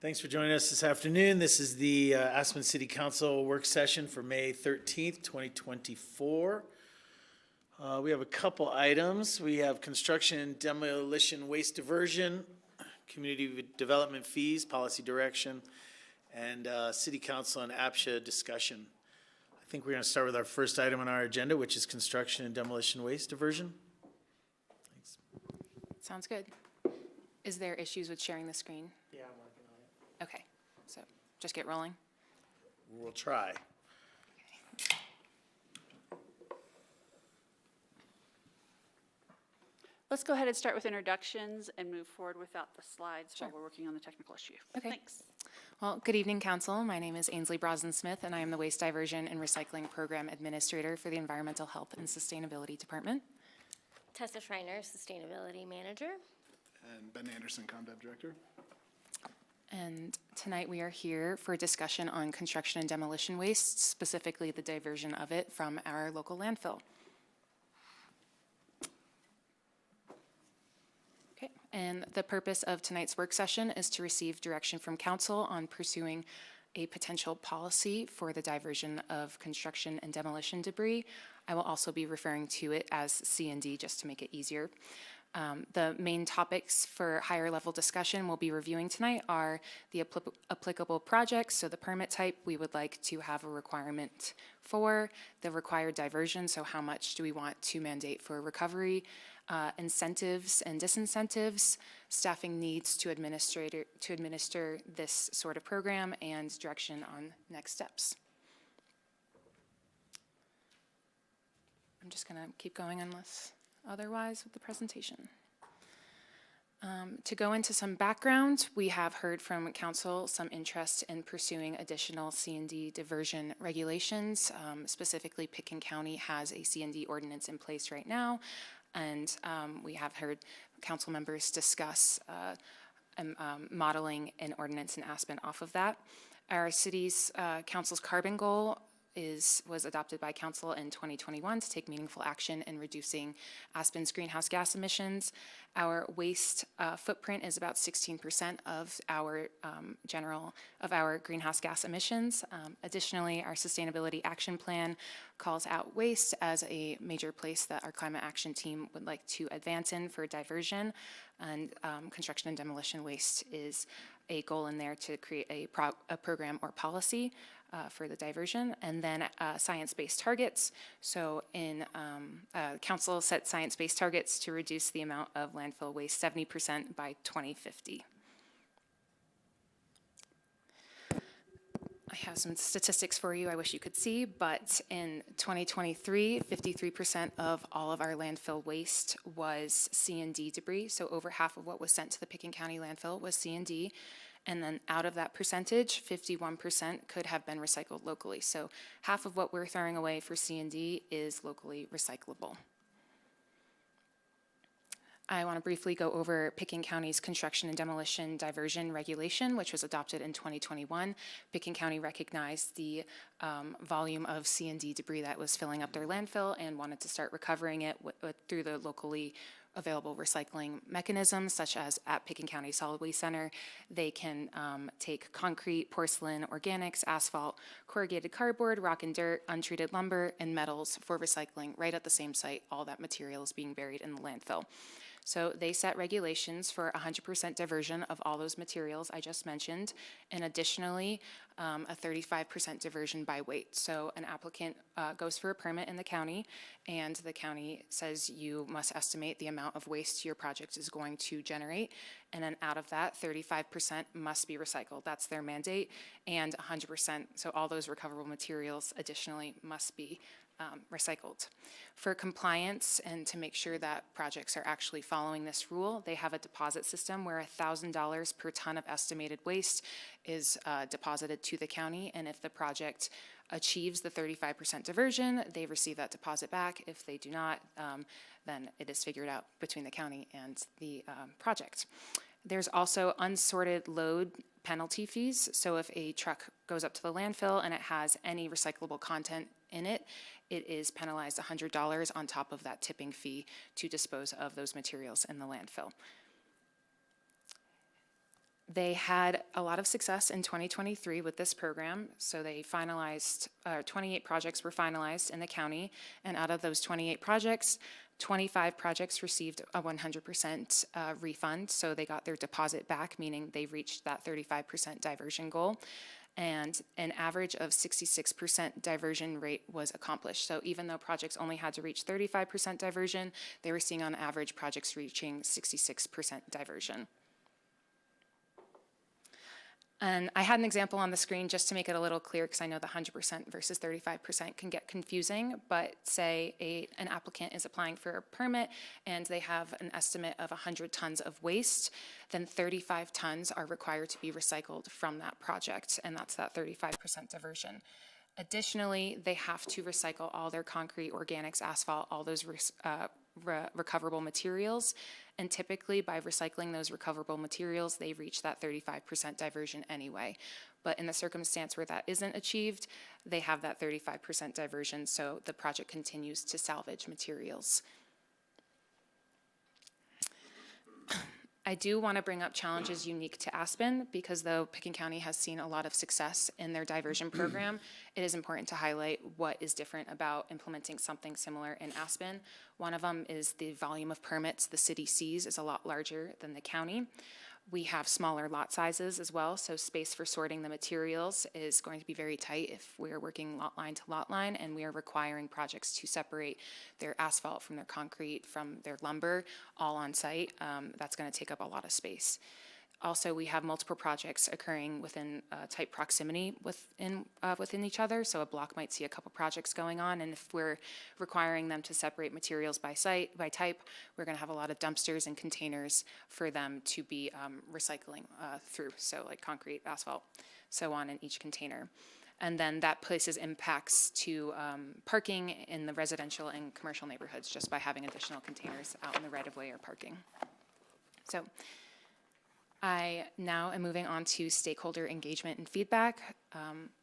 Thanks for joining us this afternoon. This is the Aspen City Council work session for May 13th, 2024. We have a couple items. We have construction and demolition waste diversion, community development fees, policy direction, and City Council and APCHA discussion. I think we're going to start with our first item on our agenda, which is construction and demolition waste diversion. Thanks. Sounds good. Is there issues with sharing the screen? Yeah, I'm working on it. Okay, so just get rolling. We'll try. Let's go ahead and start with introductions and move forward without the slides Sure. while we're working on the technical issue. Okay. Thanks. Well, good evening, Council. My name is Ainsley Brosnan-Smith, and I am the Waste Diversion and Recycling Program Administrator for the Environmental Health and Sustainability Department. Tessa Schreiner, Sustainability Manager. And Ben Anderson, ComDev Director. And tonight we are here for a discussion on construction and demolition waste, specifically the diversion of it from our local landfill. Okay, and the purpose of tonight's work session is to receive direction from Council on pursuing a potential policy for the diversion of construction and demolition debris. I will also be referring to it as C&D just to make it easier. The main topics for higher level discussion we'll be reviewing tonight are the applicable projects, so the permit type we would like to have a requirement for, the required diversion, so how much do we want to mandate for recovery, incentives and disincentives, staffing needs to administer this sort of program, and direction on next steps. I'm just going to keep going unless otherwise with the presentation. To go into some background, we have heard from Council some interest in pursuing additional C&D diversion regulations. Specifically, Pitkin County has a C&D ordinance in place right now, and we have heard Council members discuss modeling an ordinance in Aspen off of that. Our city's Council's carbon goal was adopted by Council in 2021 to take meaningful action in reducing Aspen's greenhouse gas emissions. Our waste footprint is about 16% of our greenhouse gas emissions. Additionally, our sustainability action plan calls out waste as a major place that our climate action team would like to advance in for diversion, and construction and demolition waste is a goal in there to create a program or policy for the diversion, and then science-based targets. So in Council set science-based targets to reduce the amount of landfill waste 70% by 2050. I have some statistics for you I wish you could see, but in 2023, 53% of all of our landfill waste was C&D debris, so over half of what was sent to the Pitkin County landfill was C&D. And then out of that percentage, 51% could have been recycled locally. So half of what we're throwing away for C&D is locally recyclable. I want to briefly go over Pitkin County's construction and demolition diversion regulation, which was adopted in 2021. Pitkin County recognized the volume of C&D debris that was filling up their landfill and wanted to start recovering it through the locally available recycling mechanisms, such as at Pitkin County Solid Waste Center. They can take concrete, porcelain, organics, asphalt, corrugated cardboard, rock and dirt, untreated lumber, and metals for recycling right at the same site. All that material is being buried in the landfill. So they set regulations for 100% diversion of all those materials I just mentioned, and additionally, a 35% diversion by weight. So an applicant goes for a permit in the county, and the county says you must estimate the amount of waste your project is going to generate, and then out of that, 35% must be recycled. That's their mandate, and 100%, so all those recoverable materials additionally must be recycled. For compliance and to make sure that projects are actually following this rule, they have a deposit system where $1,000 per ton of estimated waste is deposited to the county, and if the project achieves the 35% diversion, they receive that deposit back. If they do not, then it is figured out between the county and the project. There's also unsorted load penalty fees. So if a truck goes up to the landfill and it has any recyclable content in it, it is penalized $100 on top of that tipping fee to dispose of those materials in the landfill. They had a lot of success in 2023 with this program. So they finalized, 28 projects were finalized in the county. And out of those 28 projects, 25 projects received a 100% refund. So they got their deposit back, meaning they reached that 35% diversion goal. And an average of 66% diversion rate was accomplished. So even though projects only had to reach 35% diversion, they were seeing on average projects reaching 66% diversion. And I had an example on the screen just to make it a little clear, because I know the 100% versus 35% can get confusing. But say an applicant is applying for a permit and they have an estimate of 100 tons of waste, then 35 tons are required to be recycled from that project, and that's that 35% diversion. Additionally, they have to recycle all their concrete, organics, asphalt, all those recoverable materials. And typically by recycling those recoverable materials, they reach that 35% diversion anyway. But in the circumstance where that isn't achieved, they have that 35% diversion, so the project continues to salvage materials. I do want to bring up challenges unique to Aspen, because though Pickens County has seen a lot of success in their diversion program, it is important to highlight what is different about implementing something similar in Aspen. One of them is the volume of permits the city sees is a lot larger than the county. We have smaller lot sizes as well, so space for sorting the materials is going to be very tight if we are working lot line to lot line, and we are requiring projects to separate their asphalt from their concrete, from their lumber, all on site. That's going to take up a lot of space. Also, we have multiple projects occurring within tight proximity within each other. So a block might see a couple projects going on, and if we're requiring them to separate materials by type, we're going to have a lot of dumpsters and containers for them to be recycling through. So like concrete, asphalt, so on in each container. And then that places impacts to parking in the residential and commercial neighborhoods just by having additional containers out in the right-of-way or parking. So I now am moving on to stakeholder engagement and feedback.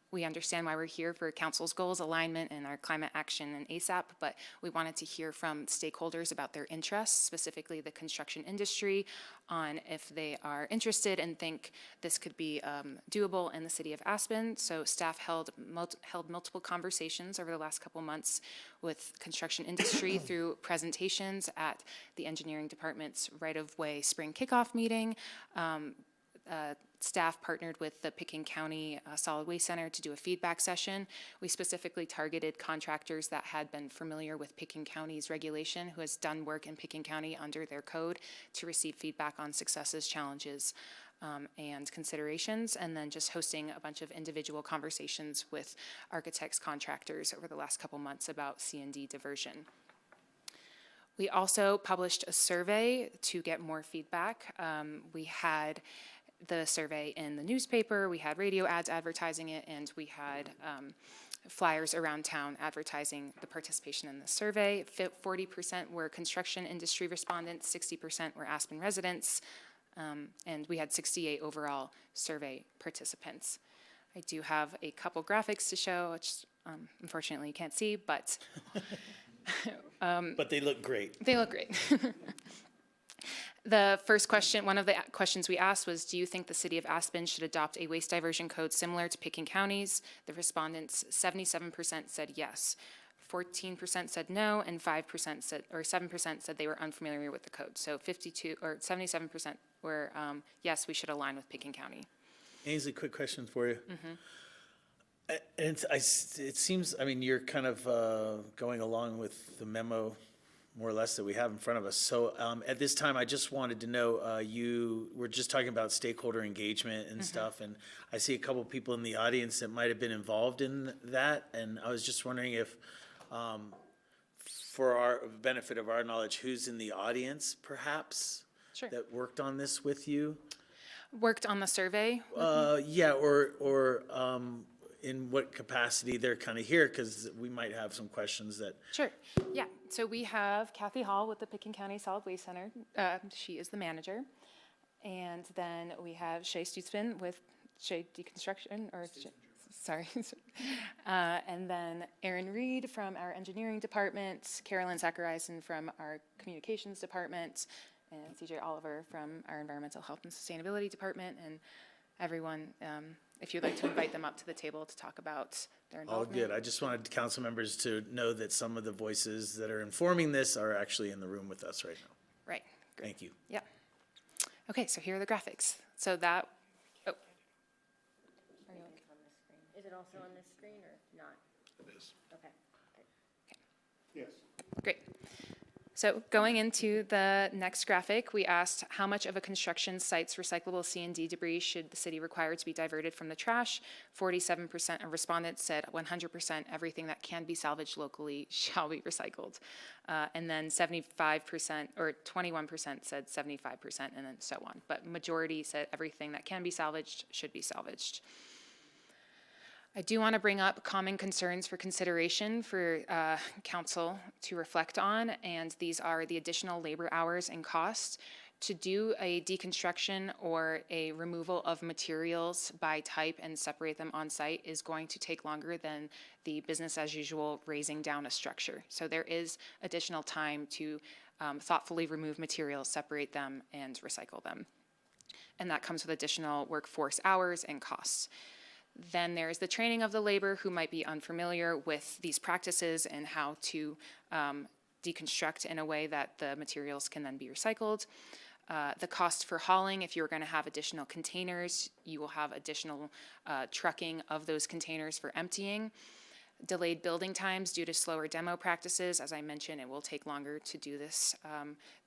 We understand why we're here for council's goals, alignment, and our climate action and ASAP, but we wanted to hear from stakeholders about their interests, specifically the construction industry, on if they are interested and think this could be doable in the city of Aspen. So staff held multiple conversations over the last couple months with construction industry through presentations at the engineering department's right-of-way spring kickoff meeting. Staff partnered with the Pickens County Solid Waste Center to do a feedback session. We specifically targeted contractors that had been familiar with Pickens County's regulation, who has done work in Pickens County under their code, to receive feedback on successes, challenges, and considerations, and then just hosting a bunch of individual conversations with architects, contractors over the last couple months about C&D diversion. We also published a survey to get more feedback. We had the survey in the newspaper, we had radio ads advertising it, and we had flyers around town advertising the participation in the survey. 40% were construction industry respondents, 60% were Aspen residents, and we had 68 overall survey participants. I do have a couple graphics to show, which unfortunately you can't see, but But they look great. they look great. The first question, one of the questions we asked was, do you think the city of Aspen should adopt a waste diversion code similar to Pickens County's? The respondents, 77% said yes, 14% said no, and 5% said, or 7% said they were unfamiliar with the code. So 77% were yes, we should align with Pickens County. Ainsley, quick question for you. And it seems, I mean, you're kind of going along with the memo, more or less, that we have in front of us. So at this time, I just wanted to know, you were just talking about stakeholder engagement and stuff, and I see a couple people in the audience that might have been involved in that, and I was just wondering if, for our benefit of our knowledge, who's in the audience, perhaps, Sure. that worked on this with you? Worked on the survey? Yeah, or in what capacity they're kind of here, because we might have some questions that. Sure, yeah. So we have Kathy Hall with the Pickens County Solid Waste Center. She is the manager. And then we have Shay Stutzman with Shay Deconstruction, or sorry. And then Erin Reed from our engineering department, Carolyn Zachariasen from our communications department, and CJ Oliver from our Environmental Health and Sustainability Department, and everyone, if you'd like to invite them up to the table to talk about their All involvement. good. I just wanted council members to know that some of the voices that are informing this are actually in the room with us right now. Right. Great. Thank you. Yeah. Okay, so here are the graphics. So that, oh. Are you okay? Is it also on this screen or not? It is. Okay. Yes. Great. So going into the next graphic, we asked how much of a construction site's recyclable C&D debris should the city require to be diverted from the trash? 47% of respondents said 100% everything that can be salvaged locally shall be recycled. And then 75% or 21% said 75%, and then so on. But majority said everything that can be salvaged should be salvaged. I do want to bring up common concerns for consideration for council to reflect on, and these are the additional labor hours and costs. To do a deconstruction or a removal of materials by type and separate them on site is going to take longer than the business as usual raising down a structure. So there is additional time to thoughtfully remove materials, separate them, and recycle them. And that comes with additional workforce hours and costs. Then there's the training of the labor who might be unfamiliar with these practices and how to deconstruct in a way that the materials can then be recycled. The cost for hauling, if you're going to have additional containers, you will have additional trucking of those containers for emptying. Delayed building times due to slower demo practices. As I mentioned, it will take longer to do this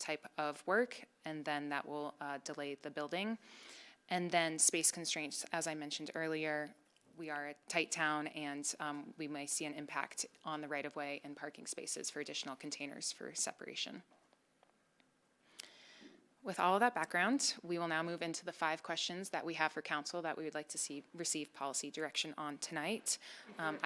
type of work, and then that will delay the building. And then space constraints, as I mentioned earlier, we are a tight town, and we may see an impact on the right-of-way and parking spaces for additional containers for separation. With all of that background, we will now move into the 5 questions that we have for council that we would like to receive policy direction on tonight. I'm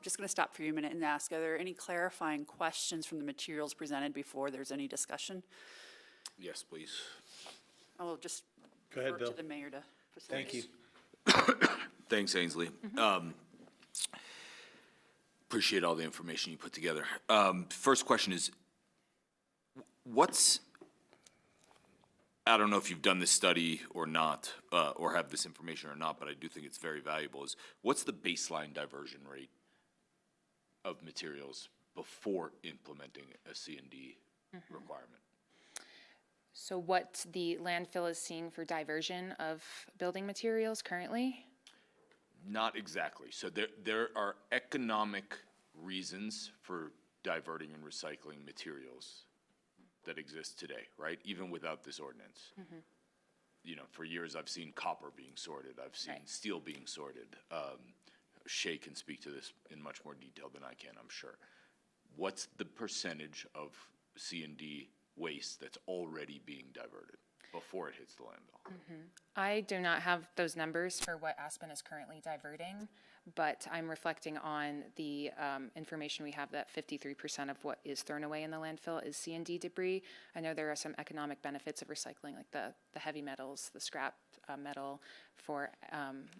just going to stop for you a minute and ask, are there any clarifying questions from the materials presented before there's any discussion? Yes, please. I will just Go ahead, refer Bill. to the mayor to Thank you. Thanks, Ainsley. Appreciate all the information you put together. First question is, I don't know if you've done this study or not, or have this information or not, but I do think it's very valuable, is what's the baseline diversion rate of materials before implementing a C&D requirement? So what the landfill is seeing for diversion of building materials currently? Not exactly. So there are economic reasons for diverting and recycling materials that exist today, right? Even without this ordinance. You know, for years I've seen copper being sorted. I've seen Right. steel being sorted. Shay can speak to this in much more detail than I can, I'm sure. What's the percentage of C&D waste that's already being diverted before it hits the landfill? I do not have those numbers for what Aspen is currently diverting, but I'm reflecting on the information we have that 53% of what is thrown away in the landfill is C&D debris. I know there are some economic benefits of recycling, like the heavy metals, the scrap metal for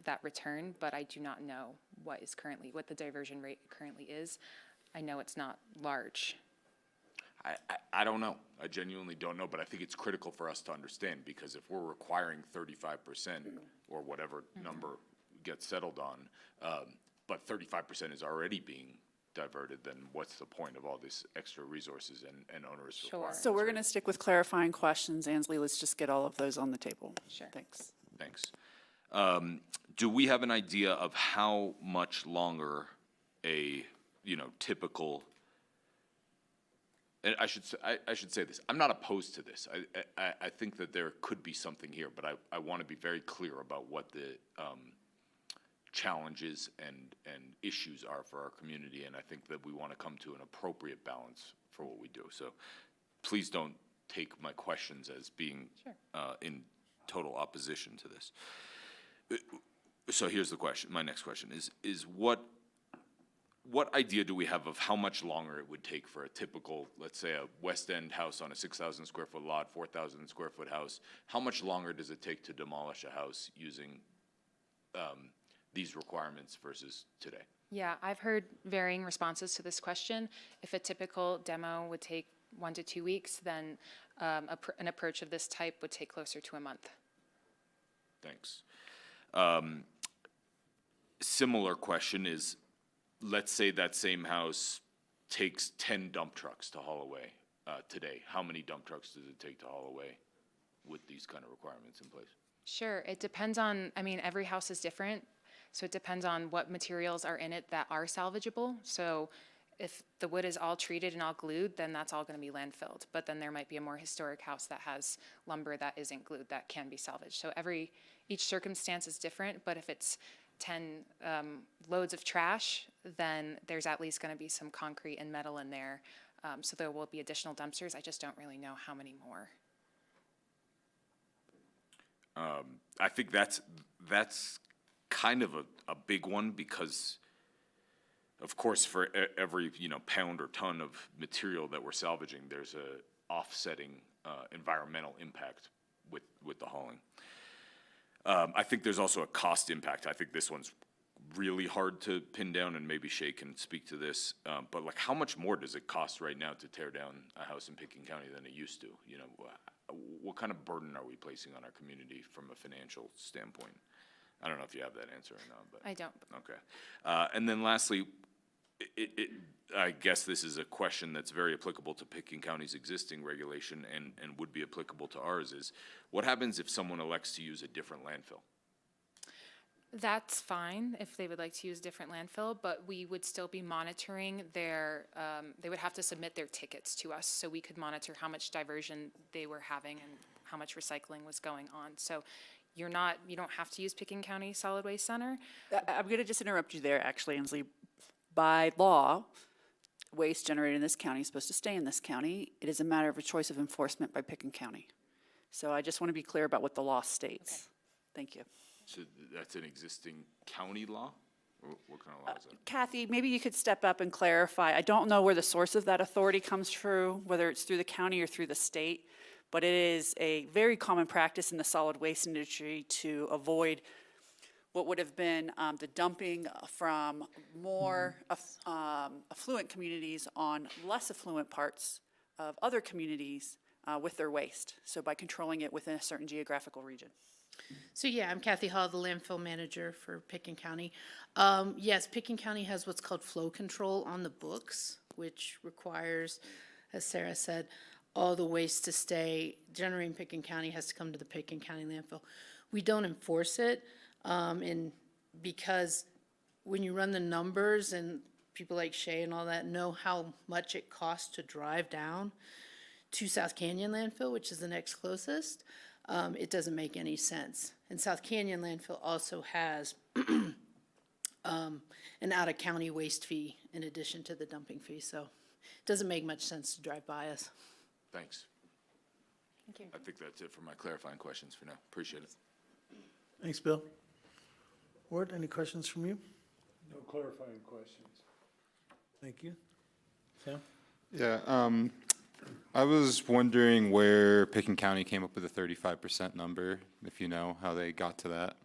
that return, but I do not know what the diversion rate currently is. I know it's not large. I don't know. I genuinely don't know, but I think it's critical for us to understand, because if we're requiring 35% or whatever number gets settled on, but 35% is already being diverted, then what's the point of all this extra resources and onerous requirements? So we're going to stick with clarifying questions. Ansley, let's just get all of those on the table. Sure. Thanks. Thanks. Do we have an idea of how much longer a, typical, and I should say this, I'm not opposed to this. I think that there could be something here, but I want to be very clear about what the challenges and issues are for our community, and I think that we want to come to an appropriate balance for what we do. So please don't take my questions as being in total opposition to this. So here's the question. My next question is what idea do we have of how much longer it would take for a typical, let's say, a West End house on a 6,000 square foot lot, 4,000 square foot house? How much longer does it take to demolish a house using these requirements versus today? Yeah, I've heard varying responses to this question. If a typical demo would take 1 to 2 weeks, then an approach of this type would take closer to a month. Thanks. Similar question is, let's say that same house takes 10 dump trucks to haul away today. How many dump trucks does it take to haul away with these kind of requirements in place? Sure, it depends on, I mean, every house is different, so it depends on what materials are in it that are salvageable. So if the wood is all treated and all glued, then that's all going to be landfilled. But then there might be a more historic house that has lumber that isn't glued that can be salvaged. So each circumstance is different, but if it's 10 loads of trash, then there's at least going to be some concrete and metal in there. So there will be additional dumpsters. I just don't really know how many more. I think that's kind of a big one because, of course, for every pound or ton of material that we're salvaging, there's a offsetting environmental impact with the hauling. I think there's also a cost impact. I think this one's really hard to pin down, and maybe Shay can speak to this. But like, how much more does it cost right now to tear down a house in Pickens County than it used to? What kind of burden are we placing on our community from a financial standpoint? I don't know if you have that answer or not, but I don't. okay. And then lastly, I guess this is a question that's very applicable to Pickens County's existing regulation and would be applicable to ours, is what happens if someone elects to use a different landfill? That's fine if they would like to use different landfill, but we would still be monitoring their, they would have to submit their tickets to us so we could monitor how much diversion they were having and how much recycling was going on. So you don't have to use Pickens County Solid Waste Center. I'm going to just interrupt you there, actually, Ainsley. By law, waste generated in this county is supposed to stay in this county. It is a matter of a choice of enforcement by Pickens County. So I just want to be clear about what the law states. Okay. Thank you. So that's an existing county law? Or what kind of law is that? Kathy, maybe you could step up and clarify. I don't know where the source of that authority comes through, whether it's through the county or through the state, but it is a very common practice in the solid waste industry to avoid what would have been the dumping from more affluent communities on less affluent parts of other communities with their waste. So by controlling it within a certain geographical region. So yeah, I'm Kathy Hall, the landfill manager for Pickens County. Yes, Pickens County has what's called flow control on the books, which requires, as Sarah said, all the waste to stay generating Pickens County has to come to the Pickens County landfill. We don't enforce it, and because when you run the numbers and people like Shay and all that know how much it costs to drive down to South Canyon landfill, which is the next closest, it doesn't make any sense. And South Canyon landfill also has an out-of-county waste fee in addition to the dumping fee, so it doesn't make much sense to drive by us. Thanks. Thank you. I think that's it for my clarifying questions for now. Appreciate it. Thanks, Bill. Ward, any questions from you? No clarifying questions. Thank you. Sam? Yeah, I was wondering where Pickens County came up with the 35% number, if you know how they got to that.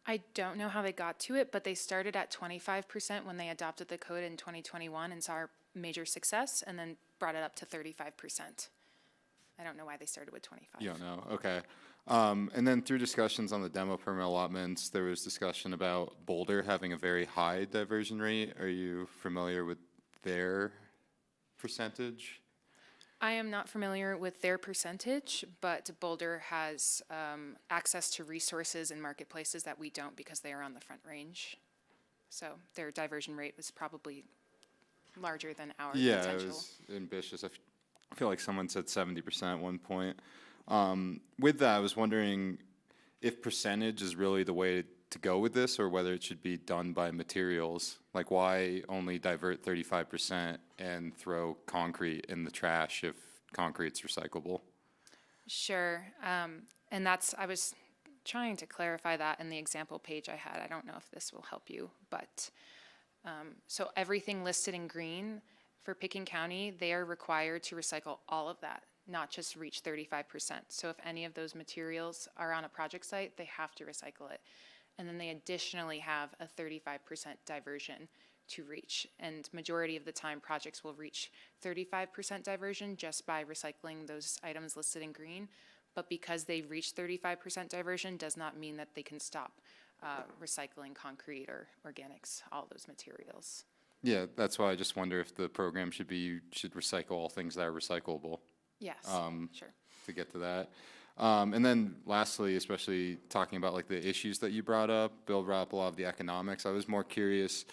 I don't know how they got to it, but they started at 25% when they adopted the code in 2021 and saw our major success, and then brought it up to 35%. I don't know why they started with 25. You don't know, okay. And then through discussions on the demo permit allotments, there was discussion about Boulder having a very high diversion rate. Are you familiar with their percentage? I am not familiar with their percentage, but Boulder has access to resources and marketplaces that we don't because they are on the Front Range. So their diversion rate was probably larger than our Yeah, potential. it was ambitious. I feel like someone said 70% at one point. With that, I was wondering if percentage is really the way to go with this, or whether it should be done by materials. Like, why only divert 35% and throw concrete in the trash if concrete's recyclable? Sure, and I was trying to clarify that in the example page I had. I don't know if this will help you, but, so everything listed in green for Pickens County, they are required to recycle all of that, not just reach 35%. So if any of those materials are on a project site, they have to recycle it. And then they additionally have a 35% diversion to reach. And majority of the time, projects will reach 35% diversion just by recycling those items listed in green. But because they reach 35% diversion does not mean that they can stop recycling concrete or organics, all those materials. Yeah, that's why I just wonder if the program should be, you should recycle all things that are recyclable. Yes, sure. To get to that. And then lastly, especially talking about like the issues that you brought up, Bill brought up a lot of the economics. I was more curious,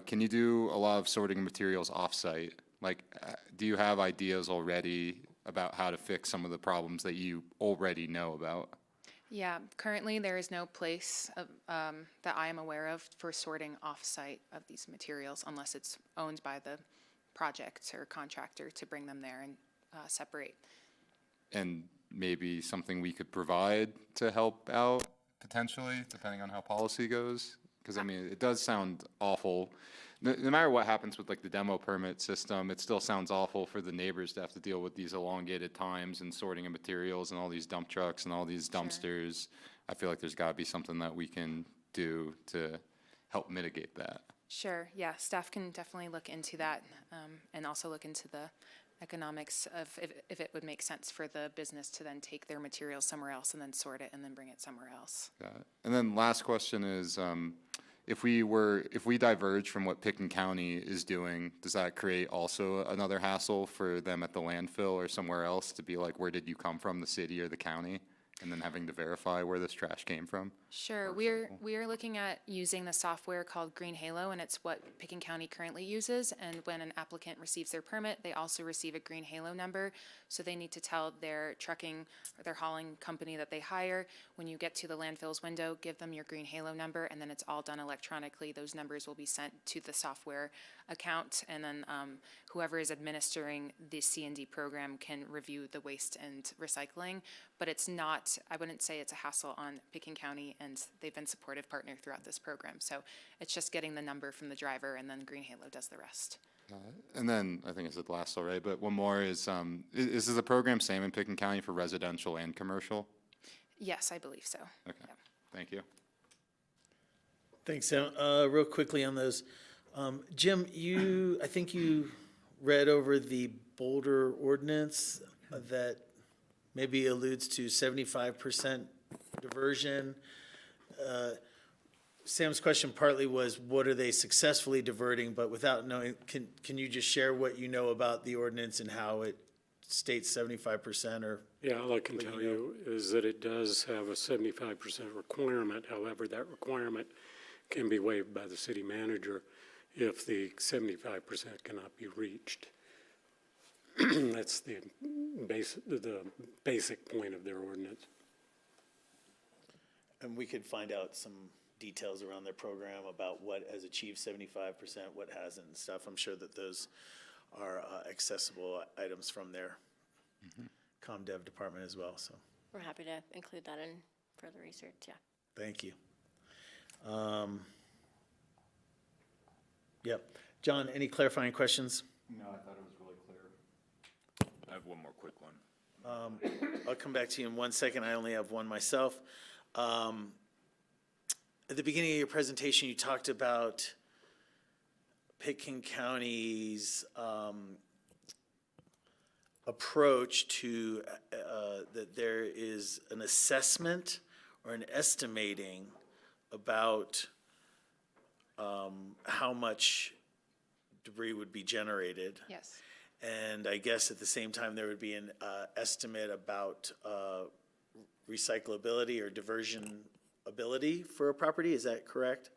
can you do a lot of sorting materials off-site? Like, do you have ideas already about how to fix some of the problems that you already know about? Yeah, currently there is no place that I am aware of for sorting off-site of these materials unless it's owned by the project or contractor to bring them there and separate. And maybe something we could provide to help out potentially, depending on how policy goes? Because I mean, it does sound awful. No matter what happens with like the demo permit system, it still sounds awful for the neighbors to have to deal with these elongated times and sorting of materials and all these dump trucks and all these dumpsters. I feel like there's gotta be something that we can do to help mitigate that. Sure, yeah, staff can definitely look into that and also look into the economics of if it would make sense for the business to then take their materials somewhere else and then sort it and then bring it somewhere else. Got it. And then last question is, if we diverge from what Picken County is doing, does that create also another hassle for them at the landfill or somewhere else to be like, where did you come from, the city or the county? And then having to verify where this trash came from? Sure, we're looking at using the software called Green Halo, and it's what Picken County currently uses. And when an applicant receives their permit, they also receive a Green Halo number. So they need to tell their trucking or their hauling company that they hire, when you get to the landfill's window, give them your Green Halo number, and then it's all done electronically. Those numbers will be sent to the software account, and then whoever is administering the C&D program can review the waste and recycling. But it's not, I wouldn't say it's a hassle on Picken County, and they've been supportive partner throughout this program. So it's just getting the number from the driver, and then Green Halo does the rest. And then, I think I said last already, but one more is the program same in Picken County for residential and commercial? Yes, I believe so. Okay, Yep. thank you. Thanks, Sam. Real quickly on those. Jim, I think you read over the Boulder ordinance that maybe alludes to 75% diversion. Sam's question partly was, what are they successfully diverting, but without knowing, can you just share what you know about the ordinance and how it states 75% or? Yeah, all I can tell you is that it does have a 75% requirement. However, that requirement can be waived by the city manager if the 75% cannot be reached. That's the basic point of their ordinance. And we could find out some details around their program about what has achieved 75%, what hasn't and stuff. I'm sure that those are accessible items from their comm dev department as well, so. We're happy to include that in further research, yeah. Thank you. Yep. John, any clarifying questions? No, I thought it was really clear. I have one more quick one. I'll come back to you in 1 second. I only have one myself. At the beginning of your presentation, you talked about Picken County's approach to that there is an assessment or an estimating about how much debris would be generated. Yes. And I guess at the same time, there would be an estimate about recyclability or diversion ability for a property. Is that correct?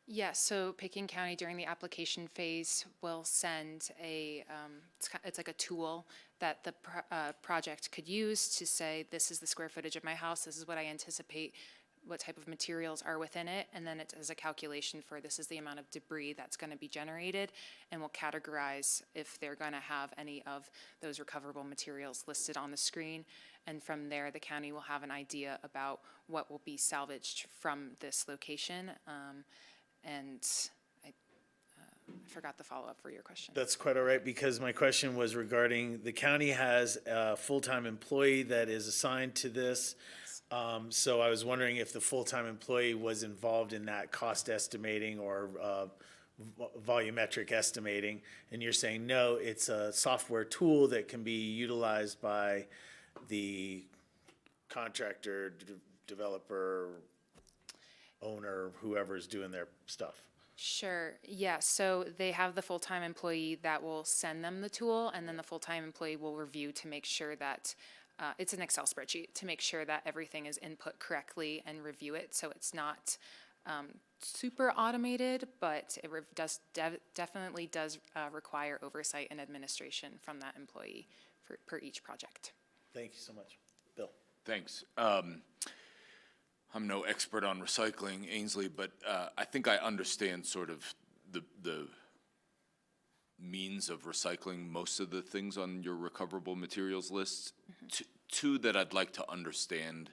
Yes, so Picken County during the application phase will send it's like a tool that the project could use to say, this is the square footage of my house, this is what I anticipate, what type of materials are within it, and then it is a calculation for this is the amount of debris that's going to be generated, and will categorize if they're going to have any of those recoverable materials listed on the screen. And from there, the county will have an idea about what will be salvaged from this location. And I forgot the follow-up for your question. That's quite all right, because my question was regarding, the county has a full-time employee that is assigned to this. So I was wondering if the full-time employee was involved in that cost estimating or volumetric estimating, and you're saying, no, it's a software tool that can be utilized by the contractor, developer, owner, whoever's doing their stuff. Sure, yeah, so they have the full-time employee that will send them the tool, and then the full-time employee will review to make sure that, it's an Excel spreadsheet, to make sure that everything is input correctly and review it, so it's not super automated, but it definitely does require oversight and administration from that employee per each project. Thank you so much. Bill? Thanks. I'm no expert on recycling, Ainsley, but I think I understand sort of the means of recycling most of the things on your recoverable materials list. Two that I'd like to understand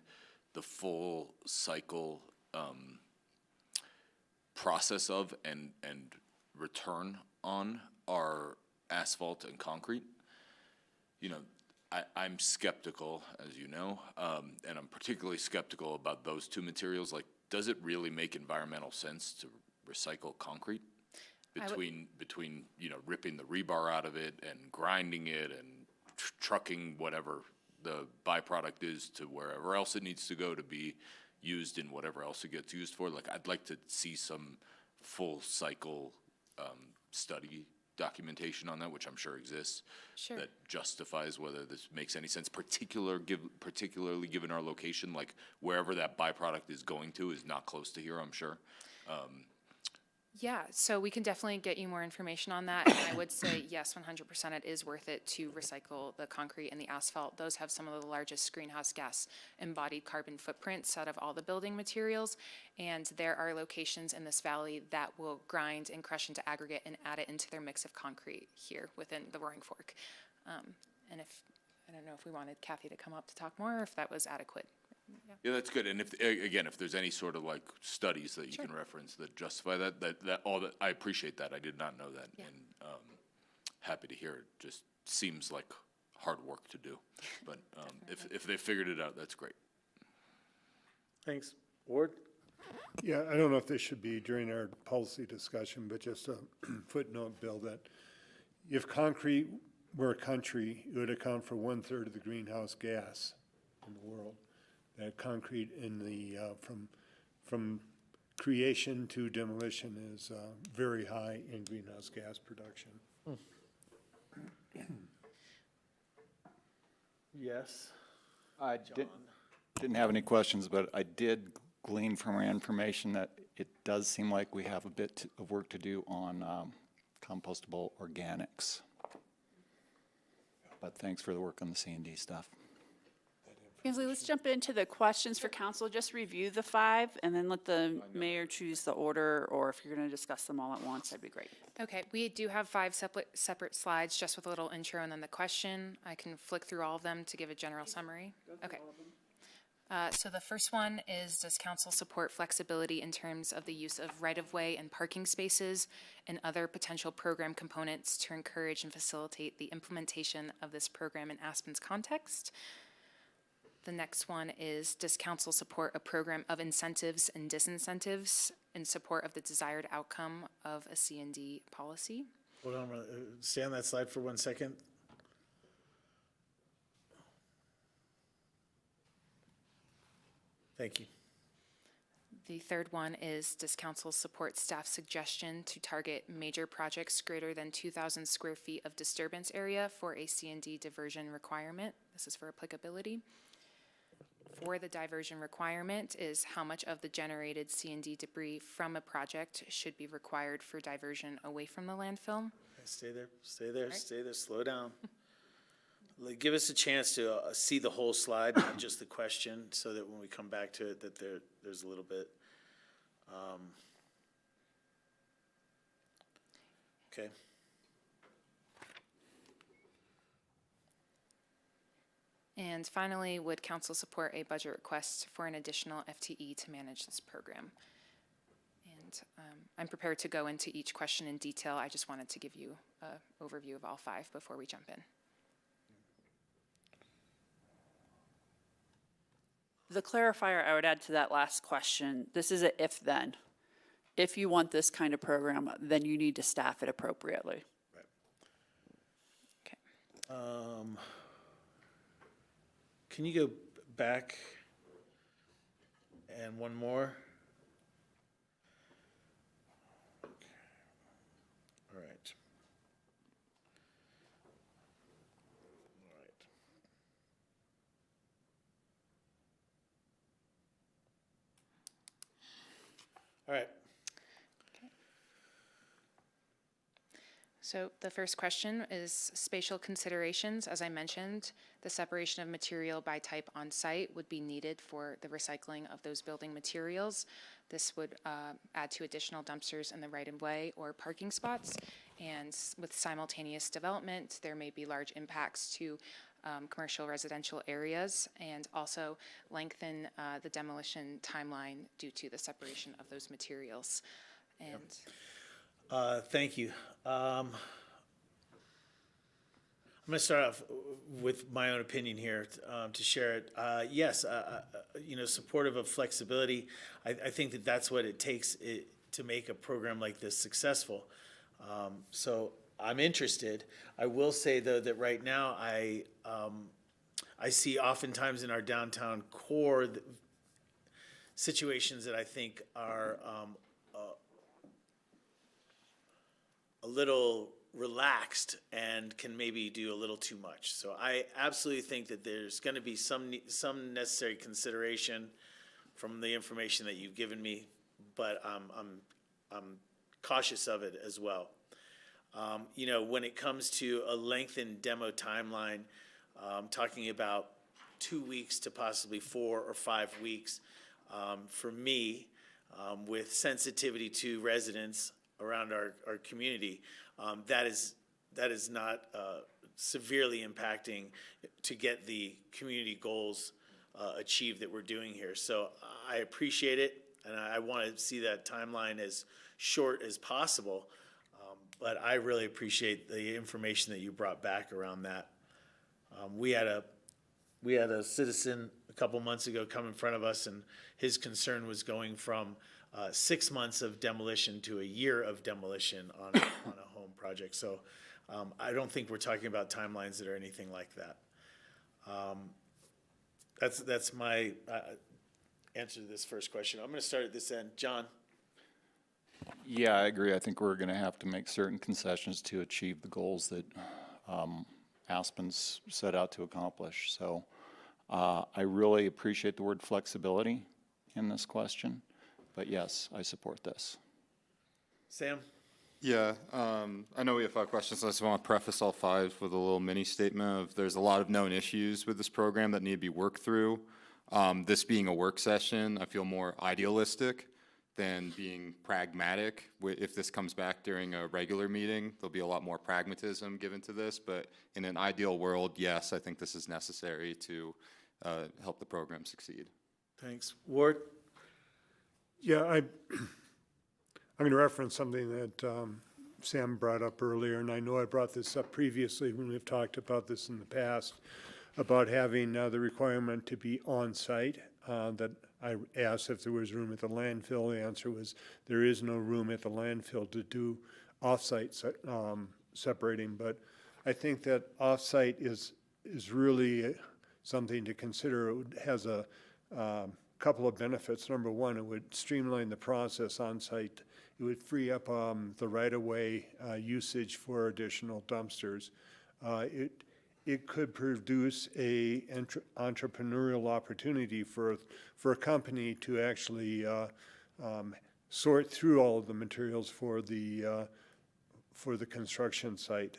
the full cycle process of and return on are asphalt and concrete. You know, I'm skeptical, as you know, and I'm particularly skeptical about those two materials. Like, does it really make environmental sense to recycle concrete? Between you know, ripping the rebar out of it and grinding it and trucking whatever the byproduct is to wherever else it needs to go to be used in whatever else it gets used for. Like, I'd like to see some full cycle study documentation on that, which I'm sure exists, Sure. that justifies whether this makes any sense, particularly given our location, like wherever that byproduct is going to is not close to here, I'm sure. Yeah, so we can definitely get you more information on that, and I would say, yes, 100% it is worth it to recycle the concrete and the asphalt. Those have some of the largest greenhouse gas embodied carbon footprints out of all the building materials, and there are locations in this valley that will grind and crush into aggregate and add it into their mix of concrete here within the Roaring Fork. And I don't know if we wanted Kathy to come up to talk more, or if that was adequate. Yeah, that's good. And if there's any sort of like studies that you can reference that justify that, I appreciate that. I did not know that, and happy to hear it. Just seems like hard work to do, but if they figured it out, that's great. Thanks. Ward? Yeah, I don't know if this should be during our policy discussion, but just a footnote, Bill, that if concrete were a country, it would account for 1/3 of the greenhouse gas in the world. That concrete in the, from creation to demolition is very high in greenhouse gas production. Yes. I didn't have any questions, but I did glean from our information that it does seem like we have a bit of work to do on compostable organics. But thanks for the work on the C&D stuff. Kinsley, let's jump into the questions for council. Just review the 5 and then let the mayor choose the order, or if you're going to discuss them all at once, that'd be great. Okay, we do have 5 separate slides, just with a little intro and then the question. I can flick through all of them to give a general summary. Okay. So the first one is, does council support flexibility in terms of the use of right-of-way and parking spaces and other potential program components to encourage and facilitate the implementation of this program in Aspen's context? The next one is, does council support a program of incentives and disincentives in support of the desired outcome of a C&D policy? Hold on, stay on that slide for 1 second. Thank you. The third one is, does council support staff's suggestion to target major projects greater than 2,000 square feet of disturbance area for a C&D diversion requirement? This is for applicability. For the diversion requirement is, how much of the generated C&D debris from a project should be required for diversion away from the landfill? Stay there, stay there, stay there, slow down. Give us a chance to see the whole slide, not just the question, so that when we come back to it, that there's a little bit. Okay. And finally, would council support a budget request for an additional FTE to manage this program? And I'm prepared to go into each question in detail. I just wanted to give you an overview of all 5 before we jump in. The clarifier I would add to that last question, this is a if-then. If you want this kind of program, then you need to staff it appropriately. Okay. Can you go back and one more? All right. All right. All right. So the first question is spatial considerations. As I mentioned, the separation of material by type on site would be needed for the recycling of those building materials. This would add to additional dumpsters in the right-of-way or parking spots. And with simultaneous development, there may be large impacts to commercial residential areas and also lengthen the demolition timeline due to the separation of those materials. And Thank you. I'm going to start off with my own opinion here to share it. Yes, supportive of flexibility. I think that that's what it takes to make a program like this successful. So I'm interested. I will say, though, that right now I see oftentimes in our downtown core situations that I think are a little relaxed and can maybe do a little too much. So I absolutely think that there's going to be some necessary consideration from the information that you've given me, but I'm cautious of it as well. When it comes to a lengthened demo timeline, talking about 2 weeks to possibly 4 or 5 weeks, for me, with sensitivity to residents around our community, that is not severely impacting to get the community goals achieved that we're doing here. So I appreciate it, and I want to see that timeline as short as possible. But I really appreciate the information that you brought back around that. We had a citizen a couple months ago come in front of us, and his concern was going from 6 months of demolition to a year of demolition on a home project. So I don't think we're talking about timelines that are anything like that. That's my answer to this first question. I'm going to start at this end. John? Yeah, I agree. I think we're going to have to make certain concessions to achieve the goals that Aspen's set out to accomplish. So I really appreciate the word flexibility in this question. But yes, I support this. Sam? Yeah, I know we have 5 questions, so I just want to preface all 5 with a little mini statement of there's a lot of known issues with this program that need to be worked through. This being a work session, I feel more idealistic than being pragmatic. If this comes back during a regular meeting, there'll be a lot more pragmatism given to this, but in an ideal world, yes, I think this is necessary to help the program succeed. Thanks. Ward? Yeah, I'm going to reference something that Sam brought up earlier, and I know I brought this up previously when we've talked about this in the past, about having the requirement to be on-site, that I asked if there was room at the landfill. The answer was there is no room at the landfill to do off-site separating, but I think that off-site is really something to consider. It has a couple of benefits. Number one, it would streamline the process on site. It would free up the right-of-way usage for additional dumpsters. It could produce a entrepreneurial opportunity for a company to actually sort through all of the materials for the construction site.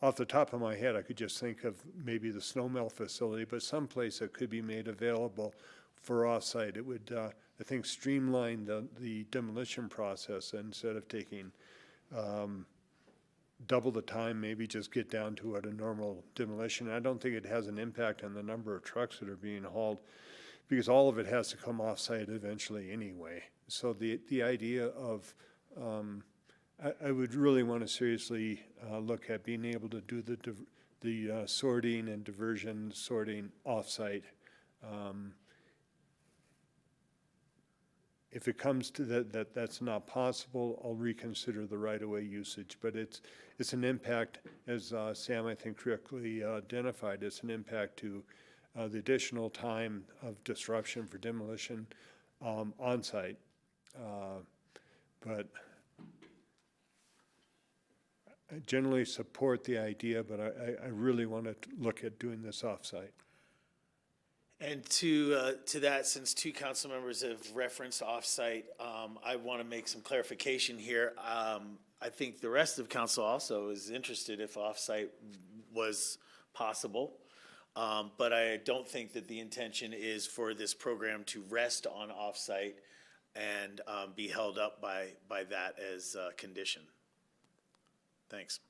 Off the top of my head, I could just think of maybe the snow melt facility, but someplace that could be made available for off-site. It would, I think, streamline the demolition process. Instead of taking double the time, maybe just get down to what a normal demolition. I don't think it has an impact on the number of trucks that are being hauled, because all of it has to come off-site eventually anyway. So the idea of I would really want to seriously look at being able to do the sorting and diversion sorting off-site. If it comes to that's not possible, I'll reconsider the right-of-way usage. But it's an impact, as Sam, I think, correctly identified, it's an impact to the additional time of disruption for demolition on-site. But I generally support the idea, but I really want to look at doing this off-site. And to that, since two council members have referenced off-site, I want to make some clarification here. I think the rest of council also is interested if off-site was possible. But I don't think that the intention is for this program to rest on off-site and be held up by that as a condition. Thanks.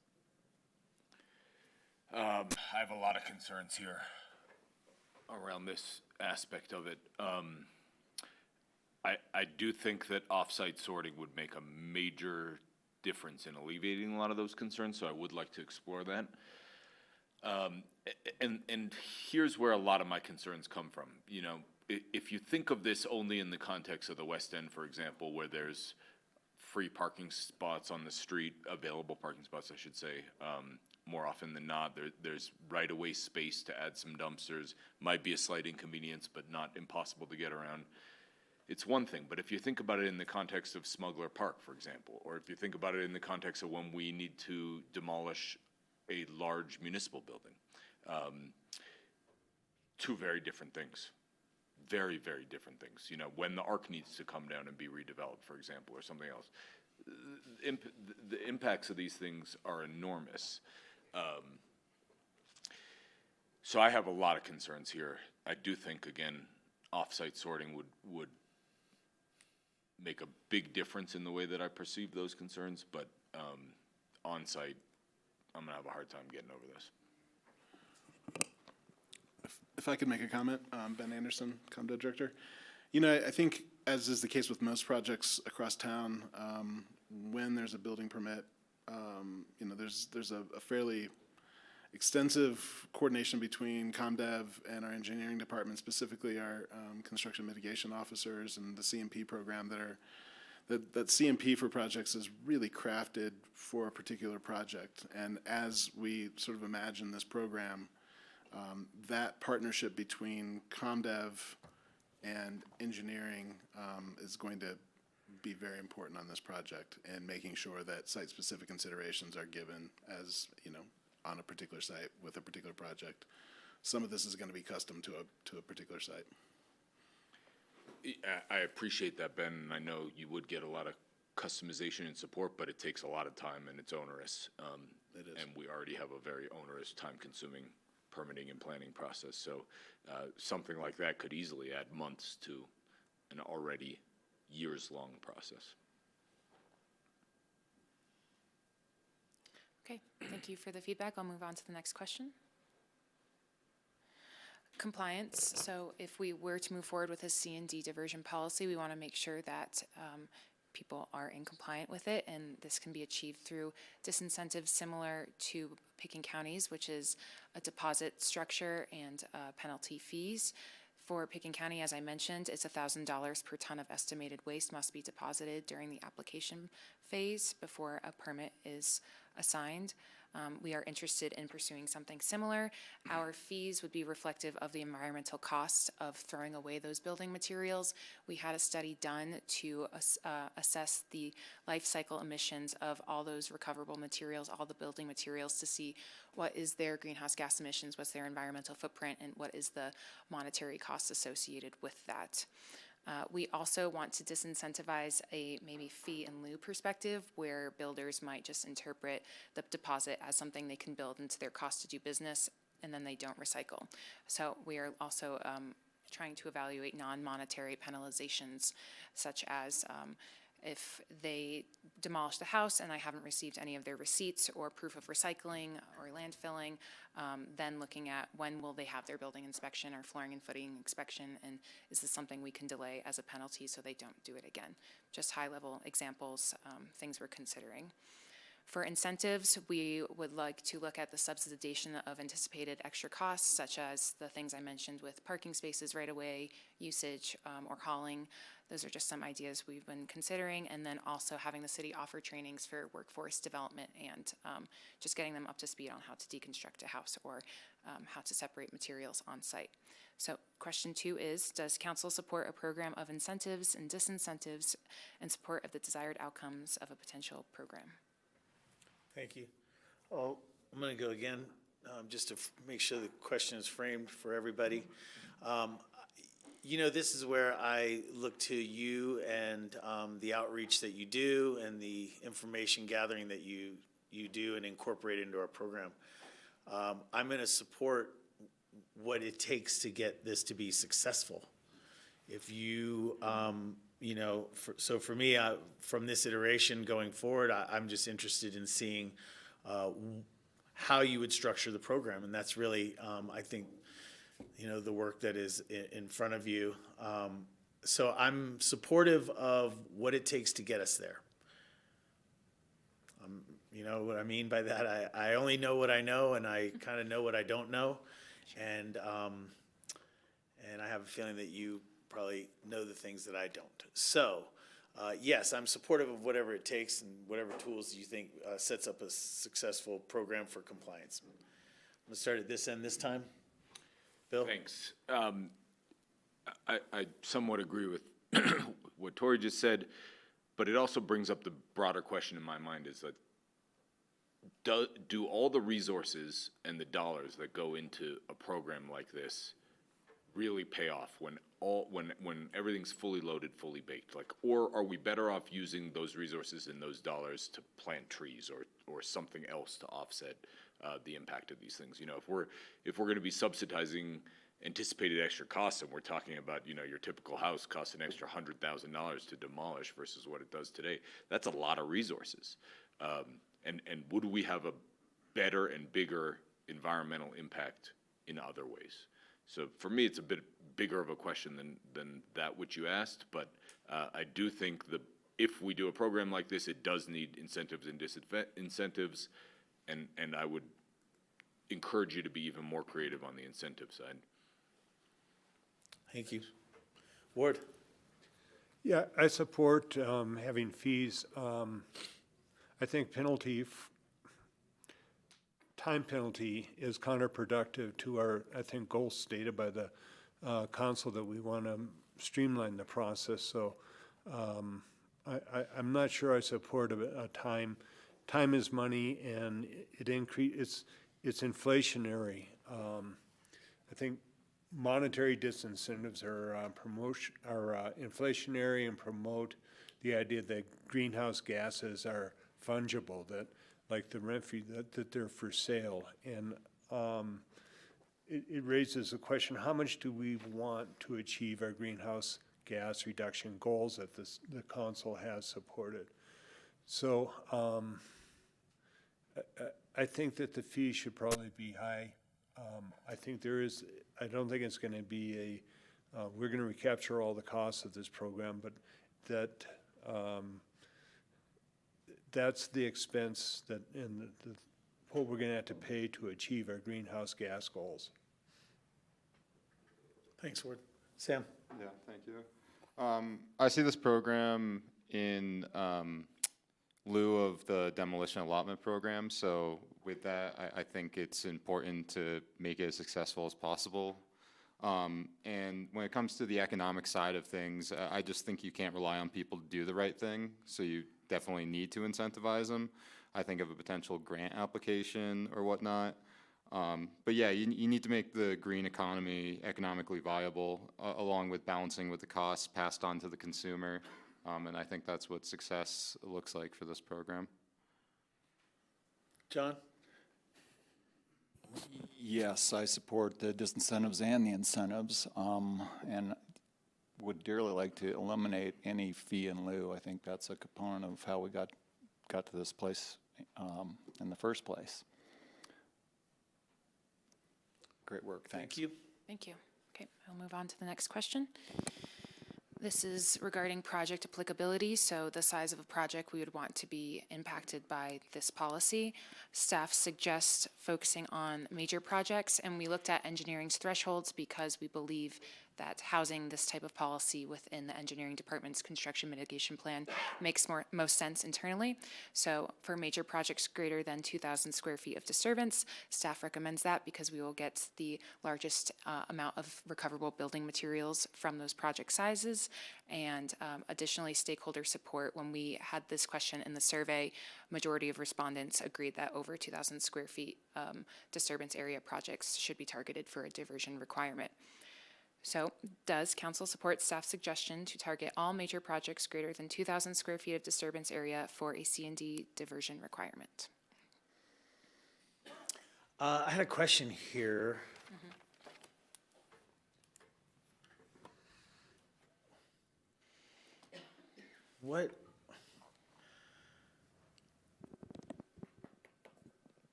I have a lot of concerns here around this aspect of it. I do think that off-site sorting would make a major difference in alleviating a lot of those concerns, so I would like to explore that. And here's where a lot of my concerns come from. You know, if you think of this only in the context of the West End, for example, where there's free parking spots on the street, available parking spots, I should say, more often than not, there's right-of-way space to add some dumpsters, might be a slight inconvenience, but not impossible to get around. It's one thing, but if you think about it in the context of Smuggler Park, for example, or if you think about it in the context of when we need to demolish a large municipal building, two very different things. Very, very different things. You know, when the Arc needs to come down and be redeveloped, for example, or something else. The impacts of these things are enormous. So I have a lot of concerns here. I do think, again, off-site sorting would make a big difference in the way that I perceive those concerns, but on-site, I'm gonna have a hard time getting over this. If I could make a comment, Ben Anderson, ComDev Director. You know, I think, as is the case with most projects across town, when there's a building permit, you know, there's a fairly extensive coordination between ComDev and our engineering department, specifically our construction mitigation officers and the CMP program that CMP for projects is really crafted for a particular project. And as we sort of imagine this program, that partnership between ComDev and engineering is going to be very important on this project, and making sure that site-specific considerations are given as, you know, on a particular site with a particular project. Some of this is going to be custom to a particular site. I appreciate that, Ben, and I know you would get a lot of customization and support, but it takes a lot of time and it's onerous. It is. And we already have a very onerous, time-consuming permitting and planning process. So something like that could easily add months to an already years-long process. Okay, thank you for the feedback. I'll move on to the next question. Compliance. So if we were to move forward with a C&D diversion policy, we want to make sure that people are in compliant with it, and this can be achieved through disincentives similar to Pickens County's, which is a deposit structure and penalty fees. For Pickens County, as I mentioned, it's $1,000 per ton of estimated waste must be deposited during the application phase before a permit is assigned. We are interested in pursuing something similar. Our fees would be reflective of the environmental cost of throwing away those building materials. We had a study done to assess the life cycle emissions of all those recoverable materials, all the building materials, to see what is their greenhouse gas emissions, what's their environmental footprint, and what is the monetary cost associated with that. We also want to disincentivize a maybe fee in lieu perspective, where builders might just interpret the deposit as something they can build into their cost to do business, and then they don't recycle. So we are also trying to evaluate non-monetary penalizations, such as if they demolish the house and I haven't received any of their receipts or proof of recycling or landfilling, then looking at when will they have their building inspection or flooring and footing inspection, and is this something we can delay as a penalty so they don't do it again? Just high-level examples, things we're considering. For incentives, we would like to look at the subsidization of anticipated extra costs, such as the things I mentioned with parking spaces right away, usage, or hauling. Those are just some ideas we've been considering, and then also having the city offer trainings for workforce development and just getting them up to speed on how to deconstruct a house or how to separate materials on site. So question 2 is, does council support a program of incentives and disincentives in support of the desired outcomes of a potential program? Thank you. Oh, I'm going to go again, just to make sure the question is framed for everybody. You know, this is where I look to you and the outreach that you do and the information gathering that you do and incorporate into our program. I'm going to support what it takes to get this to be successful. If you, you know, so for me, from this iteration going forward, I'm just interested in seeing how you would structure the program. And that's really, I think, you know, the work that is in front of you. So I'm supportive of what it takes to get us there. You know what I mean by that? I only know what I know, and I kind of know what I don't know. And I have a feeling that you probably know the things that I don't. So, yes, I'm supportive of whatever it takes and whatever tools you think sets up a successful program for compliance. I'm going to start at this end this time. Bill? Thanks. I somewhat agree with what Tori just said, but it also brings up the broader question in my mind is that do all the resources and the dollars that go into a program like this really pay off when everything's fully loaded, fully baked? Like, or are we better off using those resources and those dollars to plant trees or something else to offset the impact of these things? You know, if we're going to be subsidizing anticipated extra costs, and we're talking about, you know, your typical house costs an extra $100,000 to demolish versus what it does today, that's a lot of resources. And would we have a better and bigger environmental impact in other ways? So for me, it's a bit bigger of a question than that which you asked, but I do think that if we do a program like this, it does need incentives and disincentives, and I would encourage you to be even more creative on the incentive side. Thank you. Ward? Yeah, I support having fees. I think time penalty is counterproductive to our, I think, goals stated by the council that we want to streamline the process. So I'm not sure I support a time. Time is money, and it's inflationary. I think monetary disincentives are inflationary and promote the idea that greenhouse gases are fungible, that like the rent fee, that they're for sale. And it raises the question, how much do we want to achieve our greenhouse gas reduction goals that the council has supported? So I think that the fee should probably be high. I don't think it's going to be we're going to recapture all the costs of this program, but that's the expense and what we're going to have to pay to achieve our greenhouse gas goals. Thanks, Ward. Sam? Yeah, thank you. I see this program in lieu of the demolition allotment program. So with that, I think it's important to make it as successful as possible. And when it comes to the economic side of things, I just think you can't rely on people to do the right thing. So you definitely need to incentivize them. I think of a potential grant application or whatnot. But yeah, you need to make the green economy economically viable, along with balancing with the costs passed on to the consumer. And I think that's what success looks like for this program. John? Yes, I support the disincentives and the incentives, and would dearly like to eliminate any fee in lieu. I think that's a component of how we got to this place in the first place. Great work, thanks. Thank you. Thank you. Okay, I'll move on to the next question. This is regarding project applicability, so the size of a project we would want to be impacted by this policy. Staff suggests focusing on major projects, and we looked at engineering's thresholds because we believe that housing this type of policy within the engineering department's construction mitigation plan makes most sense internally. So for major projects greater than 2,000 square feet of disturbance, staff recommends that because we will get the largest amount of recoverable building materials from those project sizes. And additionally, stakeholder support. When we had this question in the survey, majority of respondents agreed that over 2,000 square feet disturbance area projects should be targeted for a diversion requirement. So, does council support staff's suggestion to target all major projects greater than 2,000 square feet of disturbance area for a C&D diversion requirement? I had a question here. What?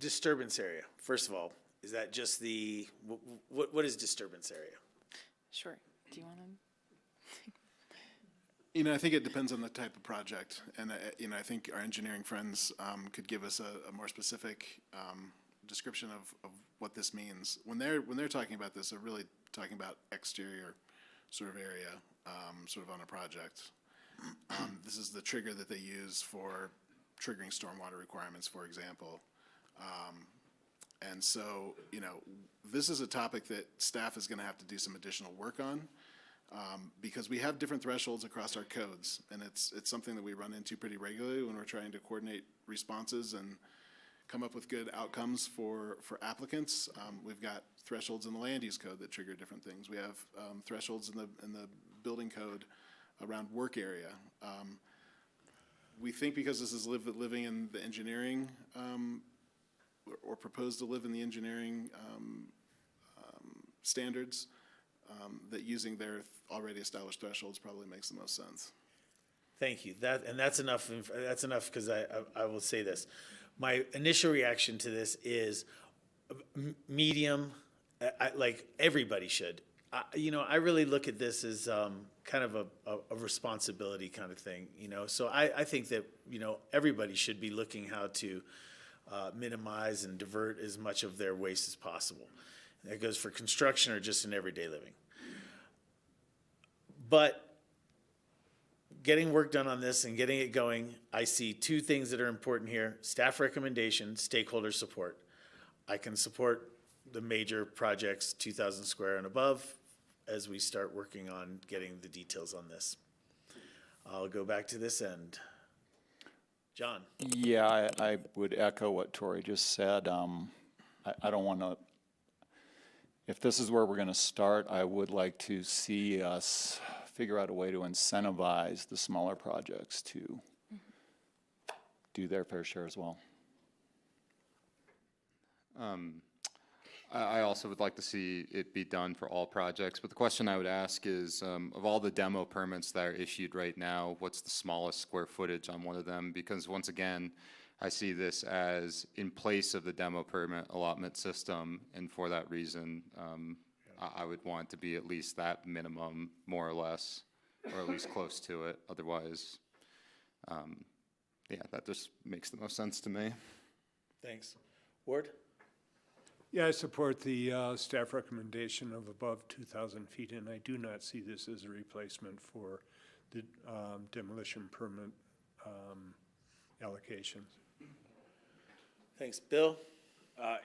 Disturbance area, first of all, is that just the, what is disturbance area? Sure. Do you want to? You know, I think it depends on the type of project, and, you know, I think our engineering friends could give us a more specific description of what this means. When they're talking about this, they're really talking about exterior sort of area, sort of on a project. This is the trigger that they use for triggering stormwater requirements, for example. And so, you know, this is a topic that staff is going to have to do some additional work on, because we have different thresholds across our codes, and it's something that we run into pretty regularly when we're trying to coordinate responses and come up with good outcomes for applicants. We've got thresholds in the land use code that trigger different things. We have thresholds in the building code around work area. We think because this is living in the engineering, or proposed to live in the engineering standards, that using their already established thresholds probably makes the most sense. Thank you. That's enough. That's enough, because I will say this. My initial reaction to this is medium. Like everybody should. You know, I really look at this as kind of a responsibility kind of thing. You know, so I think that, you know, everybody should be looking how to minimize and divert as much of their waste as possible. That goes for construction or just in everyday living. But getting work done on this and getting it going, I see two things that are important here: staff recommendation, stakeholder support. I can support the major projects, 2,000 square and above, as we start working on getting the details on this. I'll go back to this end. John? Yeah, I would echo what Tori just said. I don't want to, if this is where we're going to start, I would like to see us figure out a way to incentivize the smaller projects to do their fair share as well. I also would like to see it be done for all projects, but the question I would ask is, of all the demo permits that are issued right now, what's the smallest square footage on one of them? Because once again, I see this as in place of the demo permit allotment system, and for that reason, I would want it to be at least that minimum, more or less, or at least close to it. Otherwise, yeah, that just makes the most sense to me. Thanks. Ward? Yeah, I support the staff recommendation of above 2,000 feet, and I do not see this as a replacement for the demolition permit allocations. Thanks. Bill?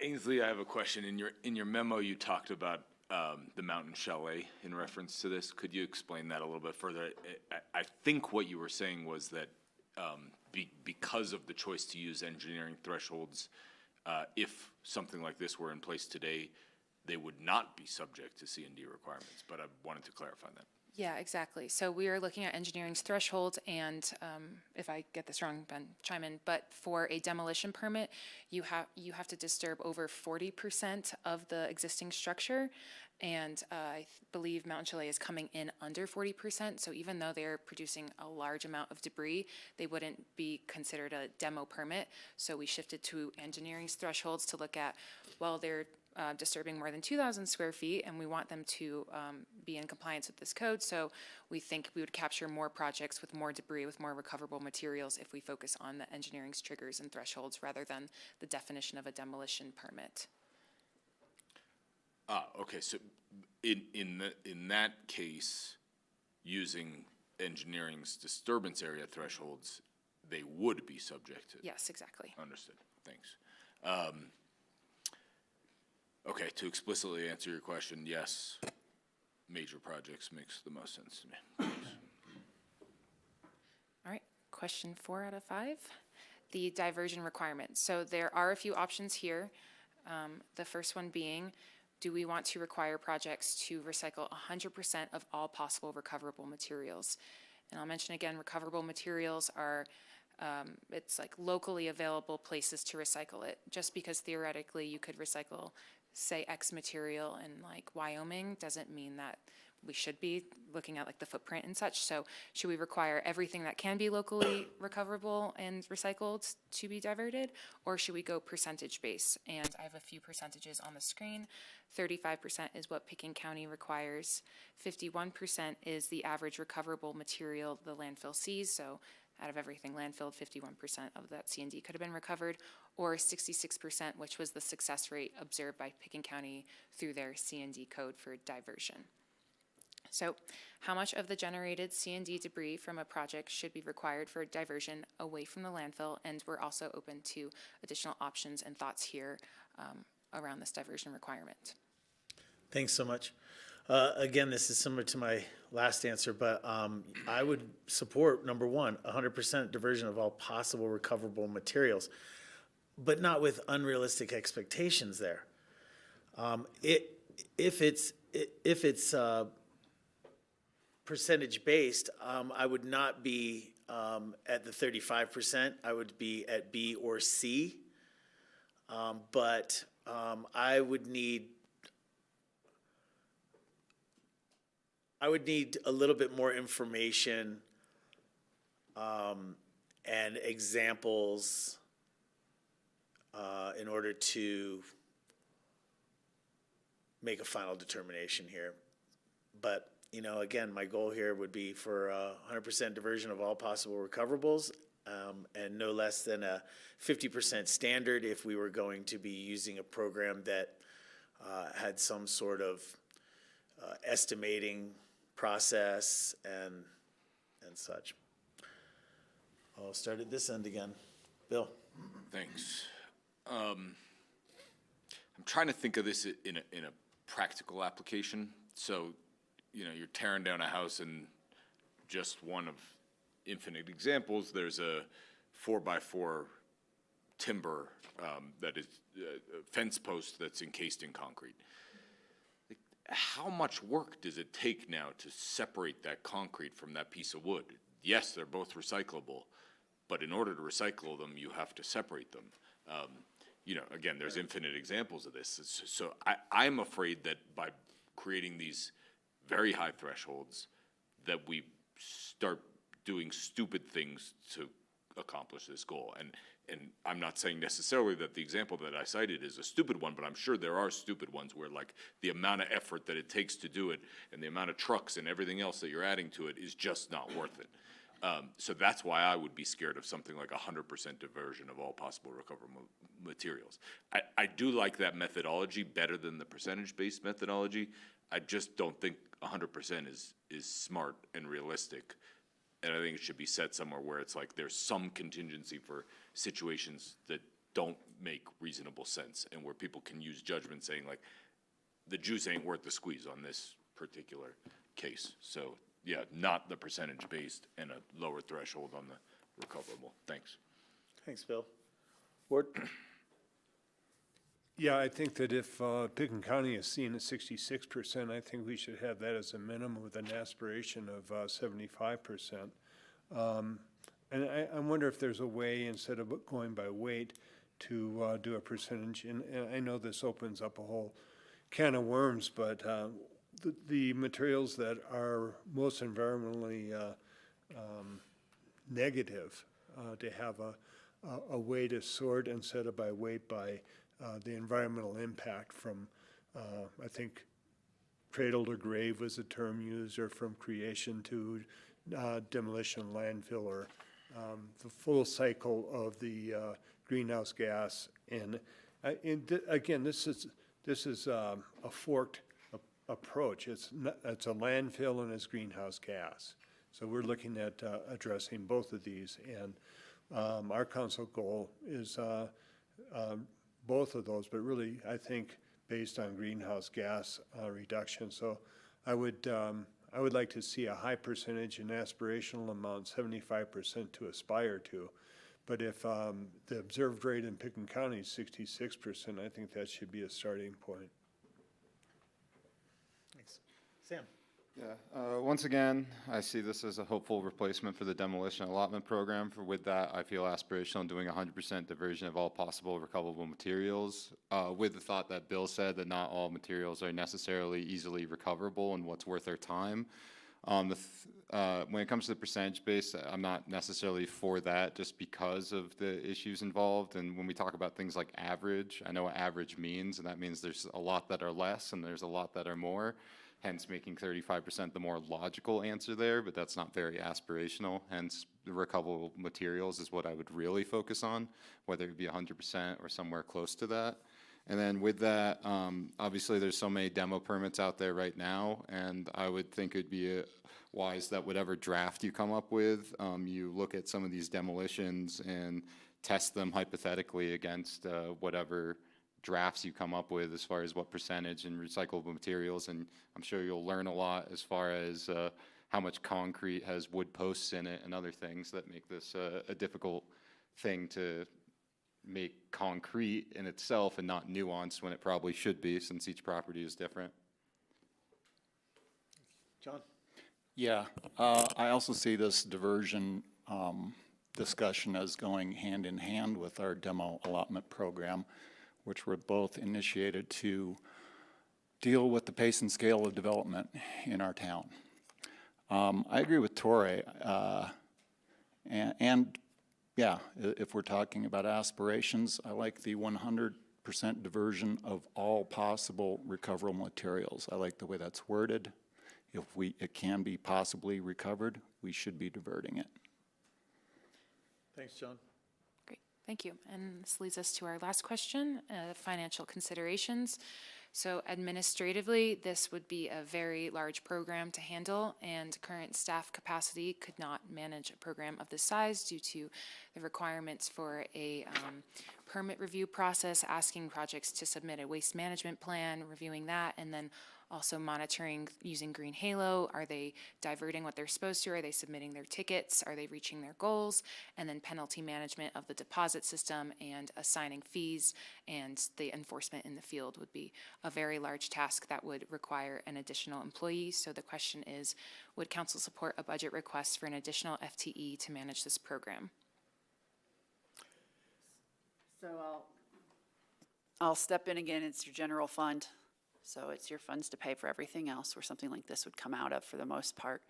Ainsley, I have a question. In your memo, you talked about the mountain chalet in reference to this. Could you explain that a little bit further? I think what you were saying was that because of the choice to use engineering thresholds, if something like this were in place today, they would not be subject to C&D requirements, but I wanted to clarify that. Yeah, exactly. So we are looking at engineering's threshold, and if I get this wrong, Ben, chime in. But for a demolition permit, you have to disturb over 40% of the existing structure, and I believe Mountain Chalet is coming in under 40%. So even though they're producing a large amount of debris, they wouldn't be considered a demo permit. So we shifted to engineering's thresholds to look at, well, they're disturbing more than 2,000 square feet, and we want them to be in compliance with this code. So we think we would capture more projects with more debris, with more recoverable materials if we focus on the engineering's triggers and thresholds rather than the definition of a demolition permit. Okay, so in that case, using engineering's disturbance area thresholds, they would be subject to. Yes, exactly. Understood, thanks. Okay, to explicitly answer your question, yes, major projects makes the most sense to me. Thanks. All right, question 4 out of 5, the diversion requirement. So there are a few options here. The first one being, do we want to require projects to recycle 100% of all possible recoverable materials? And I'll mention again, recoverable materials are, it's like locally available places to recycle it. Just because theoretically you could recycle, say, X material in like Wyoming doesn't mean that we should be looking at like the footprint and such. So should we require everything that can be locally recoverable and recycled to be diverted, or should we go percentage base? And I have a few percentages on the screen. 35% is what Pickens County requires. 51% is the average recoverable material the landfill sees. So out of everything landfilled, 51% of that C&D could have been recovered, or 66%, which was the success rate observed by Pickens County through their C&D code for diversion. So how much of the generated C&D debris from a project should be required for diversion away from the landfill? And we're also open to additional options and thoughts here around this diversion requirement. Thanks so much. Again, this is similar to my last answer, but I would support, number one, 100% diversion of all possible recoverable materials, but not with unrealistic expectations there. If it's percentage based, I would not be at the 35%. I would be at B or C. But I would need a little bit more information and examples in order to make a final determination here. But, you know, again, my goal here would be for 100% diversion of all possible recoverables and no less than a 50% standard if we were going to be using a program that had some sort of estimating process and such. I'll start at this end again. Bill. Thanks. I'm trying to think of this in a practical application. So, you know, you're tearing down a house, and just one of infinite examples, there's a 4x4 timber that is a fence post that's encased in concrete. Like, how much work does it take now to separate that concrete from that piece of wood? Yes, they're both recyclable, but in order to recycle them, you have to separate them. You know, again, there's infinite examples of this. So I'm afraid that by creating these very high thresholds, that we start doing stupid things to accomplish this goal. And I'm not saying necessarily that the example that I cited is a stupid one, but I'm sure there are stupid ones where, like, the amount of effort that it takes to do it and the amount of trucks and everything else that you're adding to it is just not worth it. So that's why I would be scared of something like 100% diversion of all possible recoverable materials. I do like that methodology better than the percentage-based methodology. I just don't think 100% is smart and realistic. And I think it should be set somewhere where it's like there's some contingency for situations that don't make reasonable sense and where people can use judgment saying, like, the juice ain't worth the squeeze on this particular case. So, yeah, not the percentage-based and a lower threshold on the recoverable. Thanks. Thanks, Bill. Ward? Yeah, I think that if Pickens County is seen at 66%, I think we should have that as a minimum with an aspiration of 75%. And I wonder if there's a way, instead of going by weight, to do a percentage. And I know this opens up a whole can of worms, but the materials that are most environmentally negative, to have a way to sort instead of by weight by the environmental impact from, I think, cradle to grave was the term used, or from creation to demolition, landfill, or the full cycle of the greenhouse gas. And again, this is a forked approach. It's a landfill and it's greenhouse gas. So we're looking at addressing both of these, and our council goal is both of those, but really, I think, based on greenhouse gas reduction. So I would like to see a high percentage in aspirational amount, 75% to aspire to. But if the observed rate in Pickens County is 66%, I think that should be a starting point. Thanks. Sam? Yeah, once again, I see this as a hopeful replacement for the demolition allotment program. With that, I feel aspirational in doing 100% diversion of all possible recoverable materials, with the thought that Bill said that not all materials are necessarily easily recoverable and what's worth their time. When it comes to the percentage base, I'm not necessarily for that just because of the issues involved. And when we talk about things like average, I know what average means, and that means there's a lot that are less and there's a lot that are more. Hence making 35% the more logical answer there, but that's not very aspirational. Hence the recoverable materials is what I would really focus on, whether it be 100% or somewhere close to that. And then with that, obviously there's so many demo permits out there right now, and I would think it'd be wise that whatever draft you come up with, you look at some of these demolitions and test them hypothetically against whatever drafts you come up with as far as what percentage in recyclable materials, and I'm sure you'll learn a lot as far as how much concrete has wood posts in it and other things that make this a difficult thing to make concrete in itself and not nuanced when it probably should be, since each property is different. John? Yeah, I also see this diversion discussion as going hand in hand with our demo allotment program, which were both initiated to deal with the pace and scale of development in our town. I agree with Torrey, and yeah, if we're talking about aspirations, I like the 100% diversion of all possible recoverable materials. I like the way that's worded. If it can be possibly recovered, we should be diverting it. Thanks, John. Great, thank you. And this leads us to our last question, financial considerations. So administratively, this would be a very large program to handle, and current staff capacity could not manage a program of this size due to the requirements for a permit review process, asking projects to submit a waste management plan, reviewing that, and then also monitoring using Green Halo. Are they diverting what they're supposed to? Are they submitting their tickets? Are they reaching their goals? And then penalty management of the deposit system and assigning fees, and the enforcement in the field would be a very large task that would require an additional employee. So the question is, would council support a budget request for an additional FTE to manage this program? So I'll step in again. It's your general fund. So it's your funds to pay for everything else where something like this would come out of for the most part.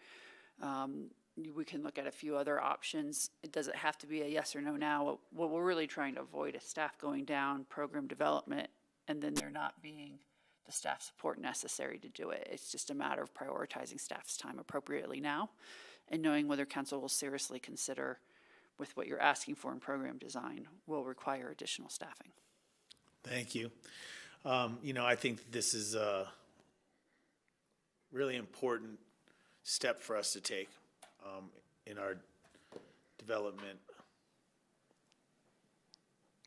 We can look at a few other options. It doesn't have to be a yes or no now. What we're really trying to avoid is staff going down, program development, and then there not being the staff support necessary to do it. It's just a matter of prioritizing staff's time appropriately now and knowing whether council will seriously consider with what you're asking for in program design will require additional staffing. Thank you. I think this is a really important step for us to take in our development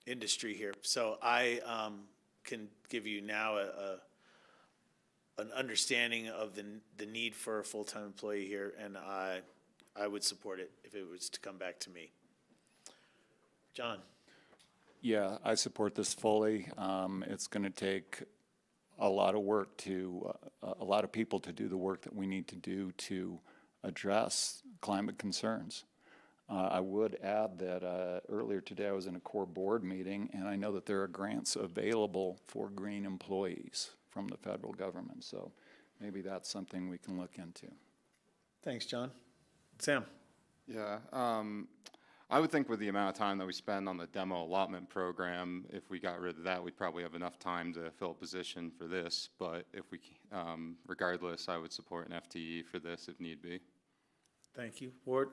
industry here. So I can give you now an understanding of the need for a full-time employee here, and I would support it if it was to come back to me. John? Yeah, I support this fully. It's going to take a lot of work a lot of people to do the work that we need to do to address climate concerns. I would add that earlier today I was in a CoA board meeting, and I know that there are grants available for green employees from the federal government. So maybe that's something we can look into. Thanks, John. Sam? Yeah, I would think with the amount of time that we spend on the demo allotment program, if we got rid of that, we'd probably have enough time to fill a position for this. But if we, regardless, I would support an FTE for this if need be. Thank you. Ward?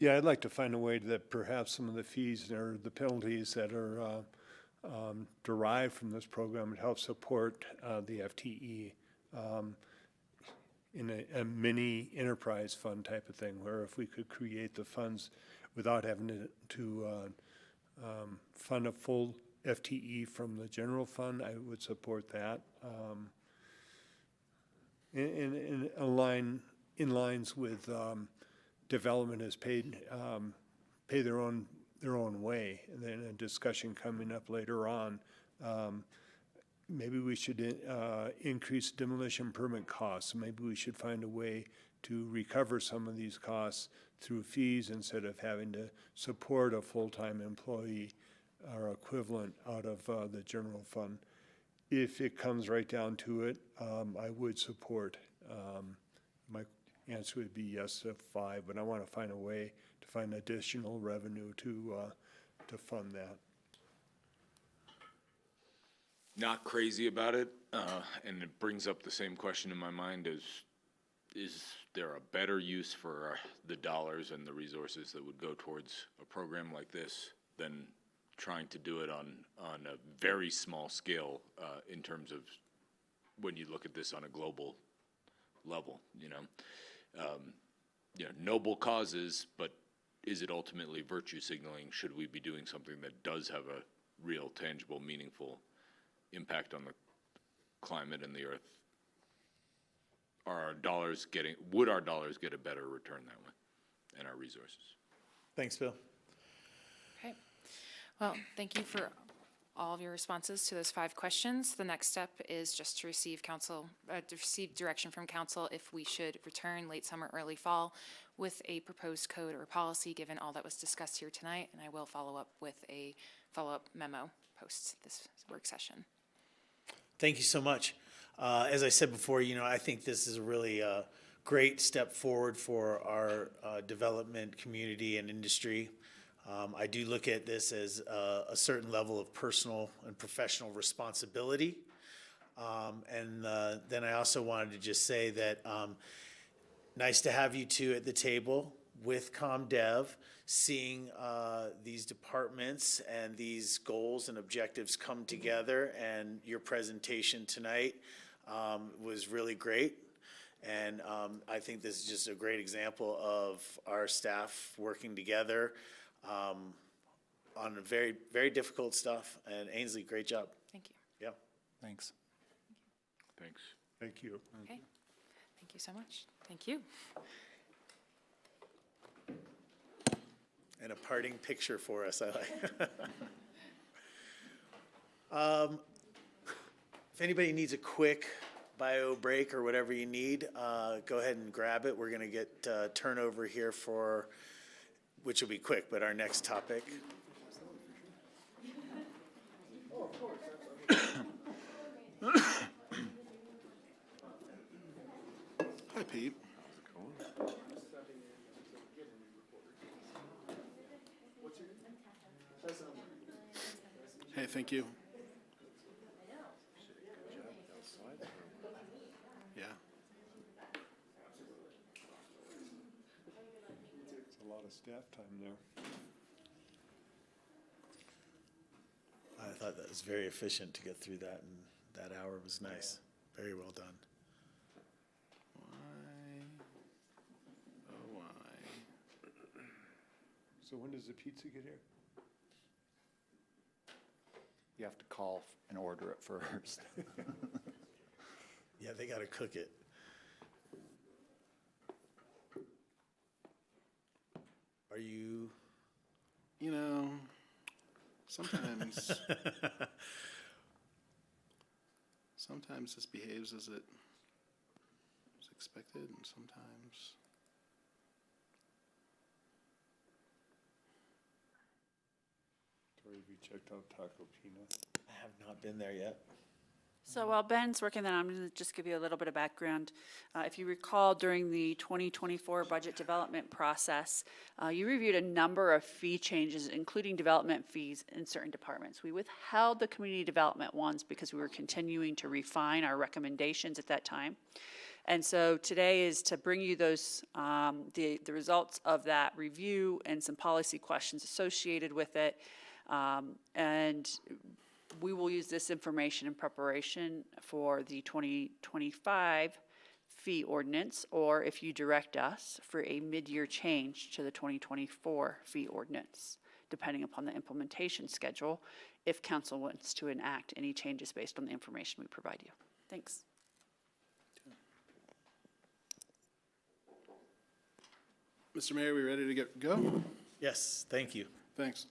Yeah, I'd like to find a way that perhaps some of the fees or the penalties that are derived from this program would help support the FTE in a mini enterprise fund type of thing, where if we could create the funds without having to fund a full FTE from the general fund, I would support that. In lines with development is paid, pay their own way. And then a discussion coming up later on, maybe we should increase demolition permit costs. Maybe we should find a way to recover some of these costs through fees instead of having to support a full-time employee or equivalent out of the general fund. If it comes right down to it, I would support. My answer would be yes to 5, but I want to find a way to find additional revenue to fund that. Not crazy about it, and it brings up the same question in my mind as, is there a better use for the dollars and the resources that would go towards a program like this than trying to do it on a very small scale in terms of when you look at this on a global level, noble causes, but is it ultimately virtue signaling? Should we be doing something that does have a real, tangible, meaningful impact on the climate and the earth? Would our dollars get a better return that way, and our resources? Thanks, Bill. Okay. Well, thank you for all of your responses to those 5 questions. The next step is just to receive direction from council if we should return late summer, early fall with a proposed code or policy, given all that was discussed here tonight. And I will follow up with a follow-up memo post this work session. Thank you so much. As I said before, I think this is a really great step forward for our development community and industry. I do look at this as a certain level of personal and professional responsibility. And then I also wanted to just say that nice to have you two at the table with ComDev, seeing these departments and these goals and objectives come together. And your presentation tonight was really great. And I think this is just a great example of our staff working together on a very, very difficult stuff. And Ainsley, great job. Thank you. Yeah. Thanks. Thanks. Thank you. Okay. Thank you so much. Thank you. And a parting picture for us, I like. If anybody needs a quick bio break or whatever you need, go ahead and grab it. We're going to get turnover here for, which will be quick, but our next topic. Hi, Pete. Hey, thank you. Yeah. It's a lot of staff time there. I thought that was very efficient to get through that, and that hour was nice. Very well done. Why? Oh, why? So when does the pizza get here? You have to call and order it first. Yeah, they got to cook it. Are you? Sometimes, sometimes this behaves as it was expected, and sometimes. Tori, have you checked out Taco Pina? I have not been there yet. So while Ben's working that, I'm going to just give you a little bit of background. If you recall, during the 2024 budget development process, you reviewed a number of fee changes, including development fees in certain departments. We withheld the community development ones because we were continuing to refine our recommendations at that time. And so today is to bring you those, the results of that review and some policy questions associated with it. And we will use this information in preparation for the 2025 fee ordinance, or if you direct us, for a mid-year change to the 2024 fee ordinance, depending upon the implementation schedule, if council wants to enact any changes based on the information we provide you. Thanks. Mr. Mayor, we ready to go? Yes, thank you. Thanks.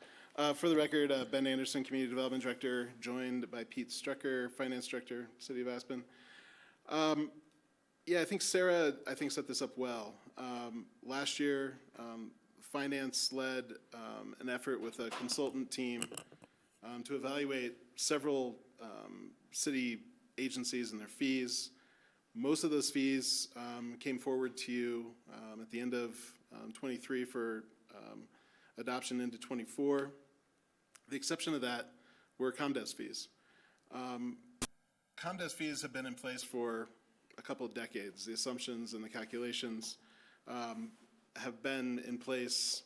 For the record, Ben Anderson, Community Development Director, joined by Pete Strucker, Finance Director, City of Aspen. Yeah, I think Sarah, set this up well. Last year, Finance led an effort with a consultant team to evaluate several city agencies and their fees. Most of those fees came forward to you at the end of 23 for adoption into 24. The exception of that were ComDev's fees. ComDev's fees have been in place for a couple of decades. The assumptions and the calculations have been in place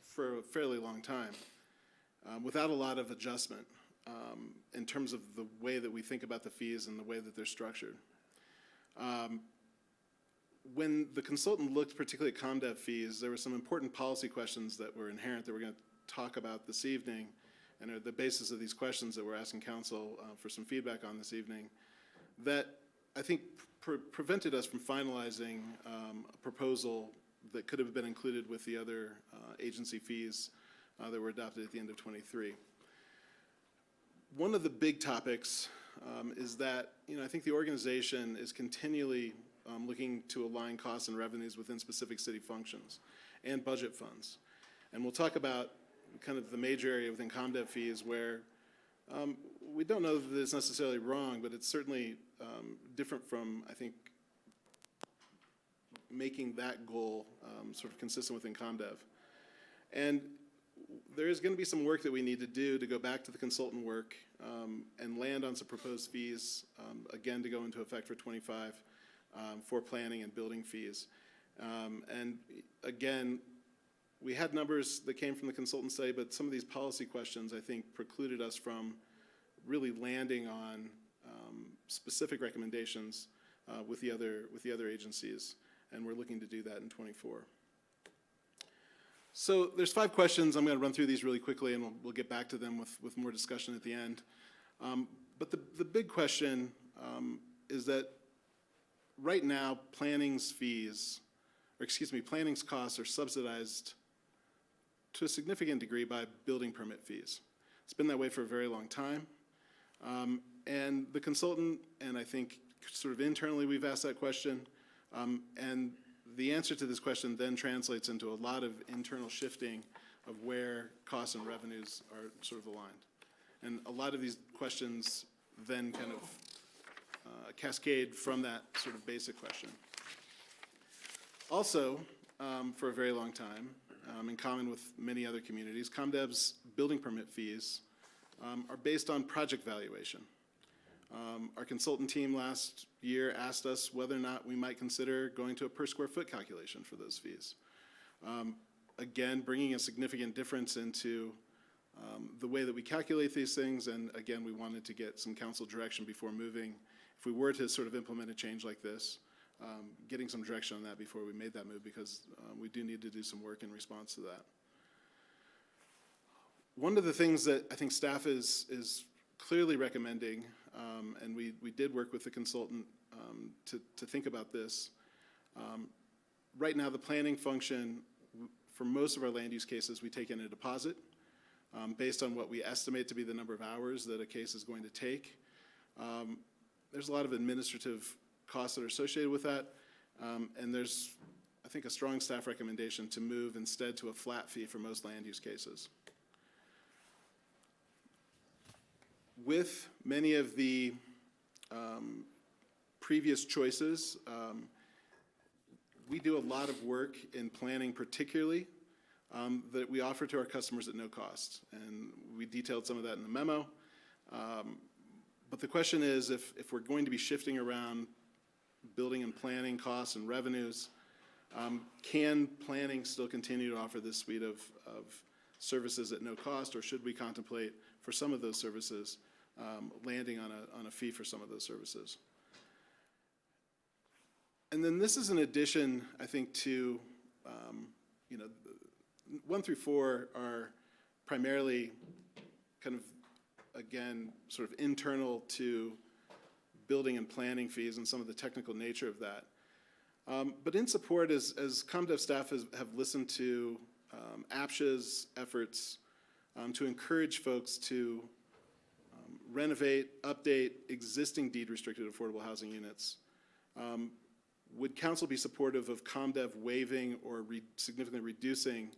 for a fairly long time without a lot of adjustment in terms of the way that we think about the fees and the way that they're structured. When the consultant looked particularly at ComDev fees, there were some important policy questions that were inherent that we're going to talk about this evening, and are the basis of these questions that we're asking council for some feedback on this evening, that I think prevented us from finalizing a proposal that could have been included with the other agency fees that were adopted at the end of 23. One of the big topics is that, I think the organization is continually looking to align costs and revenues within specific city functions and budget funds. And we'll talk about kind of the major area within ComDev fees where we don't know that it's necessarily wrong, but it's certainly different from, I think, making that goal sort of consistent within ComDev. And there is going to be some work that we need to do to go back to the consultant work and land on some proposed fees, again, to go into effect for 25 for planning and building fees. And again, we had numbers that came from the consultant study, but some of these policy questions, I think, precluded us from really landing on specific recommendations with the other agencies, and we're looking to do that in 24. So there's 5 questions. I'm going to run through these really quickly, and we'll get back to them with more discussion at the end. But the big question is that right now, planning's costs are subsidized to a significant degree by building permit fees. It's been that way for a very long time. And the consultant, and I think sort of internally we've asked that question, and the answer to this question then translates into a lot of internal shifting of where costs and revenues are sort of aligned. And a lot of these questions then kind of cascade from that sort of basic question. Also, for a very long time, in common with many other communities, ComDev's building permit fees are based on project valuation. Our consultant team last year asked us whether or not we might consider going to a per square foot calculation for those fees. Again, bringing a significant difference into the way that we calculate these things, and again, we wanted to get some council direction before moving. If we were to sort of implement a change like this, getting some direction on that before we made that move, because we do need to do some work in response to that. One of the things that I think staff is clearly recommending, and we did work with the consultant to think about this. Right now, the planning function, for most of our land use cases, we take in a deposit based on what we estimate to be the number of hours that a case is going to take. There's a lot of administrative costs that are associated with that, and there's, I think, a strong staff recommendation to move instead to a flat fee for most land use cases. With many of the previous choices. We do a lot of work in planning particularly that we offer to our customers at no cost. And we detailed some of that in the memo. But the question is, if we're going to be shifting around building and planning costs and revenues, can planning still continue to offer this suite of services at no cost, or should we contemplate for some of those services landing on a fee for some of those services? And then this is an addition, I think, to, 1 through 4 are primarily kind of, again, sort of internal to building and planning fees and some of the technical nature of that. But in support, as ComDev staff have listened to APCHA's efforts to encourage folks to renovate, update existing deed-restricted affordable housing units, would council be supportive of ComDev waiving or significantly reducing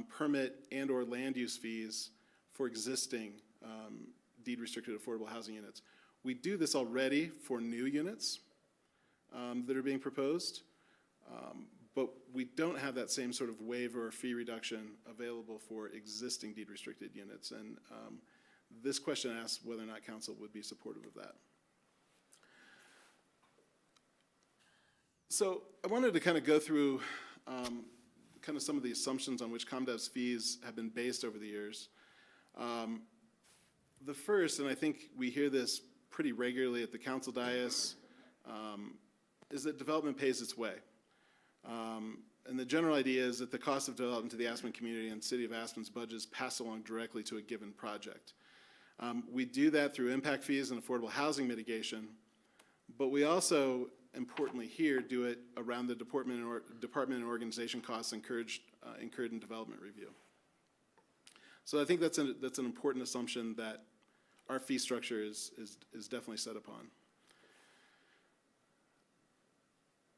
permit and or land use fees for existing deed-restricted affordable housing units? We do this already for new units that are being proposed, but we don't have that same sort of waiver or fee reduction available for existing deed-restricted units. And this question asks whether or not council would be supportive of that. So I wanted to kind of go through kind of some of the assumptions on which ComDev's fees have been based over the years. The first, and I think we hear this pretty regularly at the council dais, is that development pays its way. And the general idea is that the cost of development to the Aspen community and City of Aspen's budgets pass along directly to a given project. We do that through impact fees and affordable housing mitigation, but we also, importantly here, do it around the department and organization costs incurred in development review. So I think that's an important assumption that our fee structure is definitely set upon.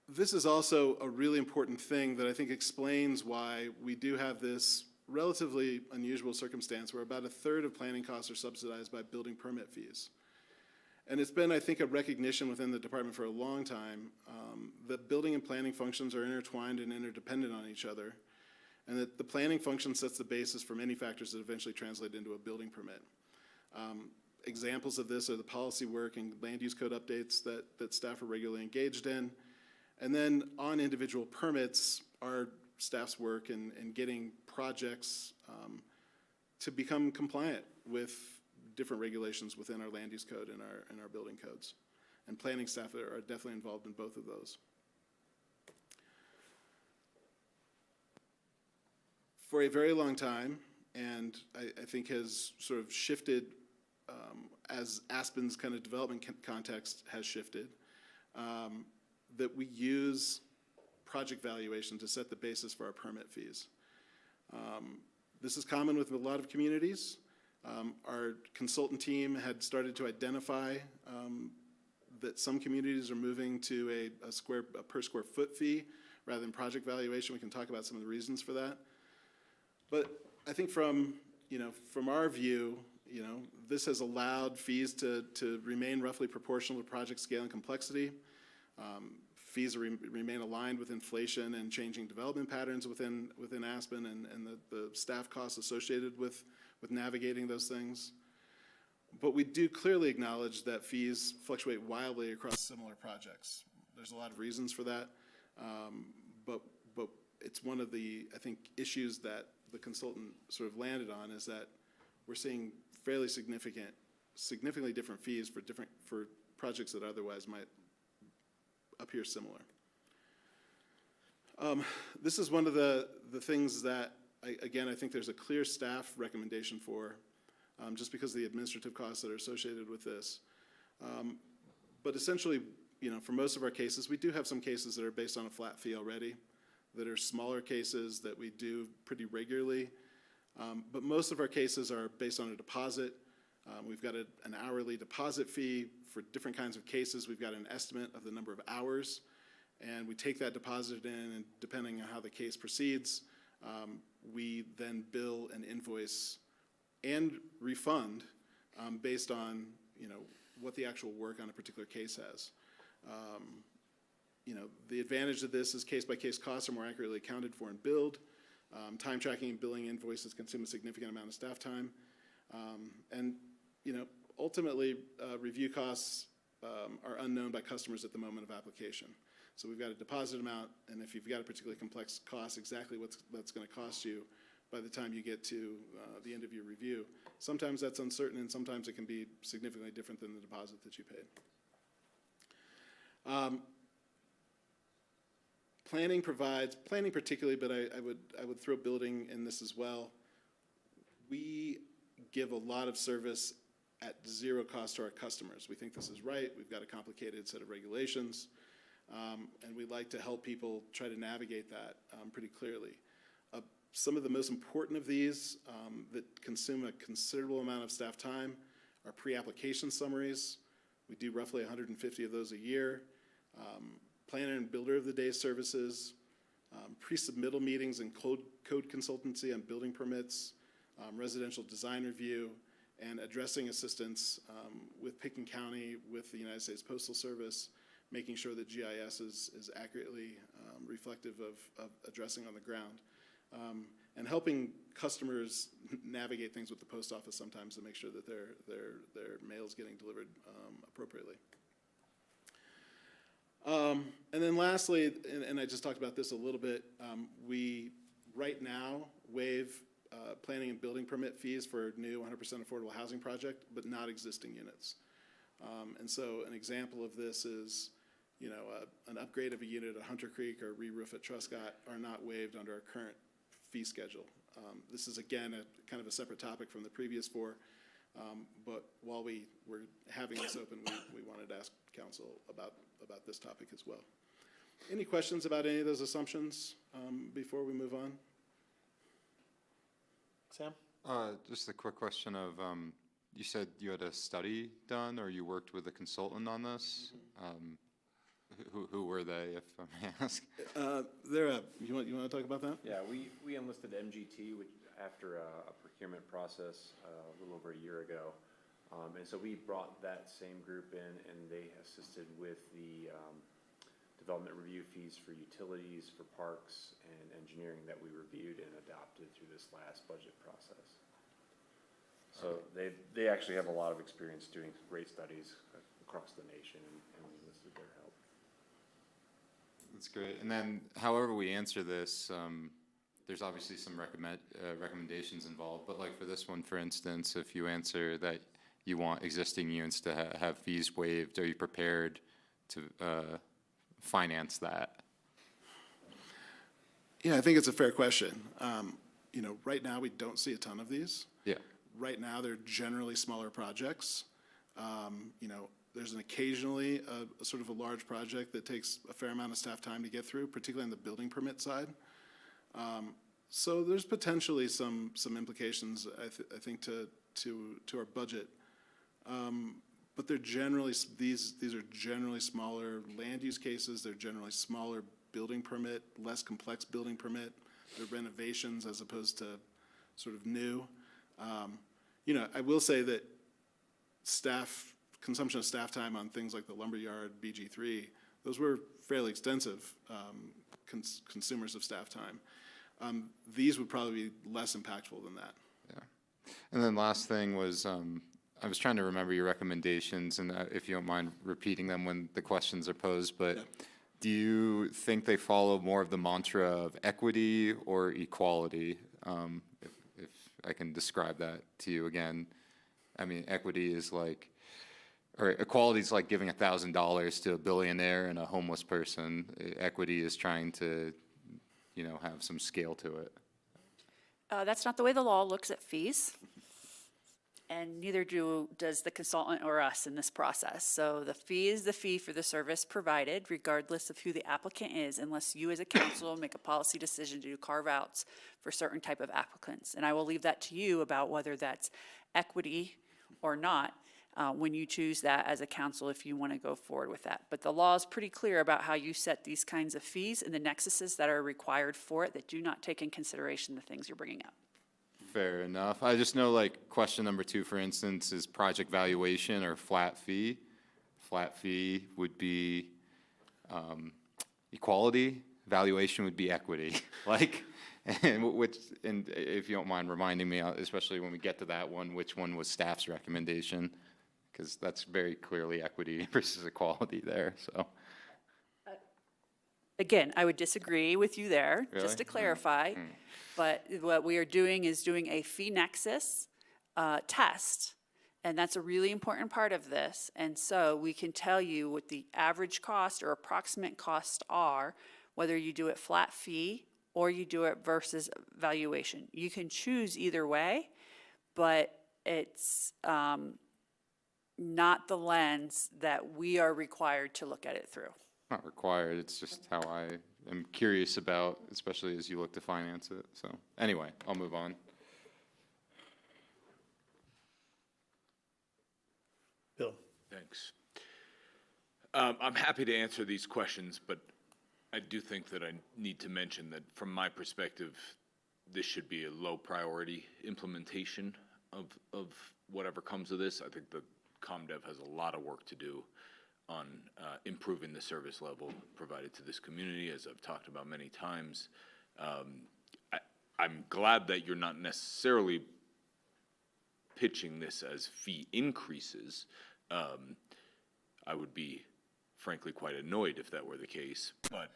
This is also a really important thing that I think explains why we do have this relatively unusual circumstance where about 1/3 of planning costs are subsidized by building permit fees. And it's been, I think, a recognition within the department for a long time that building and planning functions are intertwined and interdependent on each other, and that the planning function sets the basis for many factors that eventually translate into a building permit. Examples of this are the policy work and land use code updates that staff are regularly engaged in. And then on individual permits, our staff's work in getting projects to become compliant with different regulations within our land use code and our building codes. And planning staff are definitely involved in both of those. For a very long time, and I think has sort of shifted as Aspen's kind of development context has shifted, that we use project valuation to set the basis for our permit fees. This is common with a lot of communities. Our consultant team had started to identify that some communities are moving to a per square foot fee rather than project valuation. We can talk about some of the reasons for that. But I think from our view, this has allowed fees to remain roughly proportional to project scale and complexity. Fees remain aligned with inflation and changing development patterns within Aspen and the staff costs associated with navigating those things. But we do clearly acknowledge that fees fluctuate wildly across similar projects. There's a lot of reasons for that, but it's one of the, I think, issues that the consultant sort of landed on is that we're seeing fairly significantly different fees for projects that otherwise might appear similar. This is one of the things that, again, I think there's a clear staff recommendation for, just because of the administrative costs that are associated with this. But essentially, for most of our cases, we do have some cases that are based on a flat fee already, that are smaller cases that we do pretty regularly. But most of our cases are based on a deposit. We've got an hourly deposit fee. For different kinds of cases, we've got an estimate of the number of hours, and we take that deposit in, and depending on how the case proceeds, we then bill and invoice and refund based on what the actual work on a particular case has. You know, the advantage of this is case-by-case costs are more accurately accounted for and billed. Time tracking and billing invoices consume a significant amount of staff time. And, you know, ultimately, review costs are unknown by customers at the moment of application. So we've got a deposit amount, and if you've got a particularly complex cost, exactly what that's going to cost you by the time you get to the end of your review. Sometimes that's uncertain, and sometimes it can be significantly different than the deposit that you paid. Planning particularly, but I would throw building in this as well. We give a lot of service at zero cost to our customers. We think this is right. We've got a complicated set of regulations, and we'd like to help people try to navigate that pretty clearly. Some of the most important of these that consume a considerable amount of staff time are pre-application summaries. We do roughly 150 of those a year. Planner and builder of the day services, pre-submittal meetings and code consultancy on building permits, residential design review, and addressing assistance with Pickens County, with the United States Postal Service, making sure that GIS is accurately reflective of addressing on the ground, and helping customers navigate things with the post office sometimes to make sure that their mail is getting delivered appropriately. And then lastly, and I just talked about this a little bit, we right now waive planning and building permit fees for new 100% affordable housing project, but not existing units. And so an example of this is, you know, an upgrade of a unit at Hunter Creek or re-roof at Truscott are not waived under our current fee schedule. This is, again, kind of a separate topic from the previous four, but while we were having this open, we wanted to ask council about this topic as well. Any questions about any of those assumptions before we move on? Sam? Just a quick question of, you said you had a study done, or you worked with a consultant on this? Who were they, if I may ask? You want to talk about that? Yeah, we enlisted MGT after a procurement process a little over a year ago. And so we brought that same group in, and they assisted with the development review fees for utilities, for parks, and engineering that we reviewed and adopted through this last budget process. So they actually have a lot of experience doing great studies across the nation, and we enlisted their help. That's great. And then however we answer this, there's obviously some recommendations involved, but like for this one, for instance, if you answer that you want existing units to have fees waived, are you prepared to finance that? Yeah, I think it's a fair question. You know, right now we don't see a ton of these. Yeah. Right now they're generally smaller projects. You know, there's occasionally a sort of a large project that takes a fair amount of staff time to get through, particularly on the building permit side. So there's potentially some implications, I think, to our budget. But they're generally, these are generally smaller land use cases. They're generally smaller building permit, less complex building permit. They're renovations as opposed to sort of new. You know, I will say that consumption of staff time on things like the lumberyard, BG3, those were fairly extensive consumers of staff time. These would probably be less impactful than that. Yeah. And then last thing was, I was trying to remember your recommendations, and if you don't mind repeating them when the questions are posed, but yeah. Do you think they follow more of the mantra of equity or equality? If I can describe that to you again. I mean, equity is like, or equality is like giving $1,000 to a billionaire and a homeless person. Equity is trying to, you know, have some scale to it. That's not the way the law looks at fees. And neither does the consultant or us in this process. So the fee is the fee for the service provided, regardless of who the applicant is, unless you as a council make a policy decision to do carve-outs for certain type of applicants. And I will leave that to you about whether that's equity or not when you choose that as a council if you want to go forward with that. But the law is pretty clear about how you set these kinds of fees and the nexuses that are required for it that do not take in consideration the things you're bringing up. Fair enough. I just know, like, question number 2, for instance, is project valuation or flat fee. Flat fee would be equality, valuation would be equity. Like, and if you don't mind reminding me, especially when we get to that one, which one was staff's recommendation? Because that's very clearly equity versus equality there, so. Again, I would disagree with you there, just to Really? clarify. But what we are doing is doing a fee nexus test, and that's a really important part of this. And so we can tell you what the average cost or approximate costs are, whether you do it flat fee or you do it versus valuation. You can choose either way, but it's not the lens that we are required to look at it through. Not required, it's just how I am curious about, especially as you look to finance it. So anyway, I'll move on. Bill? Thanks. I'm happy to answer these questions, but I do think that I need to mention that from my perspective, this should be a low priority implementation of whatever comes of this. I think the ComDev has a lot of work to do on improving the service level provided to this community, as I've talked about many times. I'm glad that you're not necessarily pitching this as fee increases. I would be frankly quite annoyed if that were the case, but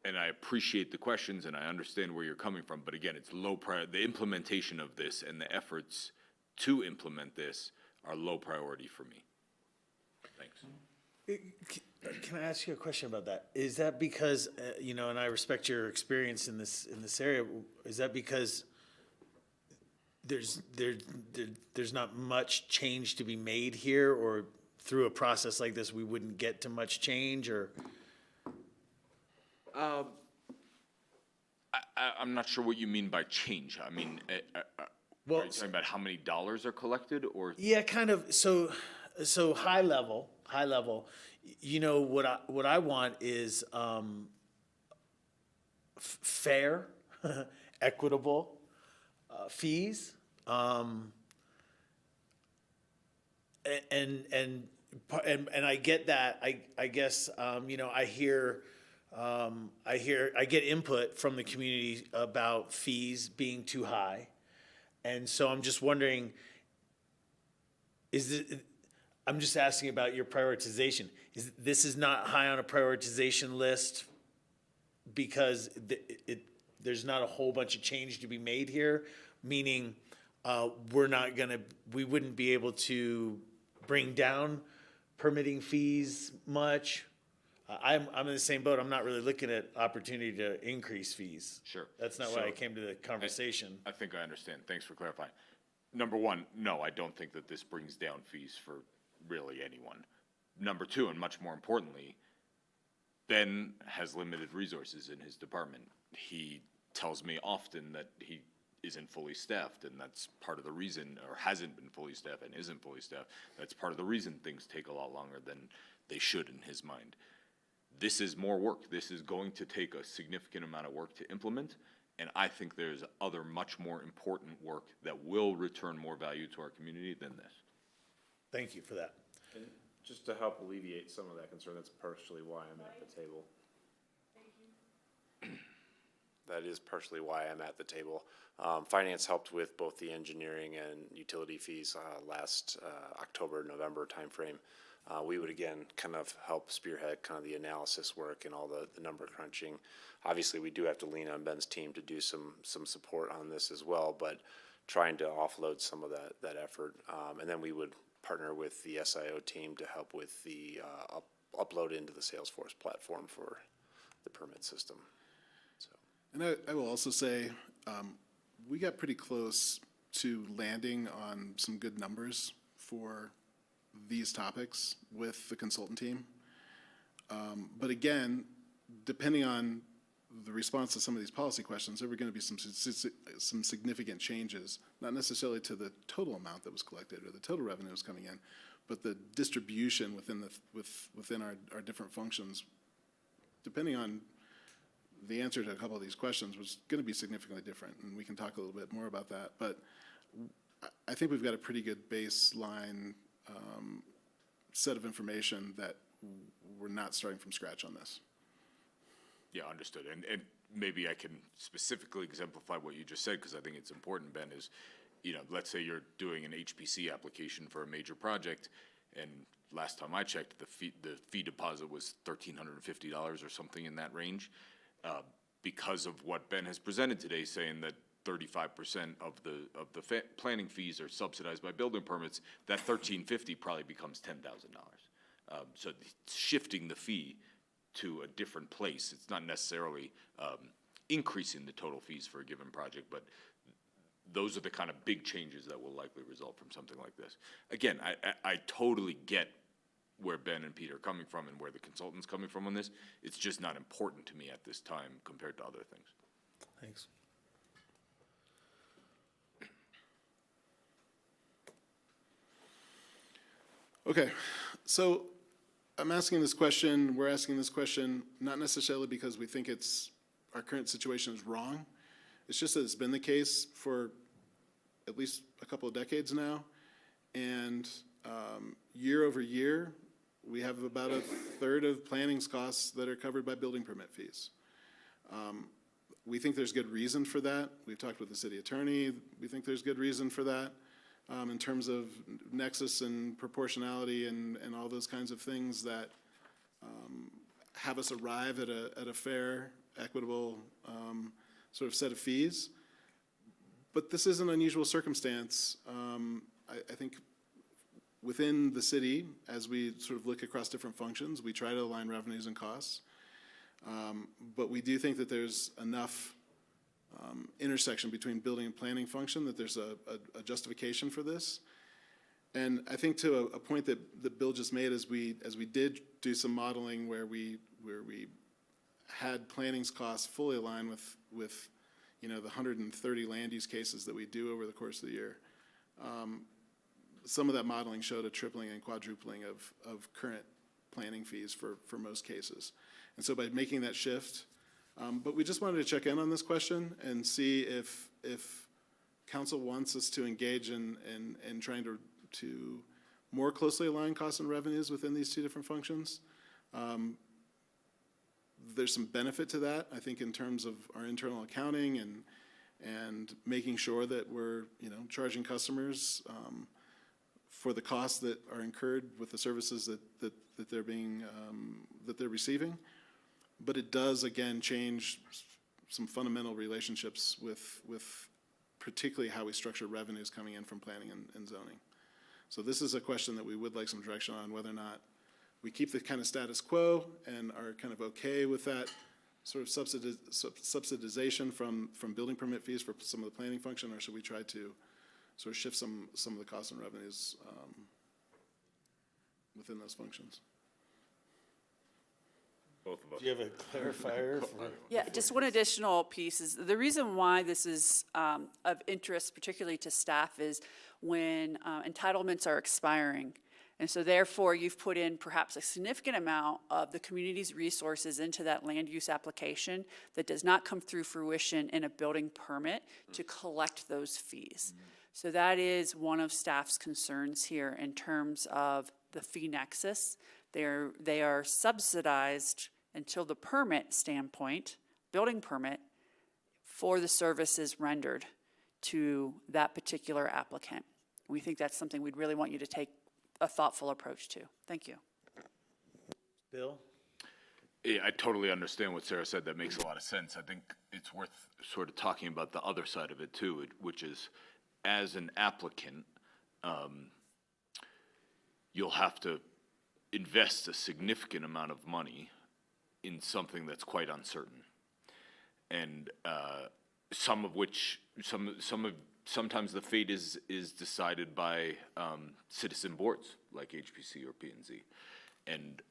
and I appreciate the questions and I understand where you're coming from, but again, it's low priority. The implementation of this and the efforts to implement this are low priority for me. Thanks. Can I ask you a question about that? Is that because, you know, and I respect your experience in this area, is that because there's not much change to be made here, or through a process like this, we wouldn't get to much change, or? I'm not sure what you mean by change. I mean, Well, are you talking about how many dollars are collected, or? Yeah, kind of. So high level, you know, what I want is fair, equitable fees. And I get that. I guess, you know, I get input from the community about fees being too high. And so I'm just wondering, I'm just asking about your prioritization. This is not high on a prioritization list because there's not a whole bunch of change to be made here, meaning we wouldn't be able to bring down permitting fees much. I'm in the same boat. I'm not really looking at opportunity to increase fees. Sure. That's not why I came to the conversation. I think I understand. Thanks for clarifying. Number one, no, I don't think that this brings down fees for really anyone. Number two, and much more importantly, Ben has limited resources in his department. He tells me often that he isn't fully staffed, and that's part of the reason, or hasn't been fully staffed and isn't fully staffed. That's part of the reason things take a lot longer than they should in his mind. This is more work. This is going to take a significant amount of work to implement, and I think there's other much more important work that will return more value to our community than this. Thank you for that. And just to help alleviate some of that concern, that's partially why I'm at the table. That is partially why I'm at the table. Finance helped with both the engineering and utility fees last October, November timeframe. We would again kind of help spearhead kind of the analysis work and all the number crunching. Obviously, we do have to lean on Ben's team to do some support on this as well, but trying to offload some of that effort. And then we would partner with the SIO team to help with the upload into the Salesforce platform for the permit system. So. And I will also say, we got pretty close to landing on some good numbers for these topics with the consultant team. But again, depending on the response to some of these policy questions, there were going to be some significant changes, not necessarily to the total amount that was collected or the total revenue was coming in, but the distribution within our different functions, depending on the answer to a couple of these questions was going to be significantly different, and we can talk a little bit more about that. But I think we've got a pretty good baseline set of information that we're not starting from scratch on this. Yeah, understood. And maybe I can specifically exemplify what you just said, because I think it's important, Ben, is, let's say you're doing an HPC application for a major project, and last time I checked, the fee deposit was $1,350 or something in that range. Because of what Ben has presented today, saying that 35% of the planning fees are subsidized by building permits, that $1,350 probably becomes $10,000. So shifting the fee to a different place, it's not necessarily increasing the total fees for a given project, but those are the kind of big changes that will likely result from something like this. Again, I totally get where Ben and Pete are coming from and where the consultant's coming from on this. It's just not important to me at this time compared to other things. Thanks. Okay, so I'm asking this question, we're asking this question, not necessarily because we think our current situation is wrong. It's just that it's been the case for at least a couple of decades now. And year over year, we have about a third of planning costs that are covered by building permit fees. We think there's good reason for that. We've talked with the city attorney. We think there's good reason for that in terms of nexus and proportionality and all those kinds of things that have us arrive at a fair, equitable sort of set of fees. But this is an unusual circumstance. I think within the city, as we sort of look across different functions, we try to align revenues and costs. But we do think that there's enough intersection between building and planning function that there's a justification for this. And I think to a point that Bill just made, as we did do some modeling where we had planning's costs fully aligned with the 130 land use cases that we do over the course of the year. Some of that modeling showed a tripling and quadrupling of current planning fees for most cases. And so by making that shift, but we just wanted to check in on this question and see if council wants us to engage in trying to more closely align costs and revenues within these two different functions. There's some benefit to that, I think, in terms of our internal accounting and making sure that we're charging customers for the costs that are incurred with the services that they're receiving. But it does, again, change some fundamental relationships with particularly how we structure revenues coming in from planning and zoning. So this is a question that we would like some direction on, whether or not we keep the kind of status quo and are kind of okay with that sort of subsidization from building permit fees for some of the planning function, or should we try to sort of shift some of the costs and revenues within those functions? Both of us. Do you have a clarifier for? Yeah, just one additional piece is, the reason why this is of interest, particularly to staff, is when entitlements are expiring. And so therefore, you've put in perhaps a significant amount of the community's resources into that land use application that does not come through fruition in a building permit to collect those fees. So that is one of staff's concerns here in terms of the fee nexus. They are subsidized until the permit standpoint, building permit, for the services rendered to that particular applicant. We think that's something we'd really want you to take a thoughtful approach to. Thank you. Bill? Yeah, I totally understand what Sarah said. That makes a lot of sense. I think it's worth sort of talking about the other side of it too, which is, as an applicant, you'll have to invest a significant amount of money in something that's quite uncertain, and sometimes the fate is decided by citizen boards like HPC or P&Z, and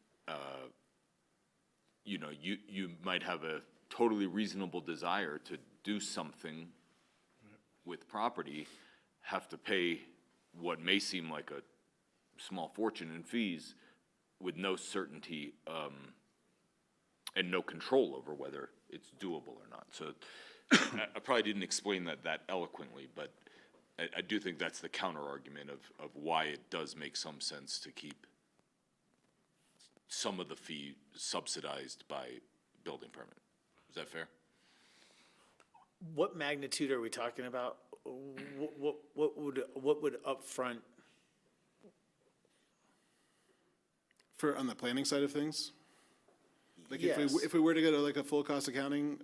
you might have a totally reasonable desire to do something with property, have to pay what may seem like a small fortune in fees with no certainty and no control over whether it's doable or not. So I probably didn't explain that eloquently, but I do think that's the counter argument of why it does make some sense to keep some of the fee subsidized by building permit. Is that fair? What magnitude are we talking about? What would upfront? On the planning side of things? Like Yes. if we were to go to like a full cost accounting,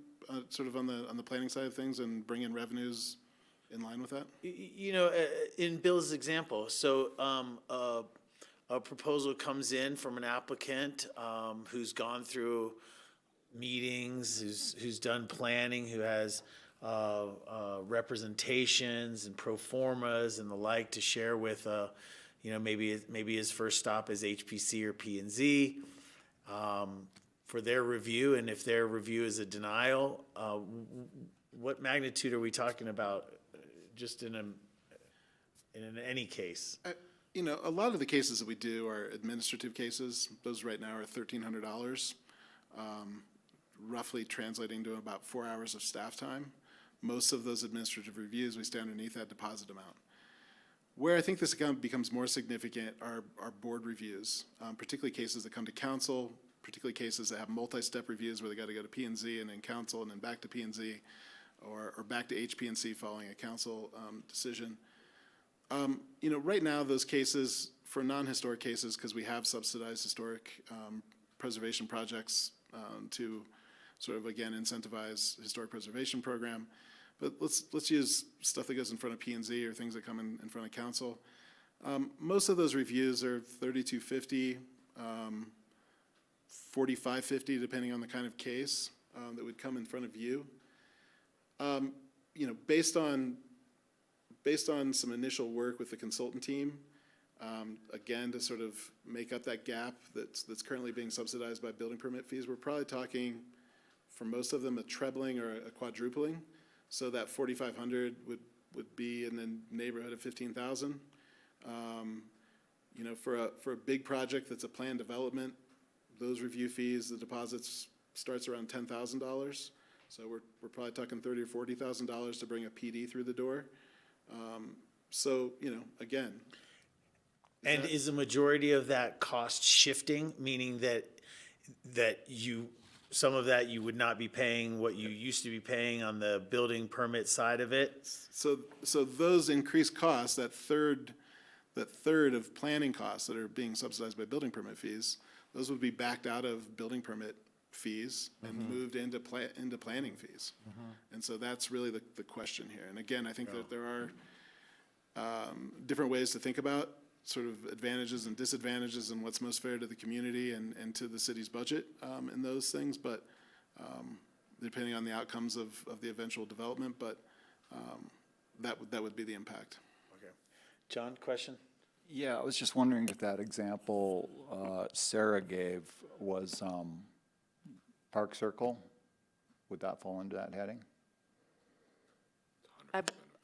sort of on the planning side of things and bring in revenues in line with that? You know, in Bill's example, so a proposal comes in from an applicant who's gone through meetings, who's done planning, who has representations and pro formas and the like to share with, you know, maybe his first stop is HPC or P&Z for their review, and if their review is a denial, what magnitude are we talking about? Just in any case. You know, a lot of the cases that we do are administrative cases. Those right now are $1,300, roughly translating to about 4 hours of staff time. Most of those administrative reviews, we stay underneath that deposit amount. Where I think this account becomes more significant are board reviews, particularly cases that come to council, particularly cases that have multi-step reviews where they got to go to P&Z and then council and then back to P&Z or back to HPNC following a council decision. You know, right now, those cases, for non-historic cases, because we have subsidized historic preservation projects to sort of, again, incentivize historic preservation program. But let's use stuff that goes in front of P&Z or things that come in front of council. Most of those reviews are $3,250, $4,550, depending on the kind of case that would come in front of you. You know, based on some initial work with the consultant team, again, to sort of make up that gap that's currently being subsidized by building permit fees, we're probably talking, for most of them, a trebling or a quadrupling. So that 4,500 would be in the neighborhood of 15,000. You know, for a big project that's a planned development, those review fees, the deposits starts around $10,000. So we're probably talking $30,000 or $40,000 to bring a PD through the door. So, you know, again. And is the majority of that cost shifting, meaning that some of that you would not be paying what you used to be paying on the building permit side of it? So those increased costs, that third of planning costs that are being subsidized by building permit fees, those would be backed out of building permit fees and moved into planning fees. And so that's really the question here. And again, I think that there are different ways to think about sort of advantages and disadvantages and what's most fair to the community and to the city's budget in those things, but depending on the outcomes of the eventual development, but that would be the impact. Okay. John, question? Yeah, I was just wondering if that example Sarah gave was Park Circle. Would that fall into that heading?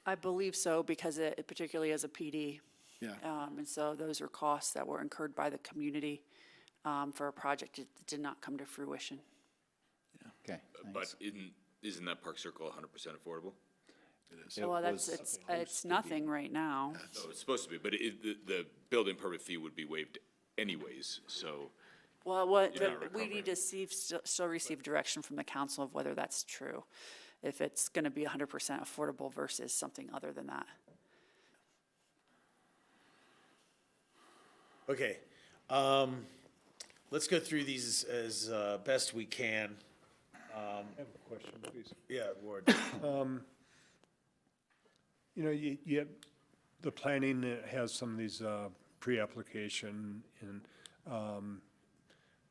I believe so, because it particularly as a PD. Yeah. And so those are costs that were incurred by the community for a project that did not come to fruition. Okay, But thanks. isn't that Park Circle 100% affordable? Well, it's nothing right now. Oh, it's supposed to be, but the building permit fee would be waived anyways, so. Well, You're not we need to still receive direction from the council of whether that's true, if it's going to be 100% affordable versus something other than that. Okay. Let's go through these as best we can. I have a question, please. Yeah, Ward. You know, you have the planning that has some of these pre-application and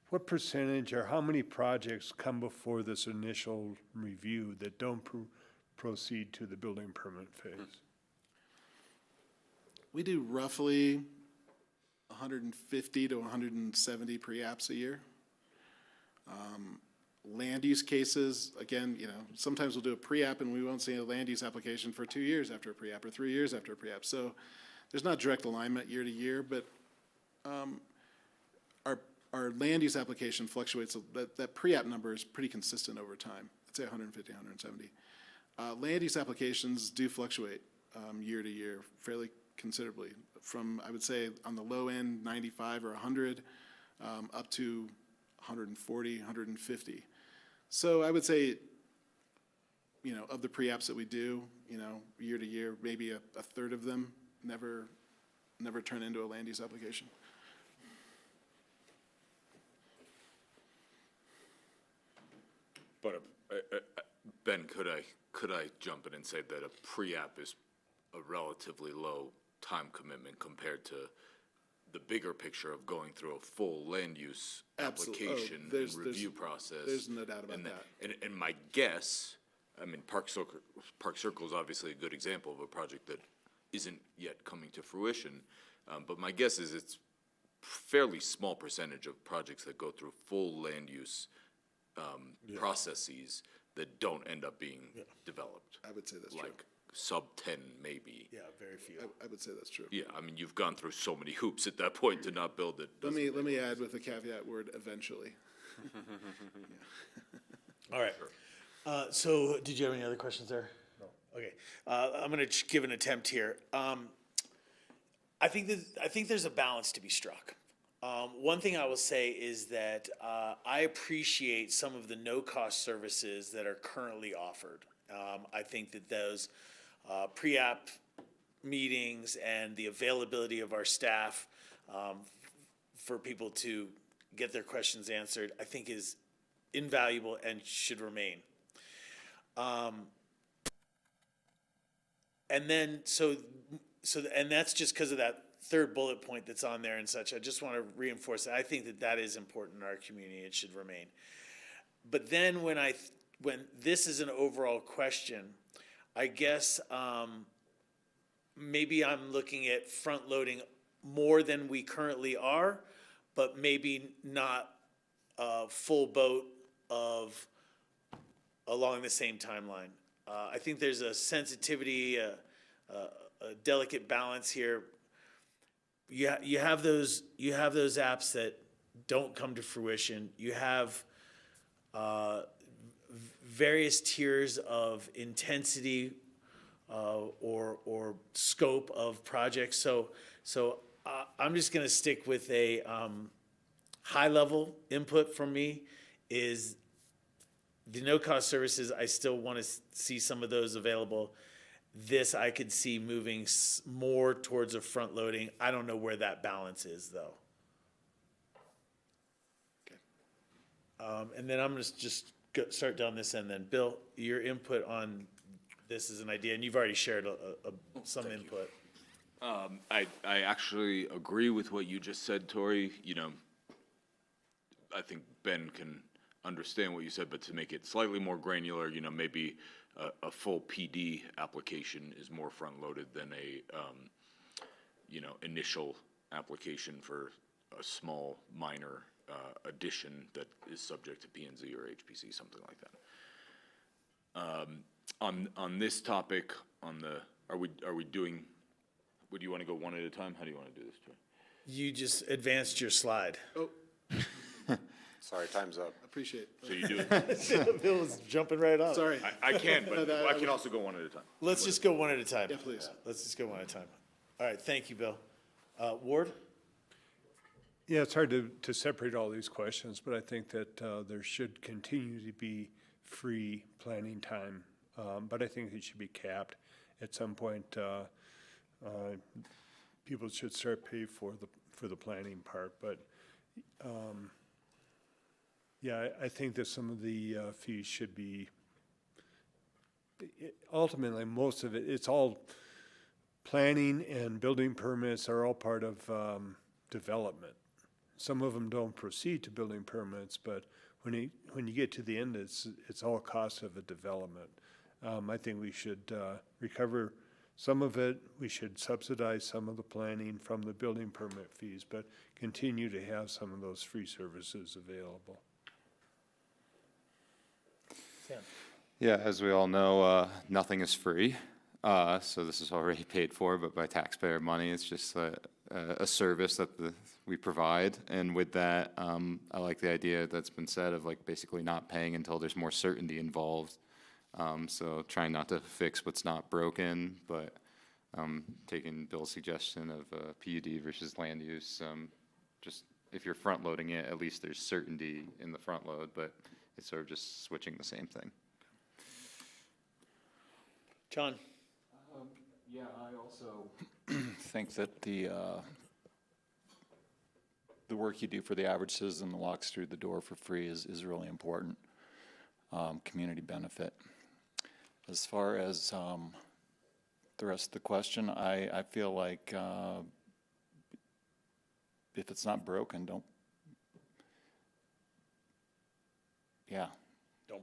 what percentage or how many projects come before this initial review that don't proceed to the building permit phase? We do roughly 150 to 170 pre-apps a year. Land use cases, again, you know, sometimes we'll do a pre-app and we won't see a land use application for 2 years after a pre-app or 3 years after a pre-app. So there's not direct alignment year to year, but our land use application fluctuates, that pre-app number is pretty consistent over time. I'd say 150, 170. Land use applications do fluctuate year to year fairly considerably, from, I would say, on the low end, 95 or 100, up to 140, 150. So I would say, you know, of the pre-apps that we do, you know, year to year, maybe a third of them never turn into a land use application. But, Ben, could I jump in and say that a pre-app is a relatively low time commitment compared to the bigger picture of going through a full land use application and review process? There's no doubt about that. And my guess, I mean, Park Circle is obviously a good example of a project that isn't yet coming to fruition, but my guess is it's fairly small percentage of projects that go through full land use processes that don't end up being developed. I would say that's true. Like sub 10 maybe. Yeah, very few. I would say that's true. Yeah, I mean, you've gone through so many hoops at that point to not build it. Let me add with the caveat word eventually. All right. So did you have any other questions there? No. Okay. I'm going to give an attempt here. I think there's a balance to be struck. One thing I will say is that I appreciate some of the no-cost services that are currently offered. I think that those pre-app meetings and the availability of our staff for people to get their questions answered, I think is invaluable and should remain. And then, and that's just because of that third bullet point that's on there and such. I just want to reinforce that. I think that that is important in our community. It should remain. But then when this is an overall question, I guess maybe I'm looking at front loading more than we currently are, but maybe not a full boat of along the same timeline. I think there's a sensitivity, a delicate balance here. You have those apps that don't come to fruition. You have various tiers of intensity or scope of projects. So I'm just going to stick with a high level input from me is the no-cost services. I still want to see some of those available. This I could see moving more towards a front loading. I don't know where that balance is though. And then I'm going to just start down this end then. Bill, your input on this is an idea, and you've already shared some input. I actually agree with what you just said, Tori. You know, I think Ben can understand what you said, but to make it slightly more granular, you know, maybe a full PD application is more front-loaded than a, you know, initial application for a small minor addition that is subject to P&Z or HPC, something like that. On this topic, are we doing? Would you want to go one at a time? How do you want to do this, Troy? You just advanced your slide. Oh, Sorry, time's up. appreciate it. So you do it. Bill was jumping right on. Sorry. I can, but I can also go one at a time. Let's just go one at a time. Yeah, please. Let's just go one at a time. All right, thank you, Bill. Ward? Yeah, it's hard to separate all these questions, but I think that there should continue to be free planning time. But I think it should be capped. At some point, people should start pay for the planning part. But yeah, I think that some of the fees should be, ultimately, most of it, it's all planning and building permits are all part of development. Some of them don't proceed to building permits, but when you get to the end, it's all cost of a development. I think we should recover some of it. We should subsidize some of the planning from the building permit fees, but continue to have some of those free services available. Sam? Yeah, as we all know, nothing is free. So this is already paid for, but by taxpayer money, it's just a service that we provide. And with that, I like the idea that's been said of like basically not paying until there's more certainty involved. So trying not to fix what's not broken, but taking Bill's suggestion of PUD versus land use. Just if you're front loading it, at least there's certainty in the front load, but it's sort of just switching the same thing. John? Yeah, I also think that the work you do for the average citizen that walks through the door for free is really important. Community benefit. As far as the rest of the question, I feel like if it's not broken, don't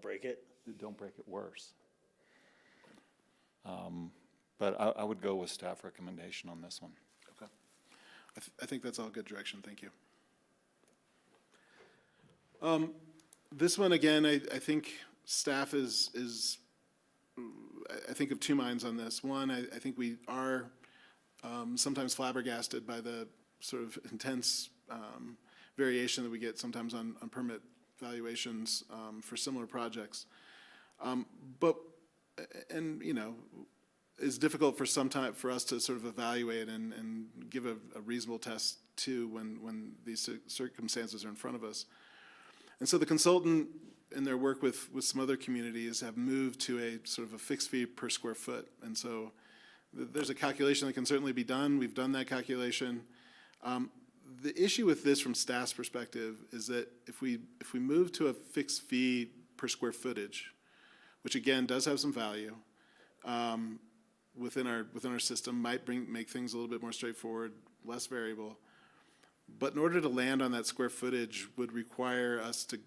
break it. Don't break it worse. But I would go with staff recommendation on this one. Okay. I think that's all good direction. Thank you. This one, again, I think staff is I think of two minds on this. One, I think we are sometimes flabbergasted by the sort of intense variation that we get sometimes on permit valuations for similar projects. But it's difficult for for us to sort of evaluate and give a reasonable test too when these circumstances are in front of us. And so the consultant in their work with some other communities have moved to a sort of a fixed fee per square foot. And so there's a calculation that can certainly be done. We've done that calculation. The issue with this from staff's perspective is that if we move to a fixed fee per square footage, which again does have some value, within our system, might make things a little bit more straightforward, less variable. But in order to land on that square footage would require us to,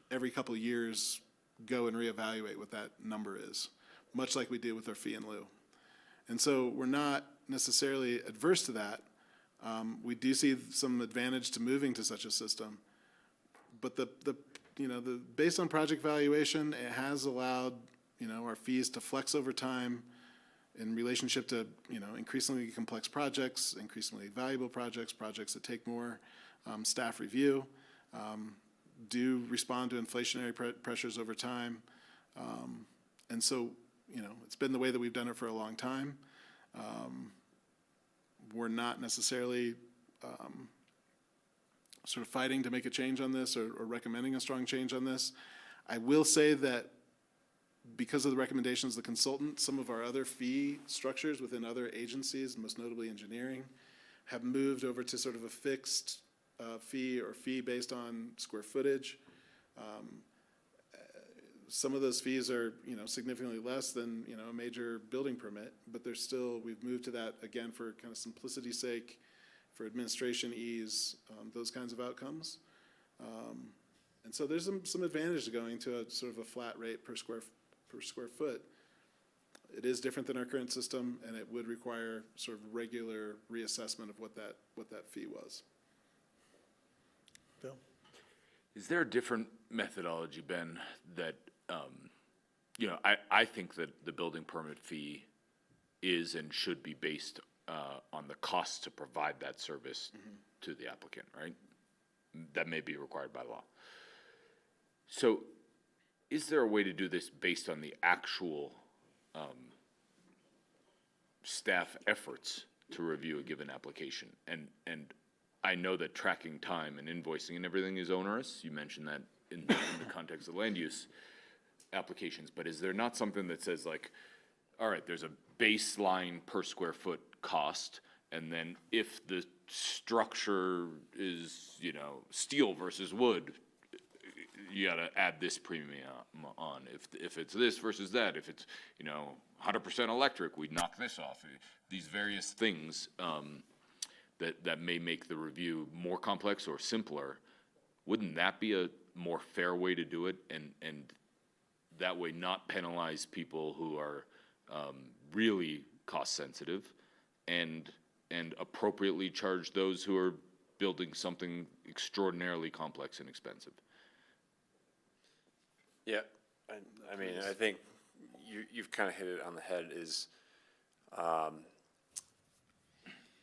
every couple of years, go and reevaluate what that number is, much like we did with our fee in lieu. And so we're not necessarily adverse to that. We do see some advantage to moving to such a system. But based on project valuation, it has allowed our fees to flex over time in relationship to increasingly complex projects, increasingly valuable projects, projects that take more staff review, do respond to inflationary pressures over time. And so, it's been the way that we've done it for a long time. We're not necessarily sort of fighting to make a change on this or recommending a strong change on this. I will say that because of the recommendations of the consultant, some of our other fee structures within other agencies, most notably engineering, have moved over to sort of a fixed fee or fee based on square footage. Some of those fees are, significantly less than, a major building permit, but they're still, we've moved to that again for kind of simplicity's sake, for administration ease, those kinds of outcomes. And so there's some advantage to going to a sort of a flat rate per square foot. It is different than our current system, and it would require sort of regular reassessment of what that fee was. Bill? Is there a different methodology, Ben, that, I think that the building permit fee is and should be based on the cost to provide that service to the applicant, right? That may be required by law. So is there a way to do this based on the actual staff efforts to review a given application? And I know that tracking time and invoicing and everything is onerous. You mentioned that in the context of land use applications. But is there not something that says like, all right, there's a baseline per square foot cost, and then if the structure is, steel versus wood, you gotta add this premium on. If it's this versus that, if it's 100% electric, we knock this off. These various things that may make the review more complex or simpler. Wouldn't that be a more fair way to do it, and that way not penalize people who are really cost sensitive, and appropriately charge those who are building something extraordinarily complex and expensive? Yeah, I mean, I think you've kind of hit it on the head. Is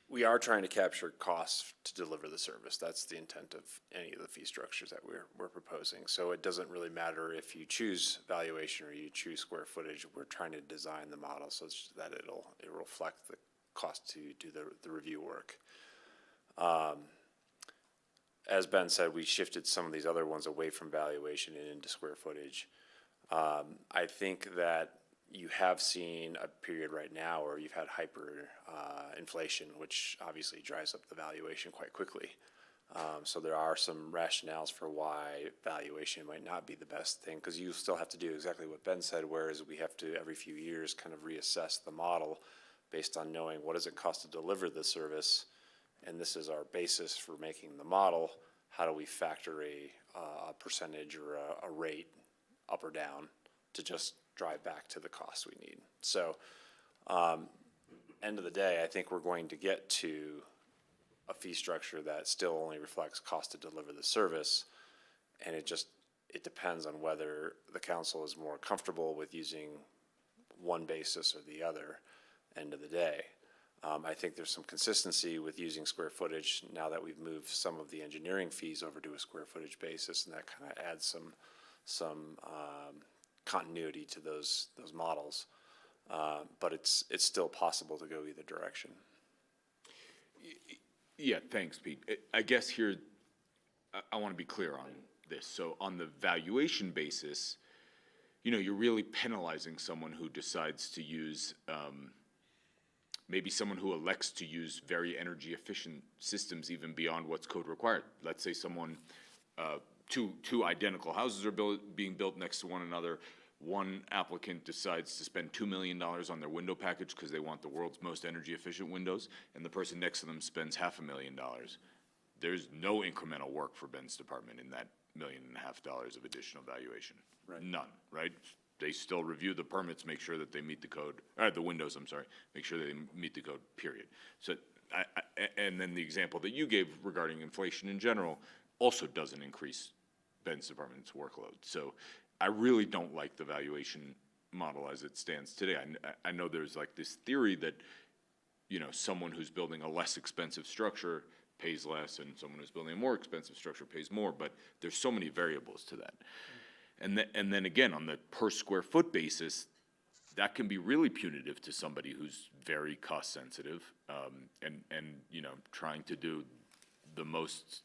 we are trying to capture costs to deliver the service. That's the intent of any of the fee structures that we're proposing. So it doesn't really matter if you choose valuation or you choose square footage. We're trying to design the model so that it'll reflect the cost to do the review work. As Ben said, we shifted some of these other ones away from valuation and into square footage. I think that you have seen a period right now where you've had hyper inflation, which obviously drives up the valuation quite quickly. So there are some rationales for why valuation might not be the best thing, because you still have to do exactly what Ben said, whereas we have to every few years kind of reassess the model based on knowing what does it cost to deliver the service, and this is our basis for making the model. How do we factor a percentage or a rate up or down to just drive back to the cost we need? So end of the day, I think we're going to get to a fee structure that still only reflects cost to deliver the service, and it depends on whether the council is more comfortable with using one basis or the other. End of the day, I think there's some consistency with using square footage now that we've moved some of the engineering fees over to a square footage basis, and that kind of adds some continuity to those models. But it's still possible to go either direction. Yeah, thanks, Pete. I guess here, I want to be clear on this. So on the valuation basis, you're really penalizing someone who decides to use, maybe someone who elects to use very energy efficient systems even beyond what's code required. Let's say someone, two identical houses are being built next to one another. One applicant decides to spend $2 million on their window package because they want the world's most energy efficient windows, and the person next to them spends $500,000. There's no incremental work for Ben's department in that $1.5 million of additional valuation. Right. None, right? They still review the permits, make sure that they meet the code, the windows, I'm sorry, make sure they meet the code, period. So, and then the example that you gave regarding inflation in general also doesn't increase Ben's department's workload. So I really don't like the valuation model as it stands today. I know there's like this theory that, someone who's building a less expensive structure pays less and someone who's building a more expensive structure pays more, but there's so many variables to that. And then again, on the per square foot basis, that can be really punitive to somebody who's very cost sensitive, and trying to do the most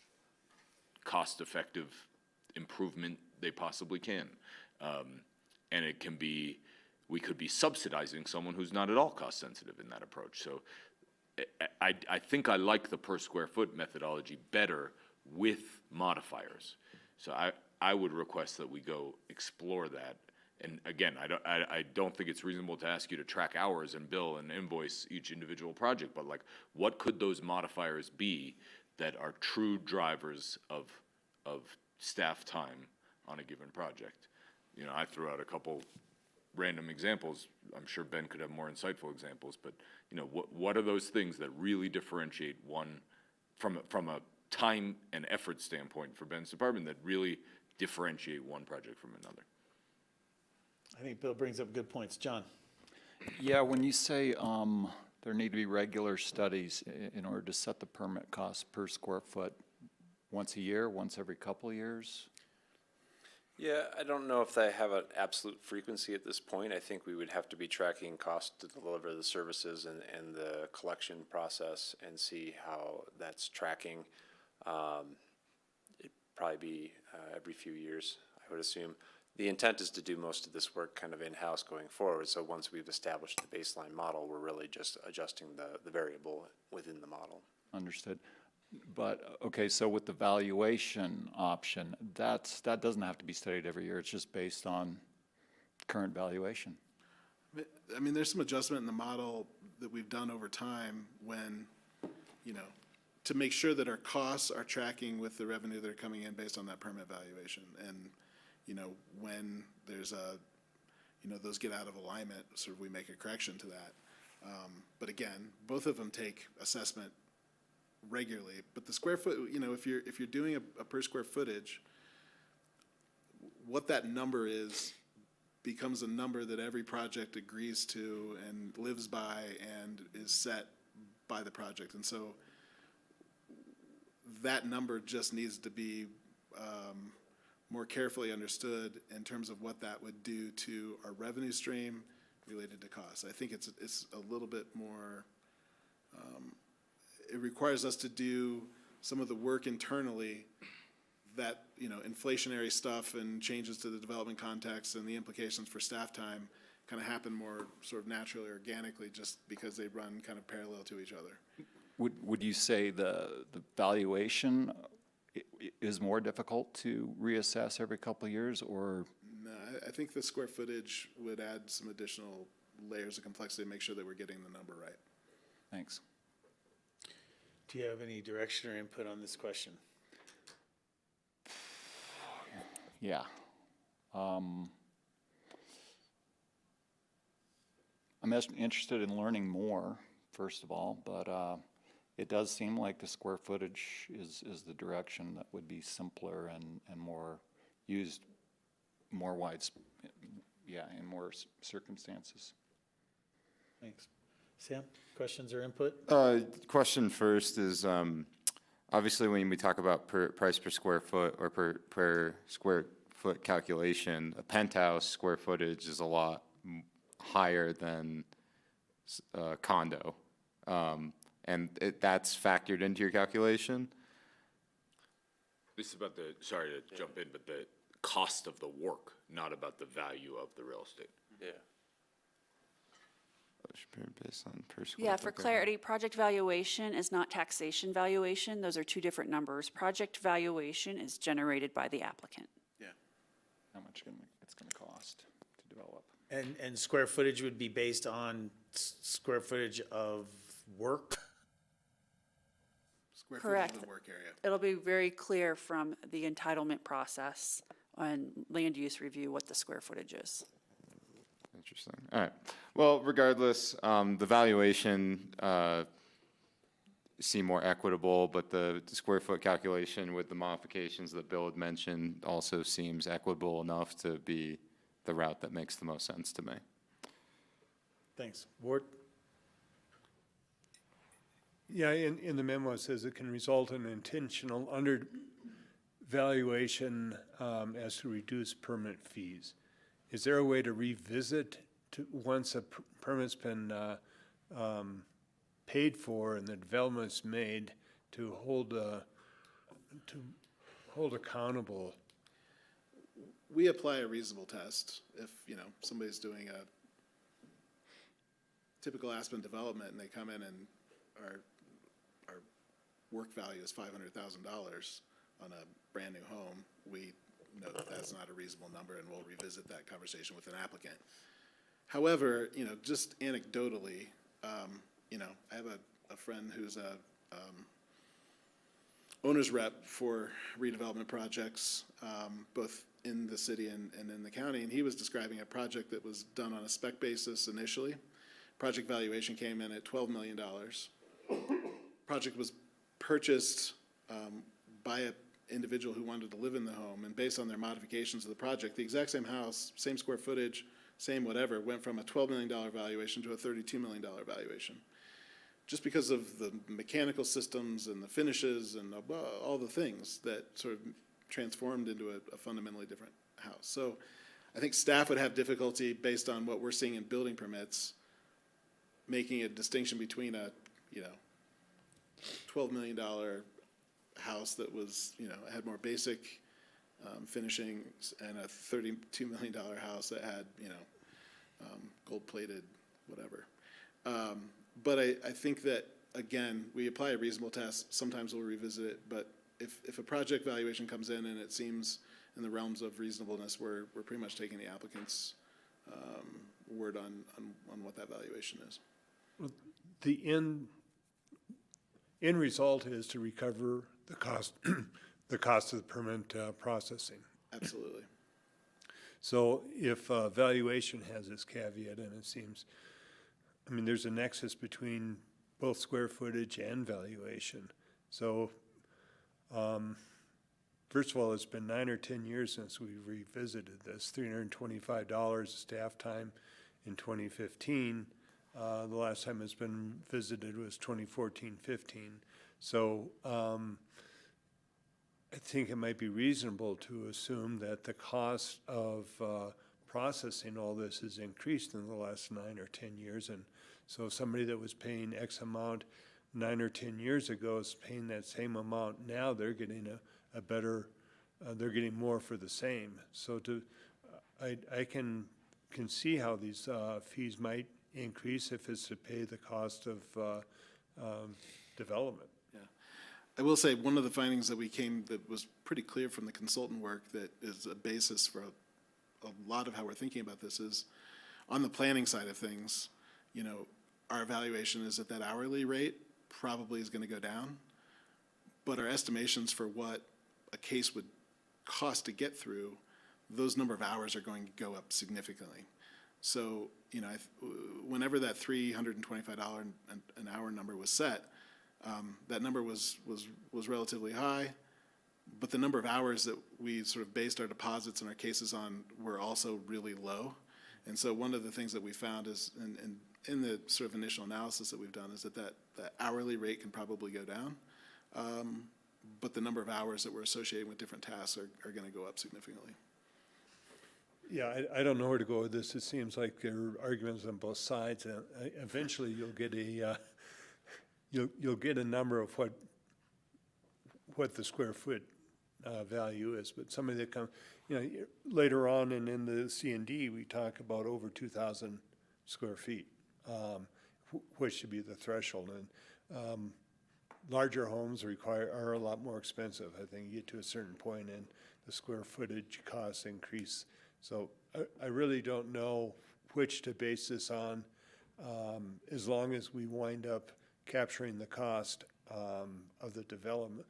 cost effective improvement they possibly can. And it can be, we could be subsidizing someone who's not at all cost sensitive in that approach. So I think I like the per square foot methodology better with modifiers. So I would request that we go explore that. And again, I don't think it's reasonable to ask you to track hours and bill and invoice each individual project, but like, what could those modifiers be that are true drivers of staff time on a given project? I threw out a couple random examples. I'm sure Ben could have more insightful examples, but what are those things that really differentiate one from a time and effort standpoint for Ben's department that really differentiate one project from another? I think Bill brings up good points. John? Yeah, when you say there need to be regular studies in order to set the permit cost per square foot, once a year, once every couple of years? Yeah, I don't know if they have an absolute frequency at this point. I think we would have to be tracking cost to deliver the services and the collection process and see how that's tracking. It'd probably be every few years, I would assume. The intent is to do most of this work kind of in-house going forward. So once we've established the baseline model, we're really just adjusting the variable within the model. Understood. But, okay, so with the valuation option, that doesn't have to be studied every year. It's just based on current valuation. I mean, there's some adjustment in the model that we've done over time when, to make sure that our costs are tracking with the revenue that are coming in based on that permit valuation. And, when there's those get out of alignment, sort of we make a correction to that. But again, both of them take assessment regularly. But the square foot, if you're doing a per square footage, what that number is becomes a number that every project agrees to and lives by and is set by the project. And so that number just needs to be more carefully understood in terms of what that would do to our revenue stream related to costs. I think it's a little bit more, it requires us to do some of the work internally that, inflationary stuff and changes to the development context and the implications for staff time kind of happen more sort of naturally, organically, just because they run kind of parallel to each other. Would you say the valuation is more difficult to reassess every couple of years, or? No, I think the square footage would add some additional layers of complexity to make sure that we're getting the number right. Thanks. Do you have any direction or input on this question? Yeah. I'm interested in learning more, first of all, but it does seem like the square footage is the direction that would be simpler and more used, more in more circumstances. Thanks. Sam, questions or input? Question first is, obviously when we talk about price per square foot or per square foot calculation, a penthouse square footage is a lot higher than condo. And that's factored into your calculation? This is about sorry to jump in, but the cost of the work, not about the value of the real estate. Yeah. Based on per square Yeah, foot. for clarity, project valuation is not taxation valuation. Those are two different numbers. Project valuation is generated by the applicant. How much it's going to cost to develop? And square footage would be based on square footage of work? Square Correct. footage of the work area. It'll be very clear from the entitlement process and land use review what the square footage is. Interesting. All right. Well, regardless, the valuation seemed more equitable, but the square foot calculation with the modifications that Bill had mentioned also seems equitable enough to be the route that makes the most sense to me. Thanks. Ward? Yeah, in the memo it says it can result in intentional undervaluation as to reduce permit fees. Is there a way to revisit once a permit's been paid for and the development's made to hold accountable? We apply a reasonable test. If, somebody's doing a typical Aspen development and they come in and our work value is $500,000 on a brand new home, we know that that's not a reasonable number and we'll revisit that conversation with an applicant. However, just anecdotally, I have a friend who's a owner's rep for redevelopment projects, both in the city and in the county, and he was describing a project that was done on a spec basis initially. Project valuation came in at $12 million. Project was purchased by an individual who wanted to live in the home, and based on their modifications of the project, the exact same house, same square footage, same whatever, went from a $12 million valuation to a $32 million valuation. Just because of the mechanical systems and the finishes and all the things that sort of transformed into a fundamentally different house. So I think staff would have difficulty, based on what we're seeing in building permits, making a distinction between a, $12 million house that was, had more basic finishing and a $32 million house that had, gold-plated whatever. But I think that, again, we apply a reasonable test. Sometimes we'll revisit it, but if a project valuation comes in and it seems in the realms of reasonableness, we're pretty much taking the applicant's word on what that valuation is. Well, the end result is to recover the cost, the cost of the permit processing. Absolutely. So if valuation has this caveat, and it seems, there's a nexus between both square footage and valuation. So, first of all, it's been 9 or 10 years since we revisited this. $325 staff time in 2015. The last time it's been visited was 2014-15. So I think it might be reasonable to assume that the cost of processing all this has increased in the last 9 or 10 years. And so somebody that was paying X amount 9 or 10 years ago is paying that same amount now. They're getting a better, they're getting more for the same. So I can see how these fees might increase if it's to pay the cost of development. Yeah. I will say, one of the findings that that was pretty clear from the consultant work that is a basis for a lot of how we're thinking about this is, on the planning side of things, you know, our evaluation is that hourly rate probably is going to go down, but our estimations for what a case would cost to get through, those number of hours are going to go up significantly. So, you know, whenever that $325 an hour number was set, that number was relatively high, but the number of hours that we sort of based our deposits and our cases on were also really low. And so one of the things that we found is, in the sort of initial analysis that we've done, is that hourly rate can probably go down, but the number of hours that we're associating with different tasks are going to go up significantly. Yeah, I don't know where to go with this. It seems like there are arguments on both sides. Eventually, you'll get you'll get a number of what the square foot value is. But somebody that comes, you know, later on and in the C&D, we talk about over 2,000 square feet, which should be the threshold. And larger homes are a lot more expensive. I think you get to a certain point and the square footage costs increase. So I really don't know which to base this on, as long as we wind up capturing the cost of the development.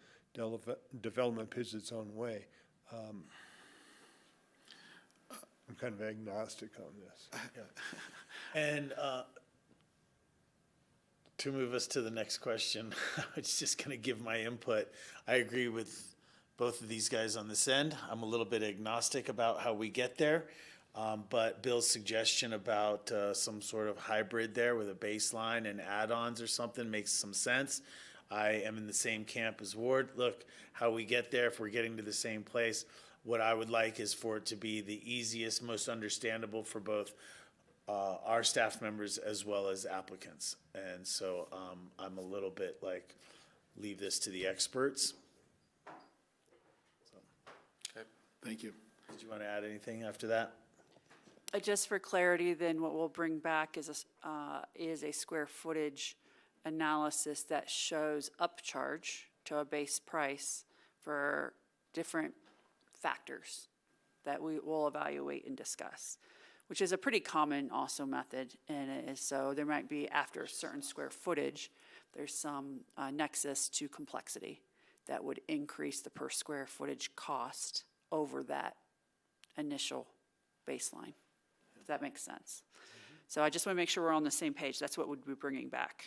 Development pitches its own way. I'm kind of agnostic on this. Yeah. And to move us to the next question, I was just going to give my input. I agree with both of these guys on this end. I'm a little bit agnostic about how we get there, but Bill's suggestion about some sort of hybrid there with a baseline and add-ons or something makes some sense. I am in the same camp as Ward. Look, how we get there, if we're getting to the same place, what I would like is for it to be the easiest, most understandable for both our staff members as well as applicants. And so I'm a little bit like, leave this to the experts. Thank you. Did you want to add anything after that? Just for clarity, then what we'll bring back is a square footage analysis that shows upcharge to a base price for different factors that we will evaluate and discuss, which is a pretty common also method. And it is, so there might be, after a certain square footage, there's some nexus to complexity that would increase the per square footage cost over that initial baseline, if that makes sense. So I just want to make sure we're on the same page. That's what we'd be bringing back.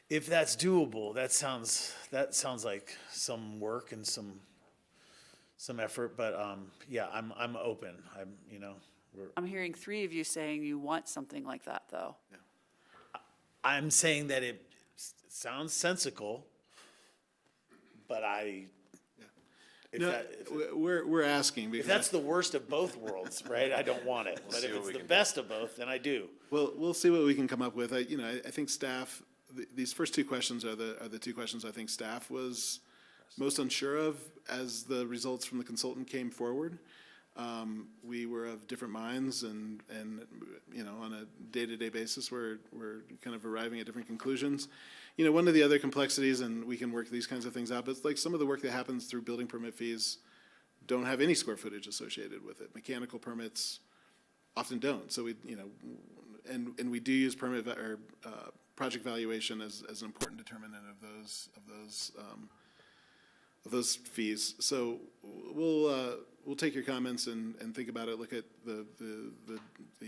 If that's doable, that sounds like some work and some effort, but yeah, I'm open. I'm hearing three of you saying you want something like that, though. Yeah. I'm saying that it sounds sensical, but we're asking because if that's the worst of both worlds, right? I don't want it. But if it's the best of both, then I do. Well, we'll see what we can come up with. I think staff. These first two questions are the two questions I think staff was most unsure of as the results from the consultant came forward. We were of different minds, and on a day-to-day basis, we're kind of arriving at different conclusions. One of the other complexities, and we can work these kinds of things out, but it's like some of the work that happens through building permit fees don't have any square footage associated with it. Mechanical permits often don't. So and we do use project valuation as an important determinant of those fees. So we'll take your comments and think about it. Look at the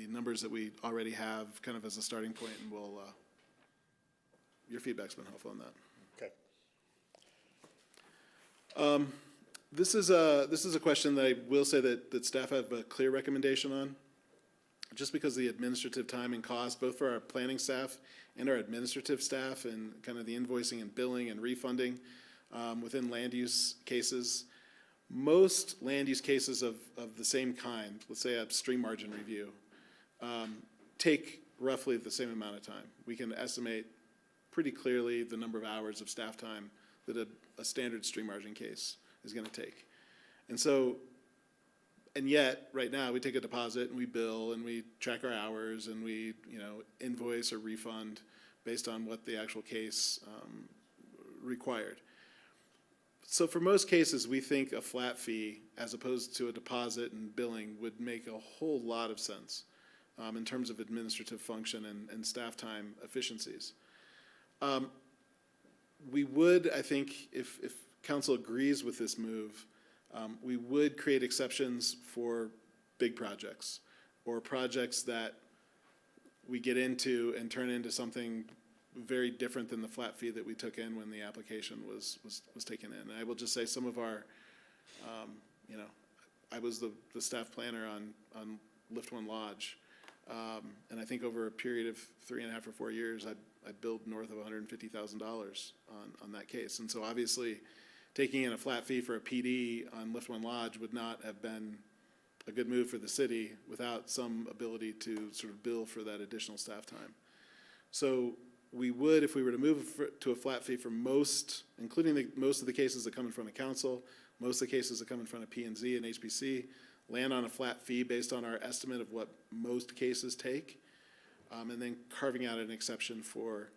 numbers that we already have, kind of as a starting point, and your feedback's been helpful on that. Okay. This is a question that I will say that staff have a clear recommendation on. just because the administrative time and cost, both for our planning staff and our administrative staff, and kind of the invoicing and billing and refunding within land use cases. Most land use cases of the same kind, let's say a stream margin review, take roughly the same amount of time. We can estimate pretty clearly the number of hours of staff time that a standard stream margin case is going to take. And so, and yet, right now, we take a deposit and we bill and we track our hours and we, invoice or refund based on what the actual case required. So for most cases, we think a flat fee, as opposed to a deposit and billing, would make a whole lot of sense in terms of administrative function and staff time efficiencies. We would, I think, if council agrees with this move, we would create exceptions for big projects or projects that we get into and turn into something very different than the flat fee that we took in when the application was taken in. And I will just say some of our, I was the staff planner on Lift One Lodge. And I think over a period of 3.5 or 4 years, I billed north of $150,000 on that case. And so obviously, taking in a flat fee for a PD on Lift One Lodge would not have been a good move for the city without some ability to sort of bill for that additional staff time. So we would, if we were to move to a flat fee for most, including most of the cases that come in front of council, most of the cases that come in front of P&Z and HPC, land on a flat fee based on our estimate of what most cases take, and then carving out an exception for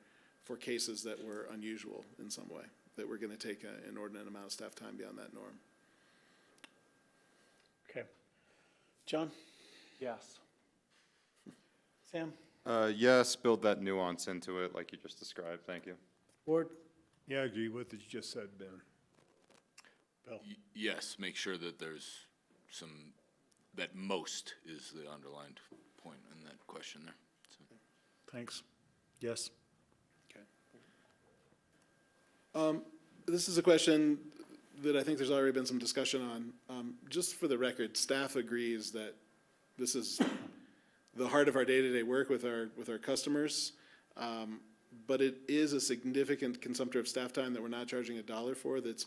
cases that were unusual in some way, that we're going to take an inordinate amount of staff time beyond that norm. Okay. John? Yes. Sam? Yes, build that nuance into it like you just described. Thank you. Ward? Yeah, I agree with what you just said, Ben. Bill? Yes, make sure that there's that most is the underlined point in that question there. So. Thanks. Yes. Okay. This is a question that I think there's already been some discussion on. Just for the record, staff agrees that this is the heart of our day-to-day work with our customers, but it is a significant consumptor of staff time that we're not charging $1 for. That's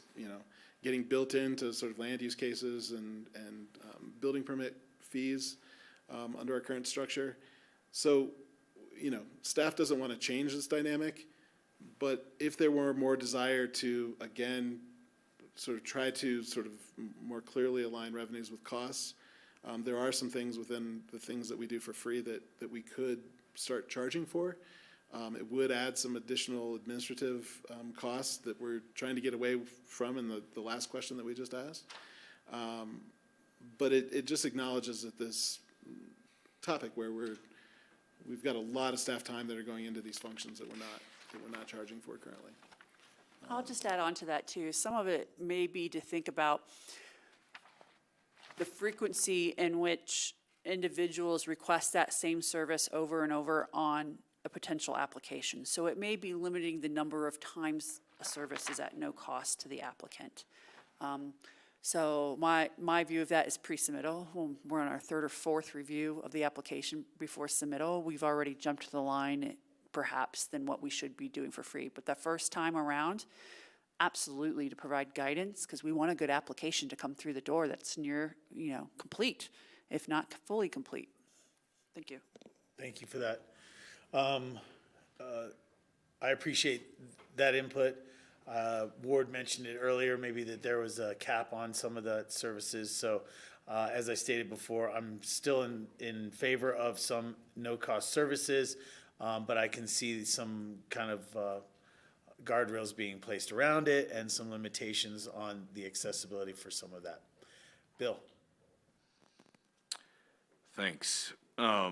getting built into sort of land use cases and building permit fees under our current structure. So, staff doesn't want to change this dynamic, but if there were more desire to, again, sort of try to sort of more clearly align revenues with costs, there are some things within the things that we do for free that we could start charging for. It would add some additional administrative costs that we're trying to get away from in the last question that we just asked. But it just acknowledges that this topic where we've got a lot of staff time that are going into these functions that we're not charging for currently. I'll just add on to that too. Some of it may be to think about the frequency in which individuals request that same service over and over on a potential application. So it may be limiting the number of times a service is at no cost to the applicant. So my view of that is pre-submittal. When we're on our 3rd or 4th review of the application before submittal, we've already jumped to the line perhaps than what we should be doing for free. But the first time around, absolutely to provide guidance, because we want a good application to come through the door that's near, complete, if not fully complete. Thank you. Thank you for that. I appreciate that input. Ward mentioned it earlier, maybe that there was a cap on some of the services. So as I stated before, I'm still in favor of some no-cost services, but I can see some kind of guardrails being placed around it and some limitations on the accessibility for some of that. Bill? Thanks. I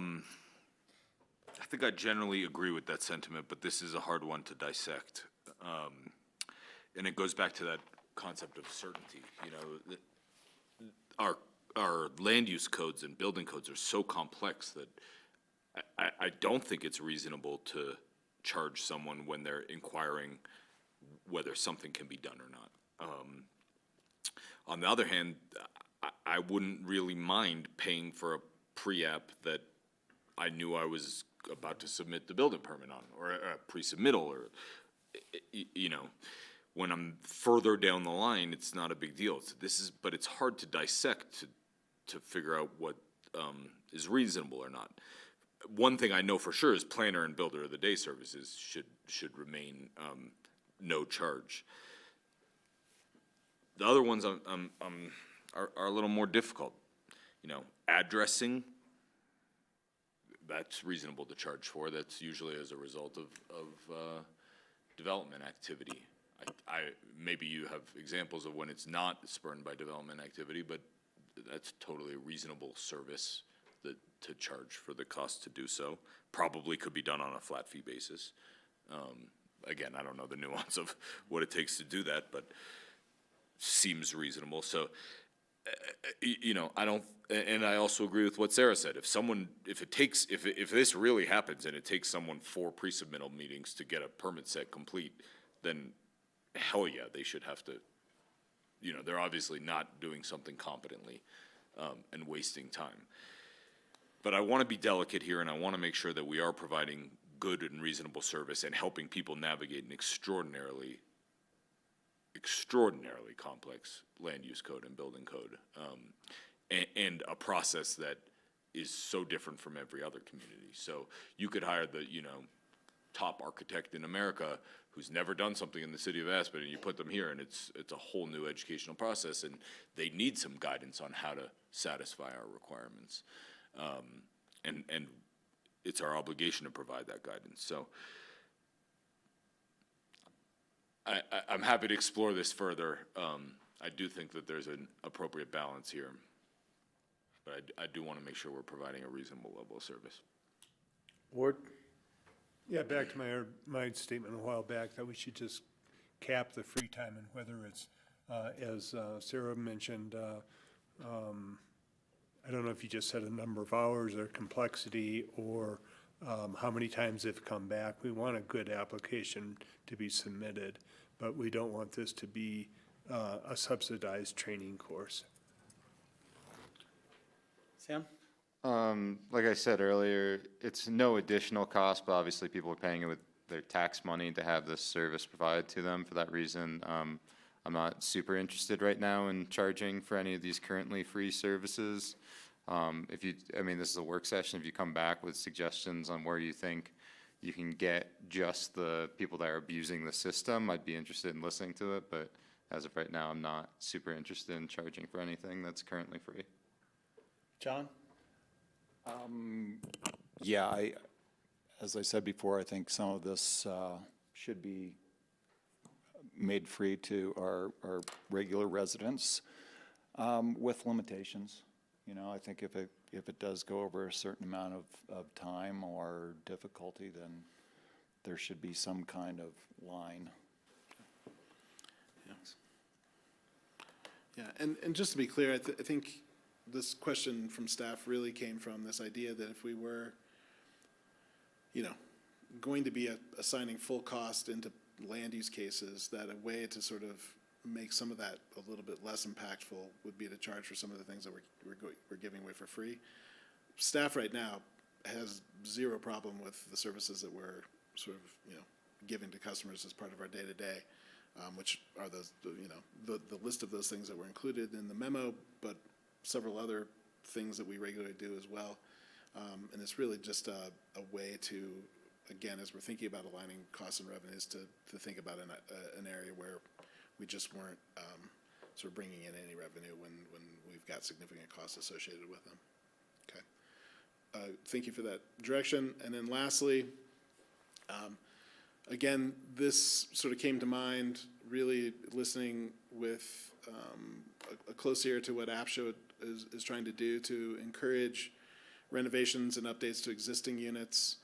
think I generally agree with that sentiment, but this is a hard one to dissect. And it goes back to that concept of certainty. Our land use codes and building codes are so complex that I don't think it's reasonable to charge someone when they're inquiring whether something can be done or not. On the other hand, I wouldn't really mind paying for a pre-app that I knew I was about to submit the building permit on, or pre-submittal, or, you know, when I'm further down the line, it's not a big deal. But it's hard to dissect to figure out what is reasonable or not. One thing I know for sure is planner and builder of the day services should remain no charge. The other ones are a little more difficult. You know, addressing, that's reasonable to charge for. That's usually as a result of development activity. Maybe you have examples of when it's not spurned by development activity, but that's totally a reasonable service to charge for the cost to do so. Probably could be done on a flat fee basis. Again, I don't know the nuance of what it takes to do that, but seems reasonable. So, you know, and I also agree with what Sarah said. If this really happens and it takes someone 4 pre-submittal meetings to get a permit set complete, then hell yeah, they should have to, you know, they're obviously not doing something competently and wasting time. But I want to be delicate here, and I want to make sure that we are providing good and reasonable service and helping people navigate an extraordinarily complex land use code and building code, and a process that is so different from every other community. So you could hire the, you know, top architect in America who's never done something in the city of Aspen, and you put them here, and it's a whole new educational process, and they need some guidance on how to satisfy our requirements. And it's our obligation to provide that guidance. So I'm happy to explore this further. I do think that there's an appropriate balance here, but I do want to make sure we're providing a reasonable level of service. Ward? Yeah, back to my statement a while back that we should just cap the free time, and whether it's, as Sarah mentioned, I don't know if you just said a number of hours or complexity, or how many times they've come back. We want a good application to be submitted, but we don't want this to be a subsidized training course. Sam? Like I said earlier, it's no additional cost, but obviously people are paying it with their tax money to have this service provided to them. For that reason, I'm not super interested right now in charging for any of these currently free services. This is a work session. If you come back with suggestions on where you think you can get just the people that are abusing the system, I'd be interested in listening to it. But as of right now, I'm not super interested in charging for anything that's currently free. John? Yeah, as I said before, I think some of this should be made free to our regular residents with limitations. You know, I think if it does go over a certain amount of time or difficulty, then there should be some kind of line. Yeah, and just to be clear, I think this question from staff really came from this idea that if we were, you know, going to be assigning full cost into land use cases, that a way to sort of make some of that a little bit less impactful would be to charge for some of the things that we're giving away for free. Staff right now has zero problem with the services that we're sort of, you know, giving to customers as part of our day-to-day, which are those, you know, the list of those things that were included in the memo, but several other things that we regularly do as well. And it's really just a way to, again, as we're thinking about aligning costs and revenues, to think about an area where we just weren't sort of bringing in any revenue when we've got significant costs associated with them. Okay. Thank you for that direction. And then lastly, again, this sort of came to mind really listening with a close ear to what APCHA is trying to do to encourage renovations and updates to existing units,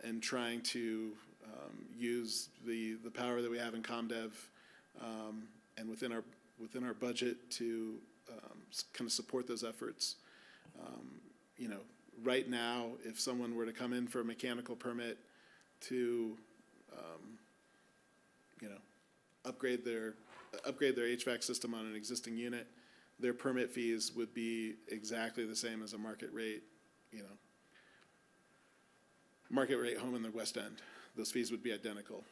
and trying to use the power that we have in ComDev and within our budget to kind of support those efforts. You know, right now, if someone were to come in for a mechanical permit to you know, upgrade their HVAC system on an existing unit, their permit fees would be exactly the same as a market rate, you know, market rate home in the West End. Those fees would be identical,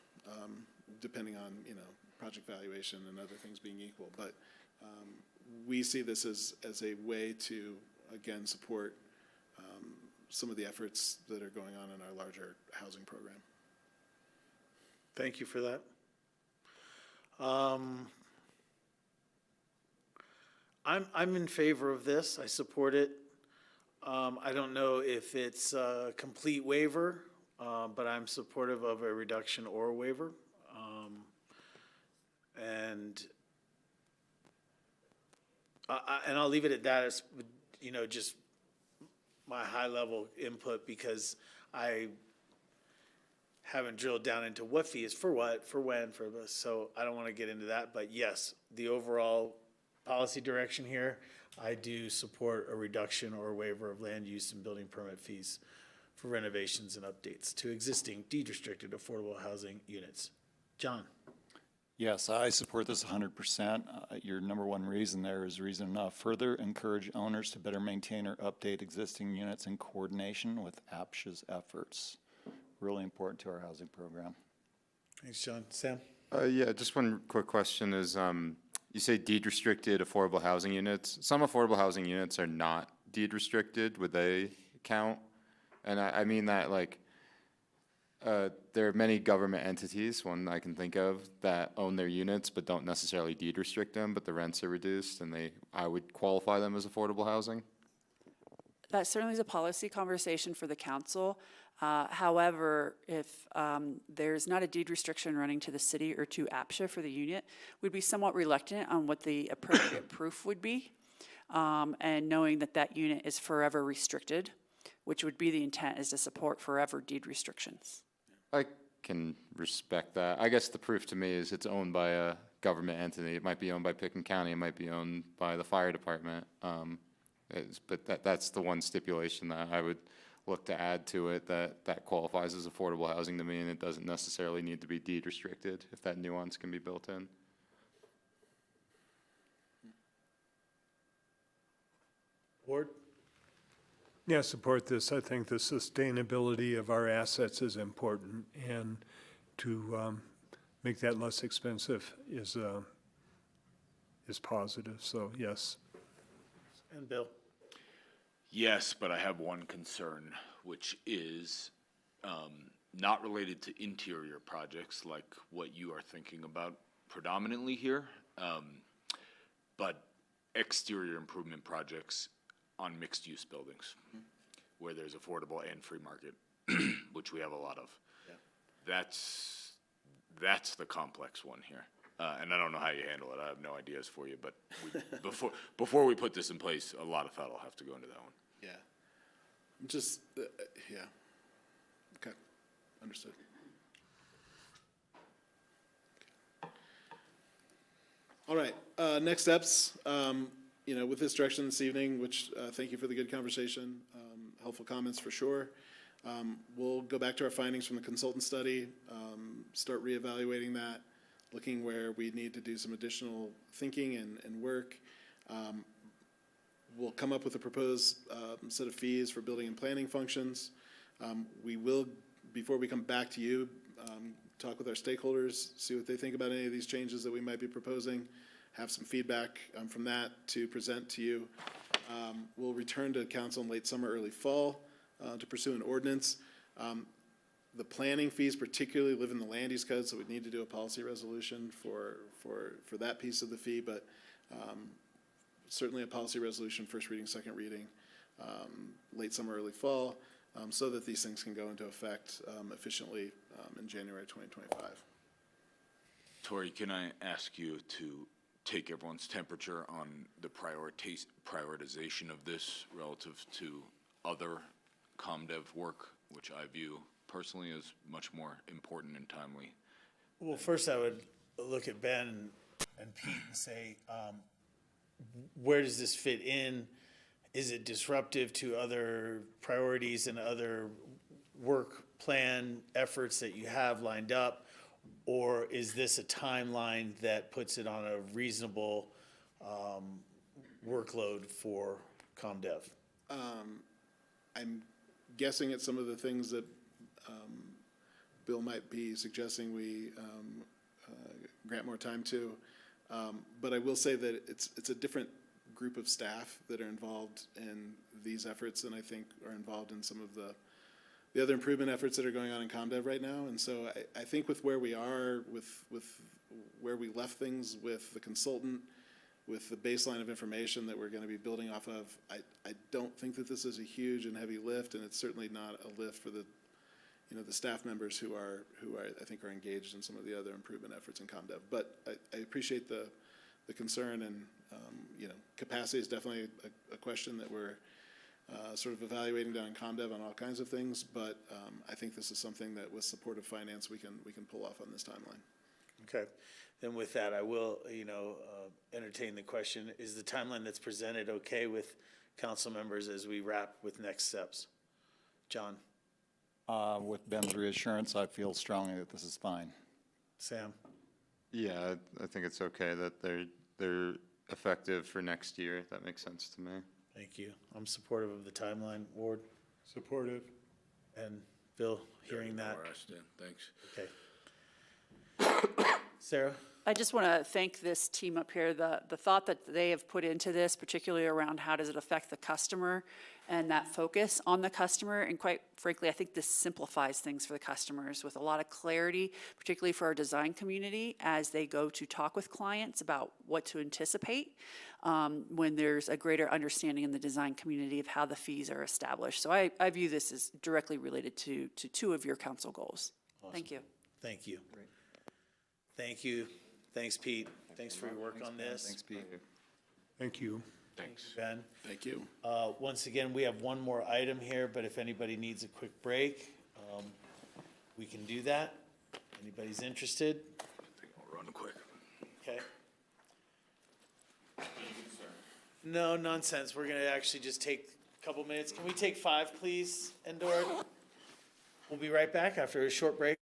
depending on, project valuation and other things being equal. But we see this as a way to, again, support some of the efforts that are going on in our larger housing program. Thank you for that. I'm in favor of this. I support it. I don't know if it's a complete waiver, but I'm supportive of a reduction or a waiver. And I'll leave it at that as, just my high-level input, because I haven't drilled down into what fee is for what, for when, for this, so I don't want to get into that. But yes, the overall policy direction here, I do support a reduction or waiver of land use and building permit fees for renovations and updates to existing deed-restricted affordable housing units. John? Yes, I support this 100%. Your number one reason there is reason enough. Further encourage owners to better maintain or update existing units in coordination with APCHA's efforts. Really important to our housing program. Thanks, John. Sam? Yeah, just one quick question is, you say deed restricted affordable housing units. Some affordable housing units are not deed restricted. Would they count? And I mean that, like, there are many government entities, one I can think of, that own their units but don't necessarily deed restrict them, but the rents are reduced, and I would qualify them as affordable housing. That certainly is a policy conversation for the council. However, if there's not a deed restriction running to the city or to APCHA for the unit, we'd be somewhat reluctant on what the appropriate proof would be, and knowing that that unit is forever restricted, which would be the intent, is to support forever deed restrictions. I can respect that. I guess the proof to me is it's owned by a government entity. It might be owned by Pickens County. It might be owned by the fire department. But that's the one stipulation that I would look to add to it, that qualifies as affordable housing to me, and it doesn't necessarily need to be deed restricted if that nuance can be built in. Ward? Yeah, support this. I think the sustainability of our assets is important, and to make that less expensive is positive, so yes. And Bill? Yes, but I have one concern, which is not related to interior projects like what you are thinking about predominantly here, but exterior improvement projects on mixed-use buildings where there's affordable and free market, which we have a lot of. Yeah. That's the complex one here. And I don't know how you handle it. I have no ideas for you, but before we put this in place, a lot of thought will have to go into that one. Yeah. Just, yeah. Okay, understood. All right, next steps. With this direction this evening, which thank you for the good conversation, helpful comments for sure. We'll go back to our findings from the consultant study, start reevaluating that, looking where we need to do some additional thinking and work. We'll come up with a proposed set of fees for building and planning functions. We will, before we come back to you, talk with our stakeholders, see what they think about any of these changes that we might be proposing, have some feedback from that to present to you. We'll return to council in late summer, early fall to pursue an ordinance. The planning fees particularly live in the land use code, so we need to do a policy resolution for that piece of the fee, but certainly a policy resolution, first reading, second reading, late summer, early fall, so that these things can go into effect efficiently in January 2025. Tori, can I ask you to take everyone's temperature on the prioritization of this relative to other ComDev work, which I view personally as much more important and timely? Well, first I would look at Ben and Pete and say, where does this fit in? Is it disruptive to other priorities and other work plan efforts that you have lined up? Or is this a timeline that puts it on a reasonable workload for ComDev? I'm guessing at some of the things that Bill might be suggesting we grant more time to. But I will say that it's a different group of staff that are involved in these efforts and I think are involved in some of the other improvement efforts that are going on in ComDev right now. And so I think with where we are, with where we left things with the consultant, with the baseline of information that we're going to be building off of, I don't think that this is a huge and heavy lift, and it's certainly not a lift for the staff members who are I think are engaged in some of the other improvement efforts in ComDev. But I appreciate the concern, and capacity is definitely a question that we're sort of evaluating down in ComDev on all kinds of things. But I think this is something that with support of finance we can pull off on this timeline. Okay, then with that, I will, entertain the question, is the timeline that's presented okay with council members as we wrap with next steps? John? With Ben's reassurance, I feel strongly that this is fine. Sam? Yeah, I think it's okay that they're effective for next year. That makes sense to me. Thank you. I'm supportive of the timeline. Ward? Supportive. And Bill, hearing that? Thanks. Okay. Sarah? I just want to thank this team up here. The thought that they have put into this, particularly around how does it affect the customer and that focus on the customer. And quite frankly, I think this simplifies things for the customers with a lot of clarity, particularly for our design community as they go to talk with clients about what to anticipate when there's a greater understanding in the design community of how the fees are established. So I view this as directly related to two of your council goals. Awesome. Thank you. Thank you. Great. Thank you. Thanks, Pete. Thanks for your work on this. Thanks, Pete. Thank you. Thanks. Ben. Thank you. Once again, we have one more item here, but if anybody needs a quick break, we can do that. Anybody's interested? I think I'll run quick. Okay. No nonsense. We're gonna actually just take a couple minutes. Can we take 5, please, Endor? We'll be right back after a short break.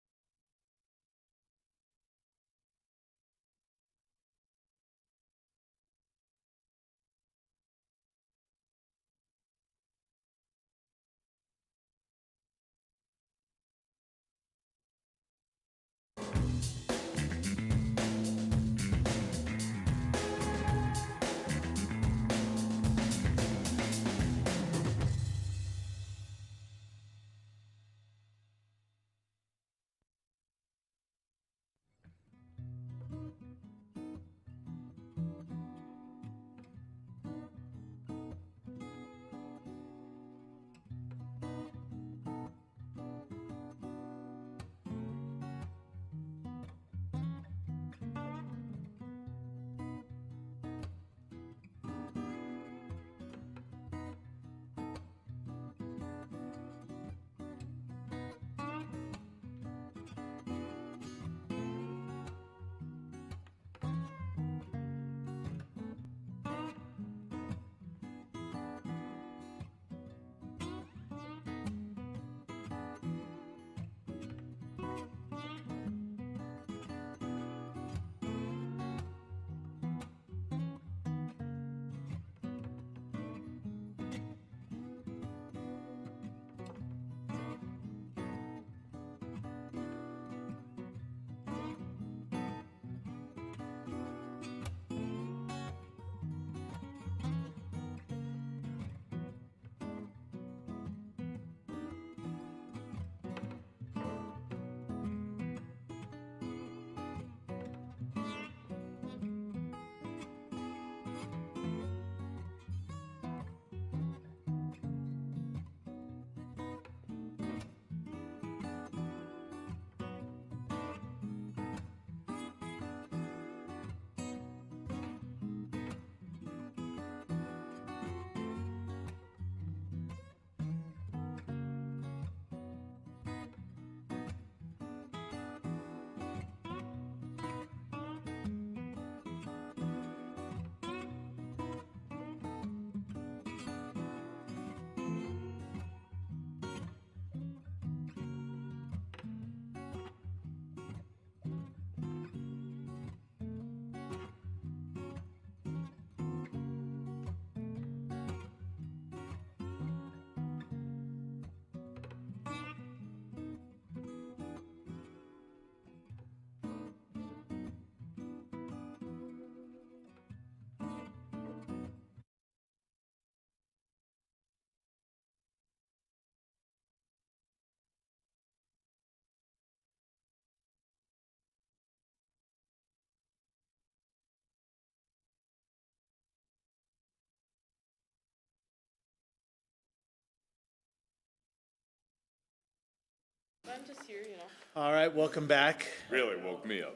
I'm just here, you know. All right, welcome back. Really woke me up.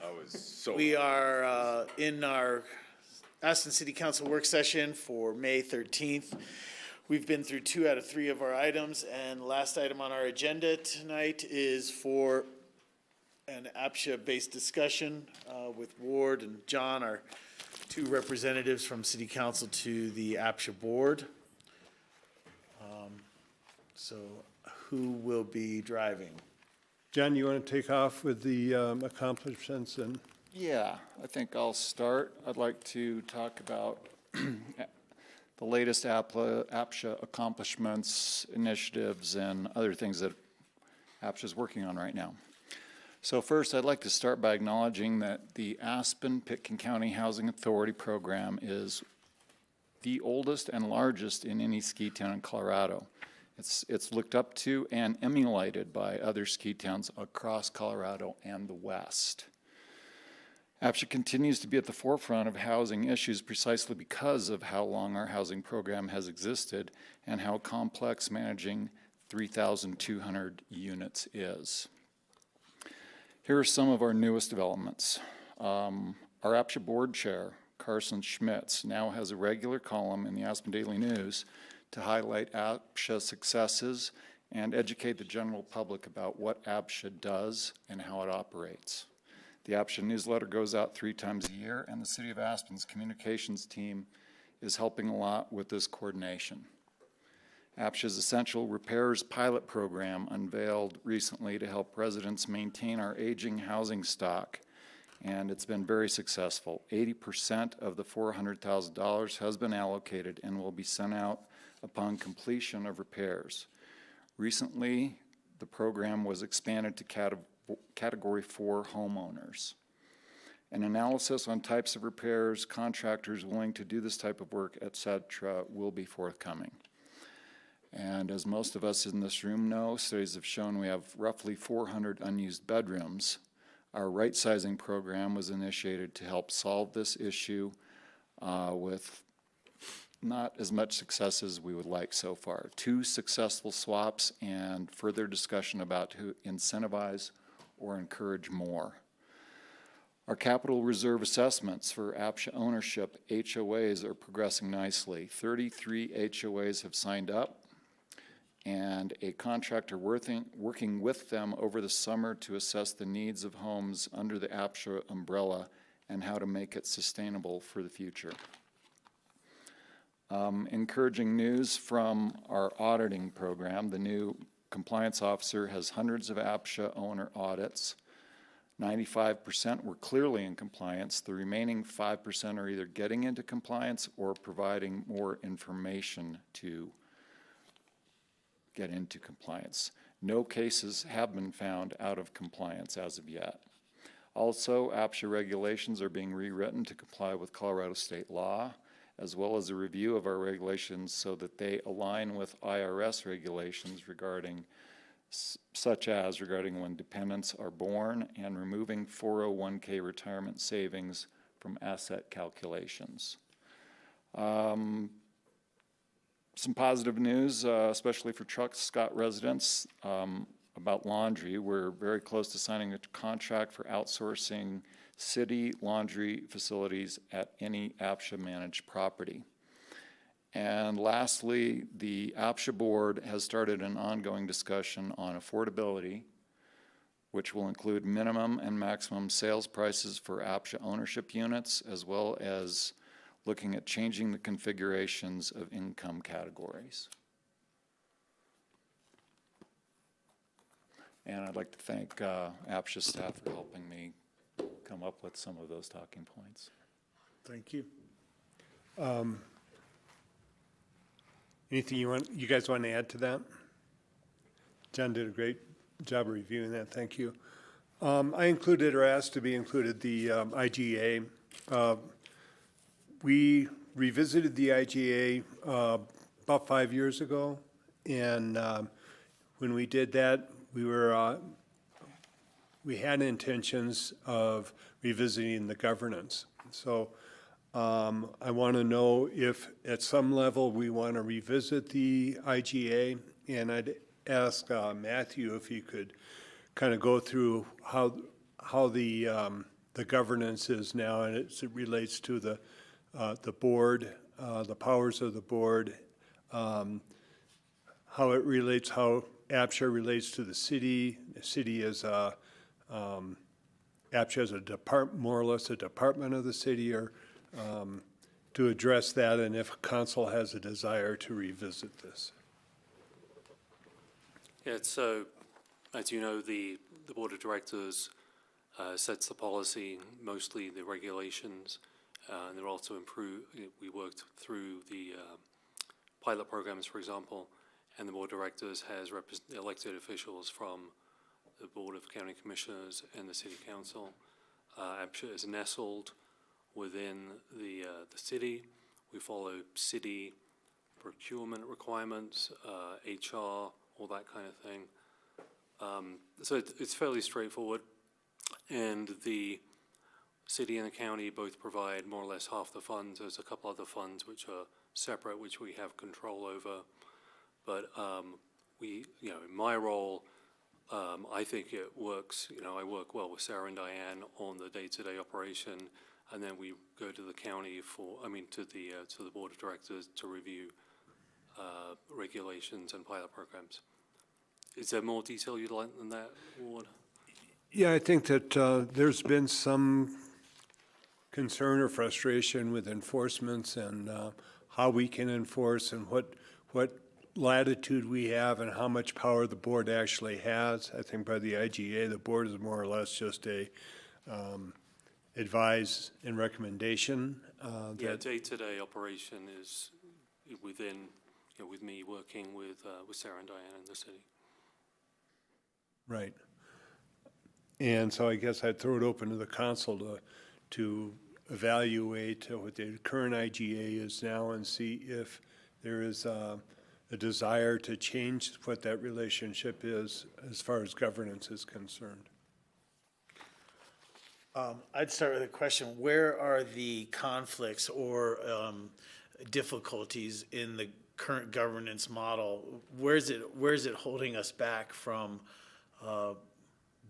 I was so. We are in our Aspen City Council work session for May 13th. We've been through 2 out of 3 of our items, and the last item on our agenda tonight is for an APCHA-based discussion with Ward and John, our 2 representatives from City Council to the APCHA Board. So who will be driving? John, you want to take off with the accomplishments and? Yeah, I think I'll start. I'd like to talk about the latest APCHA accomplishments, initiatives, and other things that APCHA is working on right now. So first, I'd like to start by acknowledging that the Aspen-Pitkin County Housing Authority program is the oldest and largest in any ski town in Colorado. It's looked up to and emulated by other ski towns across Colorado and the West. APCHA continues to be at the forefront of housing issues precisely because of how long our housing program has existed and how complex managing 3,200 units is. Here are some of our newest developments. Our APCHA board chair, Carson Schmitz, now has a regular column in the Aspen Daily News to highlight APCHA successes and educate the general public about what APCHA does and how it operates. The APCHA newsletter goes out 3 times a year, and the City of Aspen's communications team is helping a lot with this coordination. APCHA's Essential Repairs pilot program unveiled recently to help residents maintain our aging housing stock, and it's been very successful. 80% of the $400,000 has been allocated and will be sent out upon completion of repairs. Recently, the program was expanded to Category 4 homeowners. An analysis on types of repairs, contractors willing to do this type of work, etc., will be forthcoming. And as most of us in this room know, studies have shown we have roughly 400 unused bedrooms. Our right-sizing program was initiated to help solve this issue with not as much success as we would like so far. 2 successful swaps and further discussion about to incentivize or encourage more. Our capital reserve assessments for APCHA ownership HOAs are progressing nicely. 33 HOAs have signed up, and a contractor working with them over the summer to assess the needs of homes under the APCHA umbrella and how to make it sustainable for the future. Encouraging news from our auditing program. The new compliance officer has hundreds of APCHA owner audits. 95% were clearly in compliance. The remaining 5% are either getting into compliance or providing more information to get into compliance. No cases have been found out of compliance as of yet. Also, APCHA regulations are being rewritten to comply with Colorado state law, as well as a review of our regulations so that they align with IRS regulations regarding when dependents are born and removing 401k retirement savings from asset calculations. Some positive news, especially for Scott residents, about laundry. We're very close to signing a contract for outsourcing city laundry facilities at any APCHA managed property. And lastly, the APCHA board has started an ongoing discussion on affordability, which will include minimum and maximum sales prices for APCHA ownership units, as well as looking at changing the configurations of income categories. And I'd like to thank APCHA staff for helping me come up with some of those talking points. Thank you. Anything you guys want to add to that? John did a great job of reviewing that. Thank you. I included, or asked to be included, the IGA. We revisited the IGA about 5 years ago, and when we did that, we had intentions of revisiting the governance. So I want to know if at some level we want to revisit the IGA, and I'd ask Matthew if he could kind of go through how the governance is now, and it relates to the board, the powers of the board, how APCHA relates to the city. The city is APCHA is more or less a department of the city, or to address that, and if council has a desire to revisit this. Yeah, so as you know, the Board of Directors sets the policy, mostly the regulations, and they're also we worked through the pilot programs, for example, and the Board of Directors has elected officials from the Board of County Commissioners and the City Council. APCHA is nestled within the city. We follow city procurement requirements, HR, all that kind of thing. So it's fairly straightforward, and the city and the county both provide more or less half the funds. There's a couple other funds which are separate, which we have control over. But in my role, I think it works. I work well with Sarah and Diane on the day-to-day operation, and then we go to the county to the Board of Directors to review regulations and pilot programs. Is there more detail you'd like than that, Ward? Yeah, I think that there's been some concern or frustration with enforcements and how we can enforce and what latitude we have and how much power the board actually has. I think by the IGA, the board is more or less just a advise and recommendation. Day-to-day operation is within, with me working with Sarah and Diane in the city. Right. And so I guess I'd throw it open to the council to evaluate what the current IGA is now and see if there is a desire to change what that relationship is as far as governance is concerned. I'd start with a question. Where are the conflicts or difficulties in the current governance model? Where is it holding us back from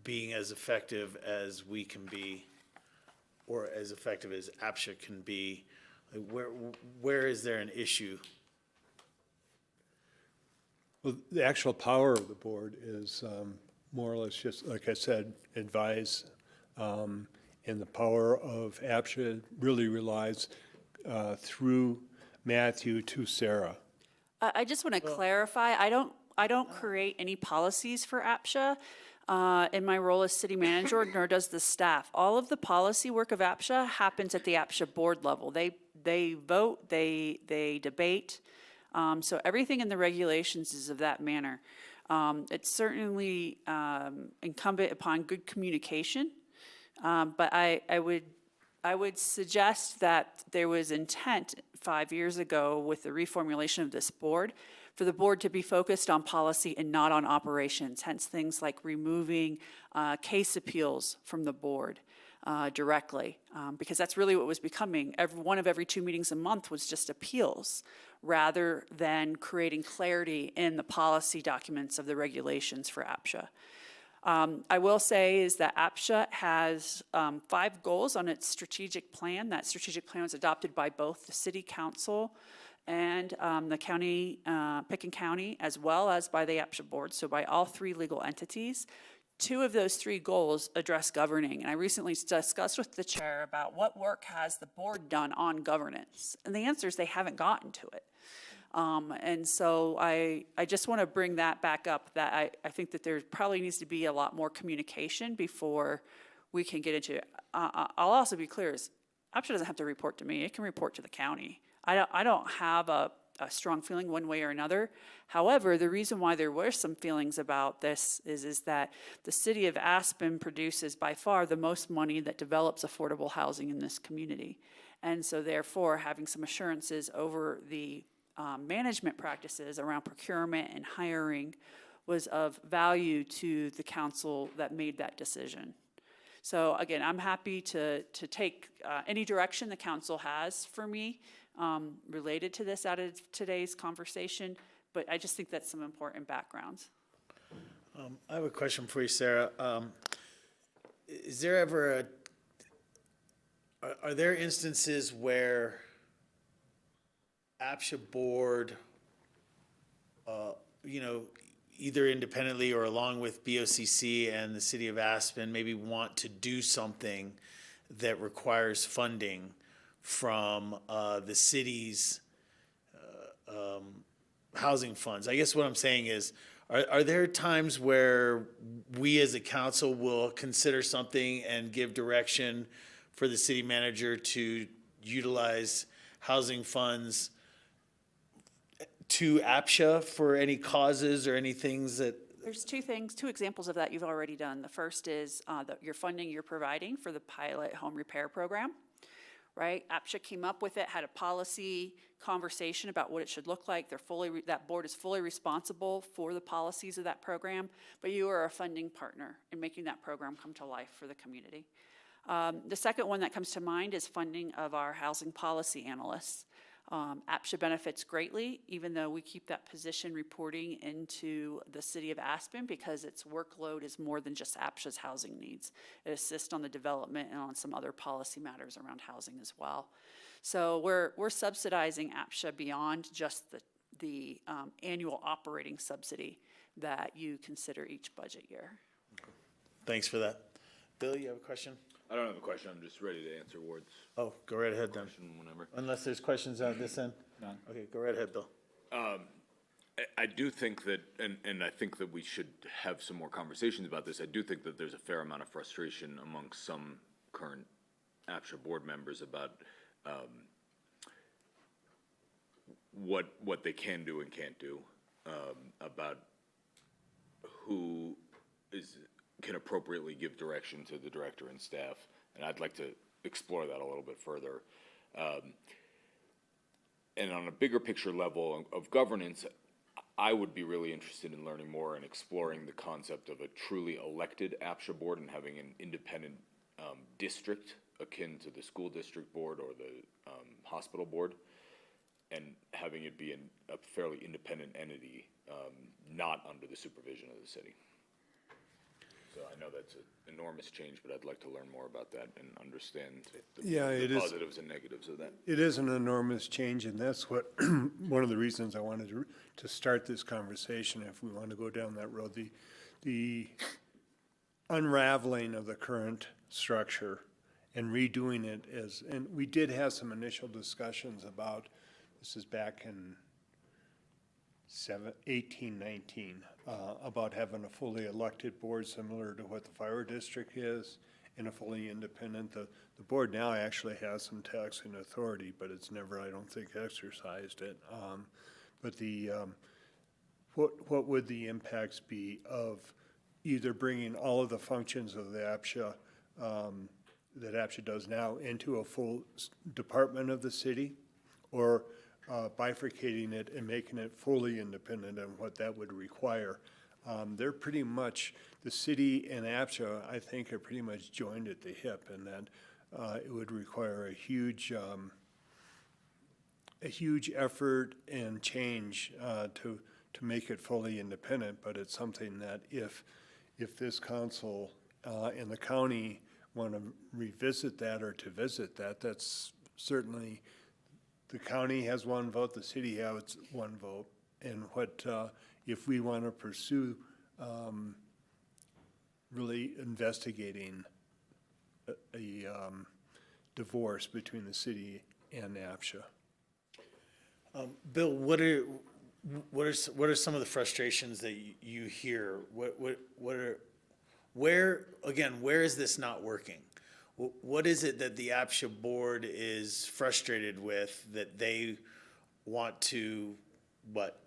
being as effective as we can be, or as effective as APCHA can be? Where is there an issue? Well, the actual power of the board is more or less just, like I said, advise. And the power of APCHA really relies through Matthew to Sarah. I just want to clarify, I don't create any policies for APCHA in my role as city manager, nor does the staff. All of the policy work of APCHA happens at the APCHA board level. They vote, they debate. So everything in the regulations is of that manner. It's certainly incumbent upon good communication, but I would suggest that there was intent 5 years ago with the reformulation of this board for the board to be focused on policy and not on operations, hence things like removing case appeals from the board directly, because that's really what was becoming. One of every 2 meetings a month was just appeals, rather than creating clarity in the policy documents of the regulations for APCHA. I will say is that APCHA has 5 goals on its strategic plan. That strategic plan was adopted by both the City Council and the county, Pickens County, as well as by the APCHA board, so by all 3 legal entities. 2 of those 3 goals address governing, and I recently discussed with the chair about what work has the board done on governance, and the answer is they haven't gotten to it. And so I just want to bring that back up, that I think that there probably needs to be a lot more communication before we can get into it. I'll also be clear, is APCHA doesn't have to report to me. It can report to the county. I don't have a strong feeling one way or another. However, the reason why there were some feelings about this is that the city of Aspen produces by far the most money that develops affordable housing in this community. And so therefore, having some assurances over the management practices around procurement and hiring was of value to the council that made that decision. So again, I'm happy to take any direction the council has for me related to this out of today's conversation, but I just think that's some important backgrounds. I have a question for you, Sarah. Is there ever are there instances where APCHA board, you know, either independently or along with BOCC and the city of Aspen, maybe want to do something that requires funding from the city's housing funds? I guess what I'm saying is, are there times where we as a council will consider something and give direction for the city manager to utilize housing funds to APCHA for any causes or any things that? There's two examples of that you've already done. The first is your funding you're providing for the pilot home repair program, right? APCHA came up with it, had a policy conversation about what it should look like. That board is fully responsible for the policies of that program, but you are a funding partner in making that program come to life for the community. The second one that comes to mind is funding of our housing policy analysts. APCHA benefits greatly, even though we keep that position reporting into the city of Aspen, because its workload is more than just APCHA's housing needs. It assists on the development and on some other policy matters around housing as well. So we're subsidizing APCHA beyond just the annual operating subsidy that you consider each budget year. Thanks for that. Bill, you have a question? I don't have a question, I'm just ready to answer Ward's Oh, go right ahead then. question whenever. Unless there's questions out this end? None. Okay, go right ahead, Bill. I do think that, and I think that we should have some more conversations about this, I do think that there's a fair amount of frustration among some current APCHA board members about what they can do and can't do, about who can appropriately give direction to the director and staff, and I'd like to explore that a little bit further. And on a bigger picture level of governance, I would be really interested in learning more and exploring the concept of a truly elected APCHA board and having an independent district akin to the school district board or the hospital board, and having it be a fairly independent entity, not under the supervision of the city. So I know that's an enormous change, but I'd like to learn more about that and understand the positives and negatives of that. It is an enormous change, and that's what, one of the reasons I wanted to start this conversation, if we want to go down that road, the unraveling of the current structure and redoing it and we did have some initial discussions about, this is back in 1819, about having a fully elected board similar to what the fire district is, and a fully independent. The board now actually has some taxing authority, but it's never, I don't think, exercised it. But what would the impacts be of either bringing all of the functions of the APCHA that APCHA does now into a full department of the city, or bifurcating it and making it fully independent, and what that would require? They're pretty much, the city and APCHA, I think, are pretty much joined at the hip, and that it would require a huge effort and change to make it fully independent. But it's something that if this council and the county want to revisit that or to visit that, that's certainly, the county has one vote, the city has one vote, and what if we want to pursue really investigating a divorce between the city and APCHA. Bill, what are some of the frustrations that you hear? Where is this not working? What is it that the APCHA board is frustrated with that they want to, what?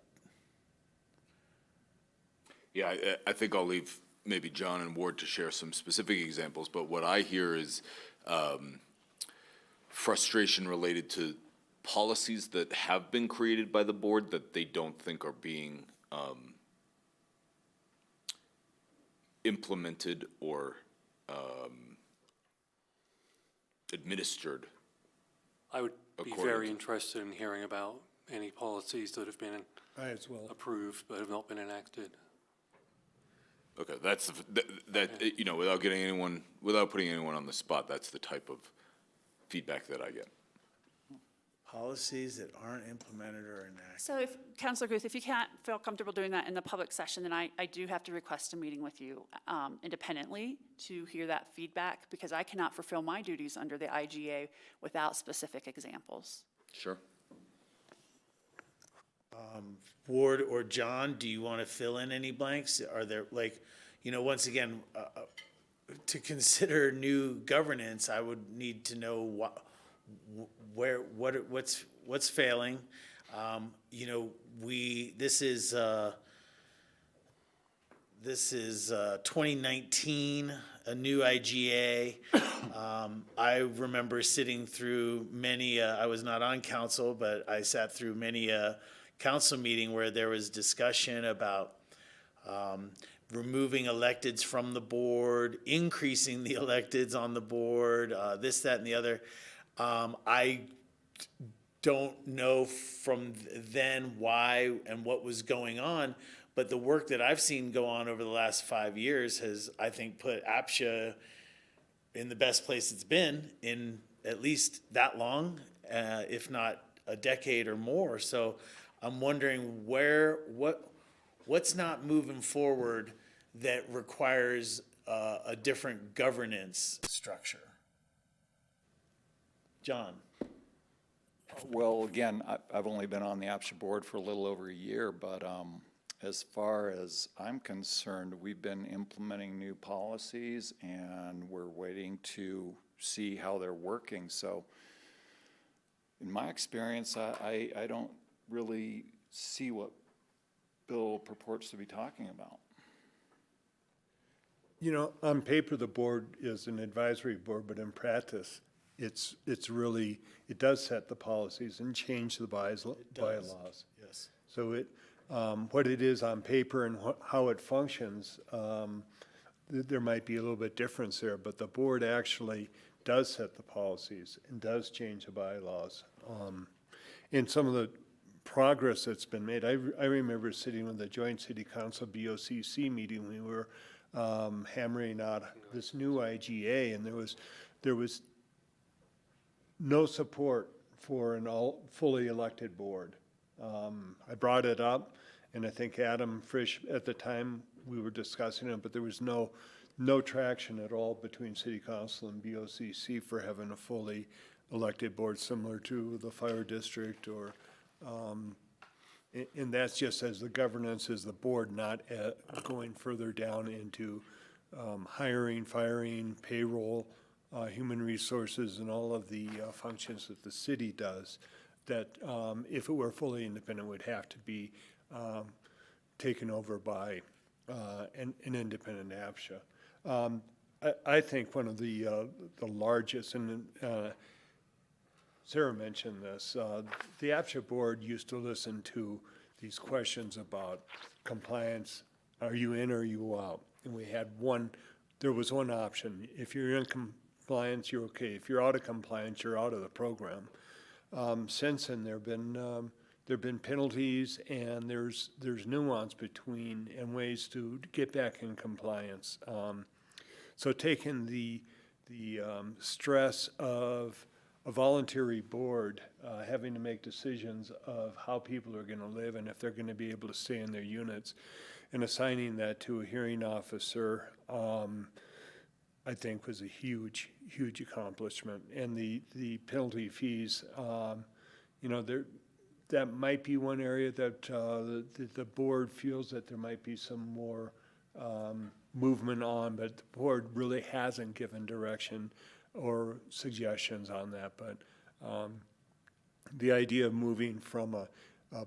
Yeah, I think I'll leave maybe John and Ward to share some specific examples, but what I hear is frustration related to policies that have been created by the board that they don't think are being implemented or administered. I would be very interested in hearing about any policies that have been approved but have not been enacted. Okay, that's, you know, without putting anyone on the spot, that's the type of feedback that I get. Policies that aren't implemented or enacted. So if, Councilor Guth, if you can't feel comfortable doing that in the public session, then I do have to request a meeting with you independently to hear that feedback, because I cannot fulfill my duties under the IGA without specific examples. Sure. Ward or John, do you want to fill in any blanks? Are there, like, you know, once again, to consider new governance, I would need to know what's failing. You know, this is 2019, a new IGA. I remember sitting through many, I was not on council, but I sat through many council meeting where there was discussion about removing electeds from the board, increasing the electeds on the board, this, that, and the other. I don't know from then why and what was going on, but the work that I've seen go on over the last 5 years has, I think, put APCHA in the best place it's been in at least that long, if not a decade or more. So I'm wondering what's not moving forward that requires a different governance structure. John. Well, again, I've only been on the APCHA board for a little over a year, but as far as I'm concerned, we've been implementing new policies and we're waiting to see how they're working. So in my experience, I don't really see what Bill purports to be talking about. You know, on paper, the board is an advisory board, but in practice, it's really, it does set the policies and change the bylaws. Yes. So what it is on paper and how it functions, there might be a little bit difference there, but the board actually does set the policies and does change the bylaws. And some of the progress that's been made, I remember sitting with the Joint City Council BOCC meeting, we were hammering out this new IGA, and there was no support for an fully elected board. I brought it up, and I think Adam Frisch, at the time, we were discussing it, but there was no traction at all between City Council and BOCC for having a fully elected board similar to the fire district or, and that's just as the governance is the board, not going further down into hiring, firing, payroll, human resources, and all of the functions that the city does, that if it were fully independent would have to be taken over by an independent APCHA. I think one of the largest, and Sarah mentioned this, the APCHA board used to listen to these questions about compliance, are you in or are you out? And we had there was one option. If you're in compliance, you're okay. If you're out of compliance, you're out of the program. Since then, there've been penalties, and there's nuance between and ways to get back in compliance. So taking the stress of a voluntary board having to make decisions of how people are going to live and if they're going to be able to stay in their units, and assigning that to a hearing officer, I think was a huge accomplishment. And the penalty fees, you know, that might be one area that the board feels that there might be some more movement on, but the board really hasn't given direction or suggestions on that. But the idea of moving from a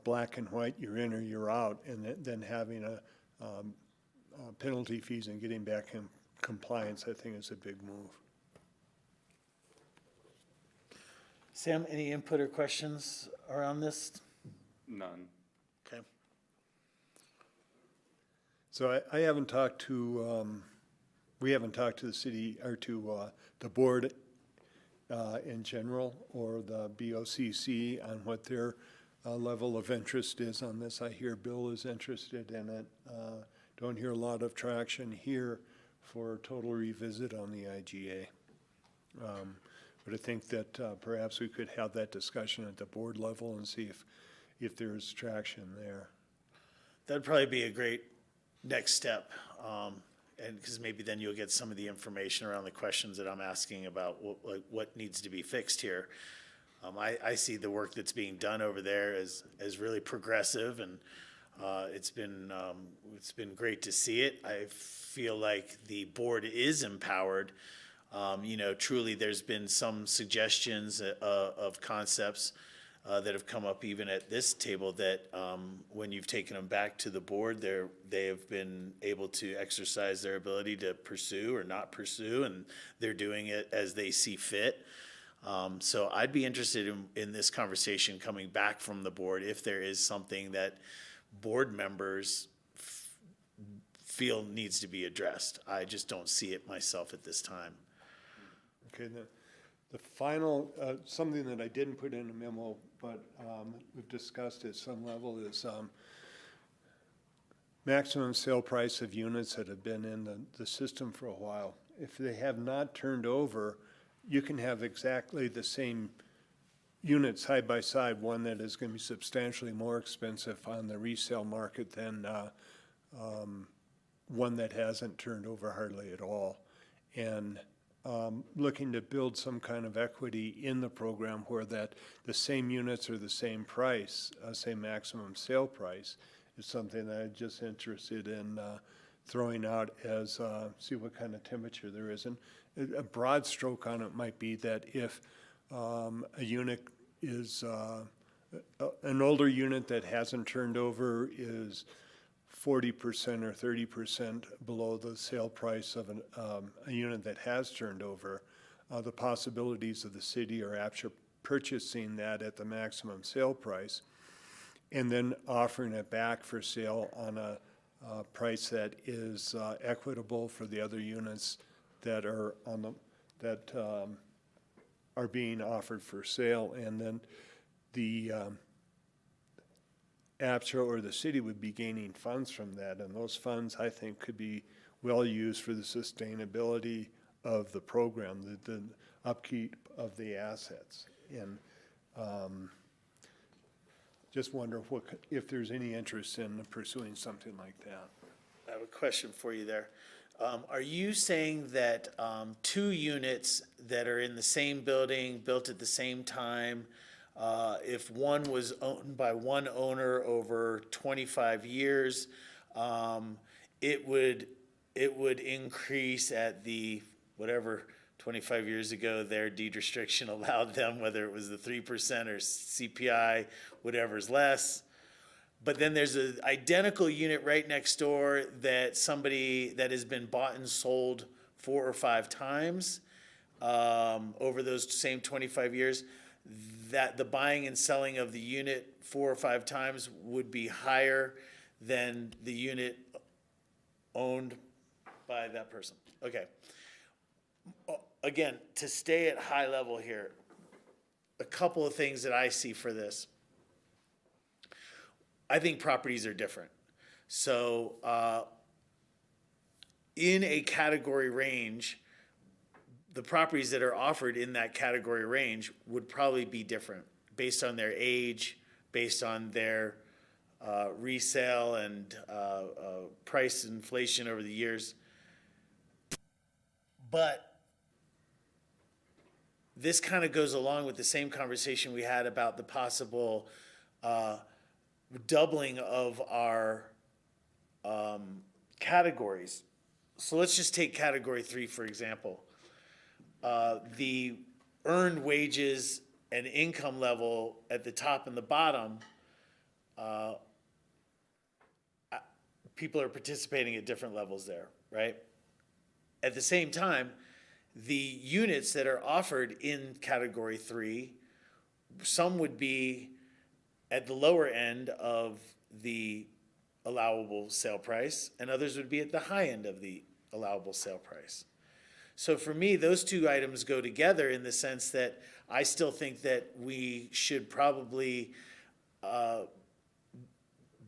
black and white, you're in or you're out, and then having a penalty fees and getting back in compliance, I think is a big move. Sam, any input or questions around this? None. Okay. So I haven't talked to, we haven't talked to the city or to the board in general, or the BOCC on what their level of interest is on this. I hear Bill is interested in it. don't hear a lot of traction here for a total revisit on the IGA. But I think that perhaps we could have that discussion at the board level and see if there's traction there. That'd probably be a great next step. And because maybe then you'll get some of the information around the questions that I'm asking about what needs to be fixed here. I see the work that's being done over there as really progressive, and it's been great to see it. I feel like the board is empowered. Truly, there's been some suggestions of concepts that have come up even at this table that when you've taken them back to the board, they have been able to exercise their ability to pursue or not pursue, and they're doing it as they see fit. So I'd be interested in this conversation coming back from the board if there is something that board members feel needs to be addressed. I just don't see it myself at this time. Okay, the final, something that I didn't put in a memo, but we've discussed at some level is maximum sale price of units that have been in the system for a while. If they have not turned over, you can have exactly the same unit side by side, one that is going to be substantially more expensive on the resale market than one that hasn't turned over hardly at all. And looking to build some kind of equity in the program where that the same units are the same price, same maximum sale price, is something that I'm just interested in throwing out as see what kind of temperature there is. And a broad stroke on it might be that if a unit is an older unit that hasn't turned over is 40% or 30% below the sale price of a unit that has turned over, the possibilities of the city or APCHA purchasing that at the maximum sale price and then offering it back for sale on a price that is equitable for the other units that are are being offered for sale, and then the APCHA or the city would be gaining funds from that, and those funds, I think, could be well used for the sustainability of the program, the upkeep of the assets. And just wonder if there's any interest in pursuing something like that. I have a question for you there. Are you saying that 2 units that are in the same building, built at the same time, if one was owned by one owner over 25 years, it would increase at the, whatever, 25 years ago, their deed restriction allowed them, whether it was the 3% or CPI, whatever's less. But then there's an identical unit right next door that somebody that has been bought and sold 4 or 5 times over those same 25 years, that the buying and selling of the unit 4 or 5 times would be higher than the unit owned by that person. Okay. Again, to stay at high level here, a couple of things that I see for this. I think properties are different. So in a category range, the properties that are offered in that category range would probably be different based on their age, based on their resale and price inflation over the years. But this kind of goes along with the same conversation we had about the possible doubling of our categories. So let's just take category 3, for example. The earned wages and income level at the top and the bottom, people are participating at different levels there, right? At the same time, the units that are offered in category 3, some would be at the lower end of the allowable sale price, and others would be at the high end of the allowable sale price. So for me, those 2 items go together in the sense that I still think that we should probably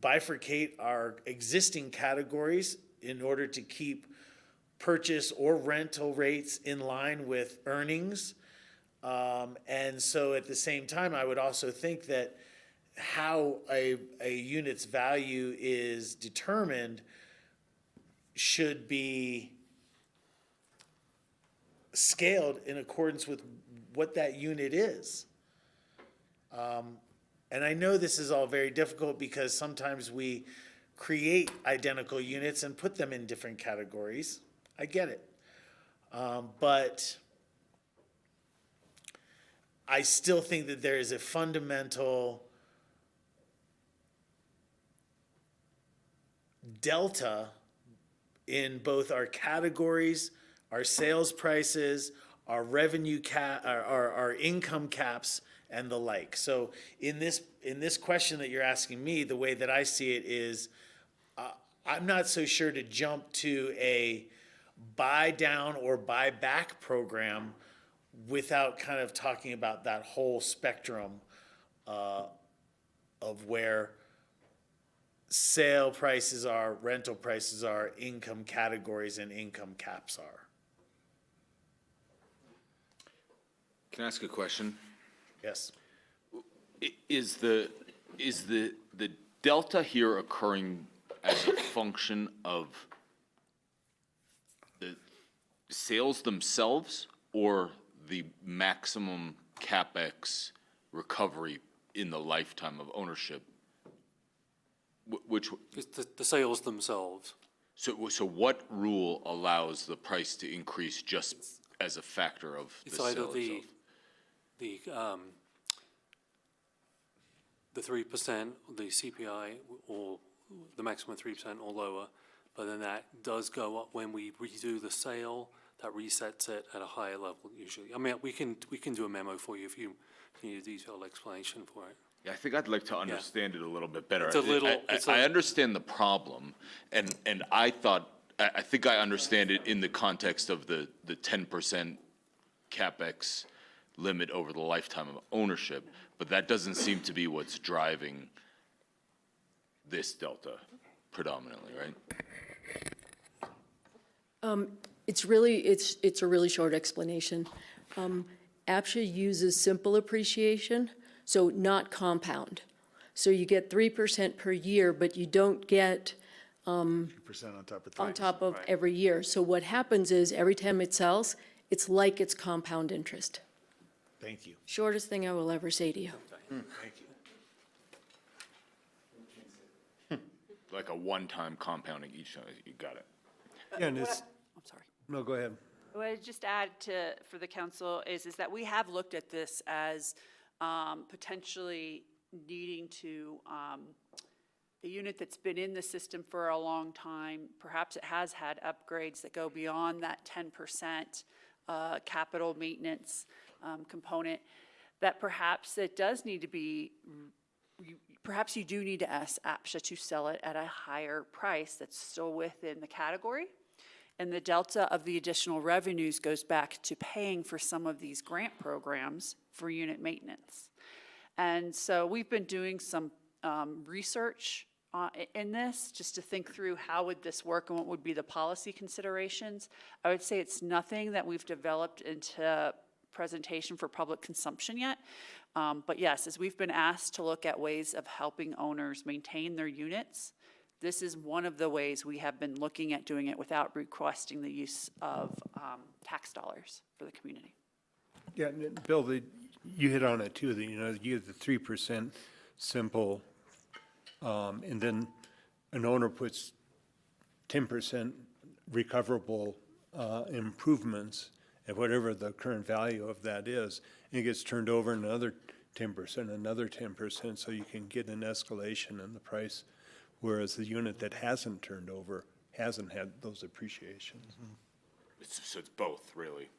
bifurcate our existing categories in order to keep purchase or rental rates in line with earnings. And so at the same time, I would also think that how a unit's value is determined should be scaled in accordance with what that unit is. And I know this is all very difficult because sometimes we create identical units and put them in different categories. I get it. But I still think that there is a fundamental delta in both our categories, our sales prices, our revenue cap, our income caps, and the like. So in this question that you're asking me, the way that I see it is, I'm not so sure to jump to a buy down or buy back program without kind of talking about that whole spectrum of where sale prices are, rental prices are, income categories and income caps are. Can I ask a question? Yes. Is the delta here occurring as a function of the sales themselves or the maximum CapEx recovery in the lifetime of ownership? Which, It's the sales themselves. so what rule allows the price to increase just as a factor of the It's sale either itself? the 3%, the CPI, or the maximum 3% or lower, but then that does go up when we redo the sale. That resets it at a higher level usually. I mean, we can do a memo for you if you need a detailed explanation for it. Yeah, I think I'd like to understand it a little bit better. It's a little- I understand the problem, and I think I understand it in the context of the 10% CapEx limit over the lifetime of ownership, but that doesn't seem to be what's driving this delta predominantly, right? It's a really short explanation. APCHA uses simple appreciation, so not compound. So you get 3% per year, but you don't get 2% on top of 3%. on top of every year. So what happens is every time it sells, it's like it's compound interest. Thank you. Shortest thing I will ever say to you. Thank you. Like a one-time compounding each time, you got it. Yeah, and it's, I'm sorry. no, go ahead. What I'd just add for the council is that we have looked at this as potentially needing to, the unit that's been in the system for a long time, perhaps it has had upgrades that go beyond that 10% capital maintenance component, that perhaps it does need to be, perhaps you do need to ask APCHA to sell it at a higher price that's still within the category. And the delta of the additional revenues goes back to paying for some of these grant programs for unit maintenance. And so we've been doing some research in this, just to think through how would this work and what would be the policy considerations. I would say it's nothing that we've developed into presentation for public consumption yet. But yes, as we've been asked to look at ways of helping owners maintain their units, this is one of the ways we have been looking at doing it without requesting the use of tax dollars for the community. Yeah, and Bill, you hit on it too, you get the 3% simple, and then an owner puts 10% recoverable improvements at whatever the current value of that is, and it gets turned over another 10%, so you can get an escalation in the price, whereas the unit that hasn't turned over hasn't had those appreciations. So it's both, really.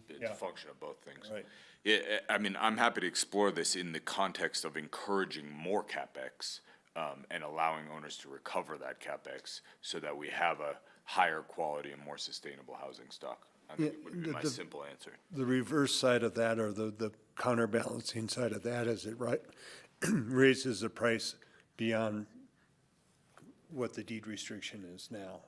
It's Yeah. a function of both things. Right. Yeah, I mean, I'm happy to explore this in the context of encouraging more CapEx and allowing owners to recover that CapEx so that we have a higher quality and more sustainable housing stock. I think it would be my simple answer. The reverse side of that, or the counterbalancing side of that, is it raises the price beyond what the deed restriction is now.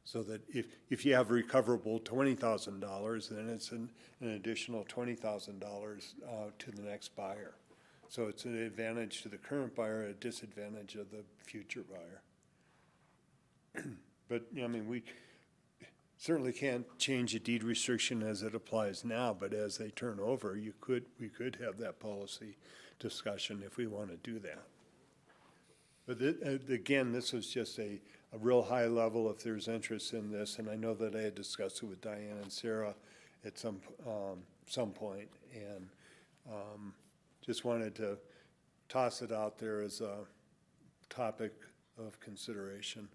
So that if you have recoverable $20,000, then it's an additional $20,000 to the next buyer. So it's an advantage to the current buyer, a disadvantage of the future buyer. But, I mean, we certainly can't change the deed restriction as it applies now, but as they turn over, we could have that policy discussion if we want to do that. But again, this was just a real high level if there's interest in this, and I know that I had discussed it with Diane and Sarah at some point, and just wanted to toss it out there as a topic of consideration.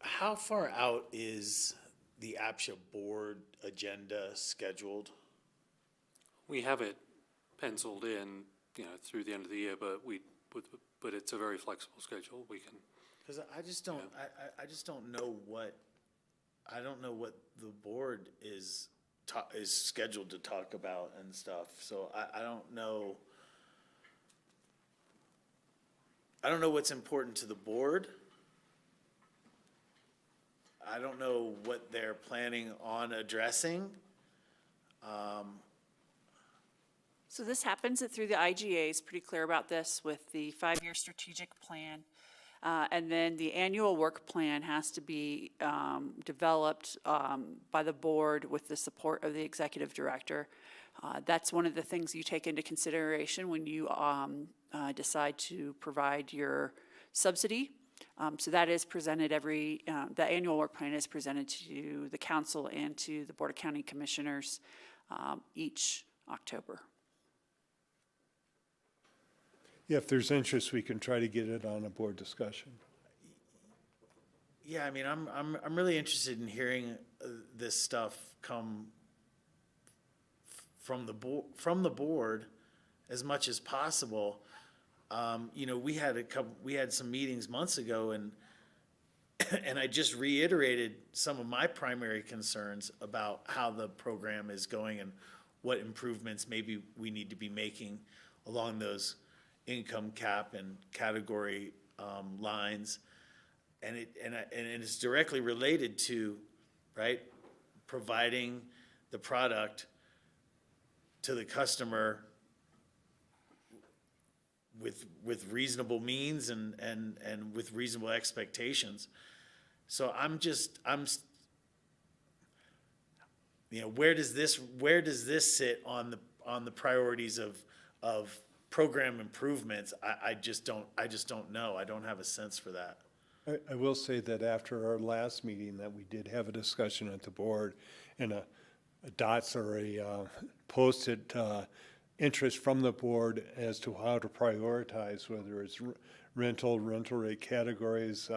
How far out is the APCHA board agenda scheduled? We have it penciled in, through the end of the year, but but it's a very flexible schedule. We can. Because I just don't, I just don't know what, I don't know what the board is scheduled to talk about and stuff. So I don't know. I don't know what's important to the board. I don't know what they're planning on addressing. So this happens through the IGA is pretty clear about this with the 5-year strategic plan. And then the annual work plan has to be developed by the board with the support of the executive director. That's one of the things you take into consideration when you decide to provide your subsidy. So that is presented the annual work plan is presented to the council and to the Board of County Commissioners each October. Yeah, if there's interest, we can try to get it on a board discussion. Yeah, I mean, I'm really interested in hearing this stuff come from the board as much as possible. We had some meetings months ago, and I just reiterated some of my primary concerns about how the program is going and what improvements maybe we need to be making along those income cap and category lines, and it's directly related to, right, providing the product to the customer with reasonable means and with reasonable expectations. So where does this sit on the priorities of program improvements? I just don't know. I don't have a sense for that. I will say that after our last meeting that we did have a discussion at the board, and a dots or a posted interest from the board as to how to prioritize, whether it's rental rate categories,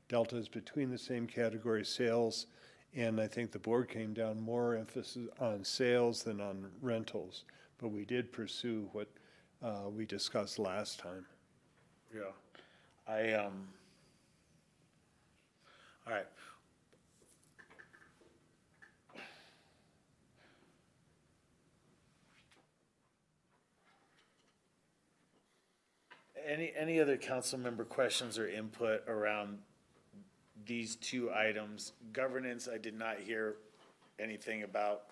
deltas between the same category sales, and I think the board came down more emphasis on sales than on rentals, but we did pursue what we discussed last time. Yeah. All right. Any other council member questions or input around these two items? Governance, I did not hear anything about,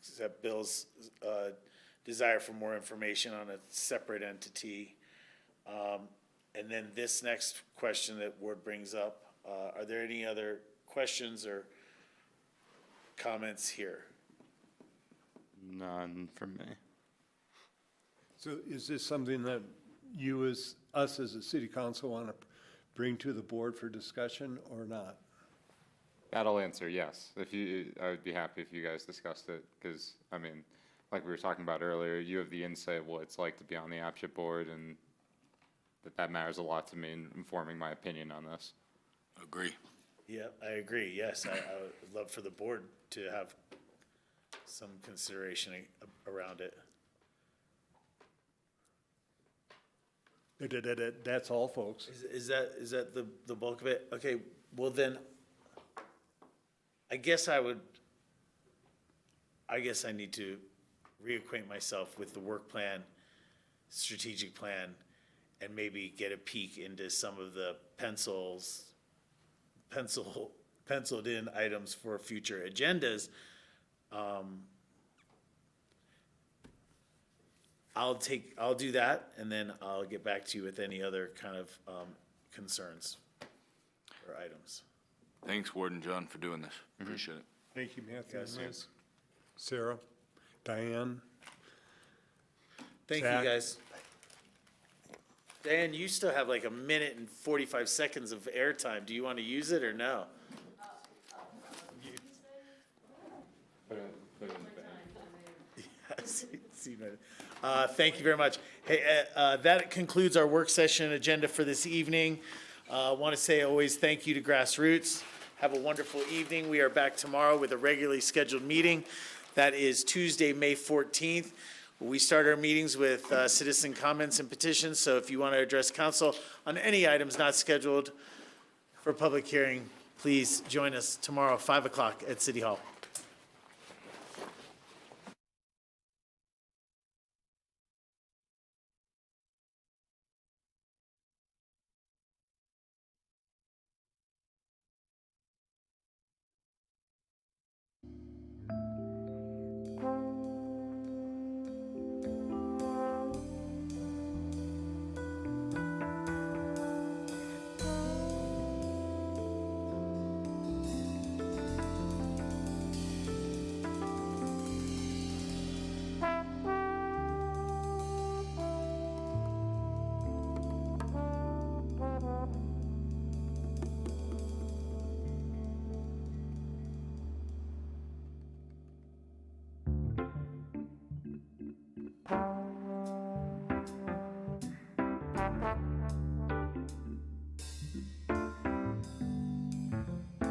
except Bill's desire for more information on a separate entity. And then this next question that Ward brings up, are there any other questions or comments here? None from me. So is this something that you us as a city council want to bring to the board for discussion or not? That'll answer yes. I would be happy if you guys discussed it, because, I mean, like we were talking about earlier, you have the insight of what it's like to be on the APCHA board, and that matters a lot to me in informing my opinion on this. Agree. Yeah, I agree. Yes, I would love for the board to have some consideration around it. That's all, folks. Is that the bulk of it? Okay, well then, I guess I need to reacquaint myself with the work plan strategic plan and maybe get a peek into some of the penciled in items for future agendas. I'll do that, and then I'll get back to you with any other kind of concerns or items. Thanks, Warden John, for doing this. Appreciate it. Thank you, Matthew. Yes, Liz. Sarah, Diane. Thank Zach. you, guys. Dan, you still have like 1 minute and 45 seconds of airtime. Do you want to use it or no? Thank you very much. Hey, that concludes our work session agenda for this evening. I want to say always thank you to GrassRoots. Have a wonderful evening. We are back tomorrow with a regularly scheduled meeting. That is Tuesday, May 14th. We start our meetings with citizen comments and petitions, so if you want to address council on any items not scheduled for public hearing, please join us tomorrow, 5 o'clock at City Hall.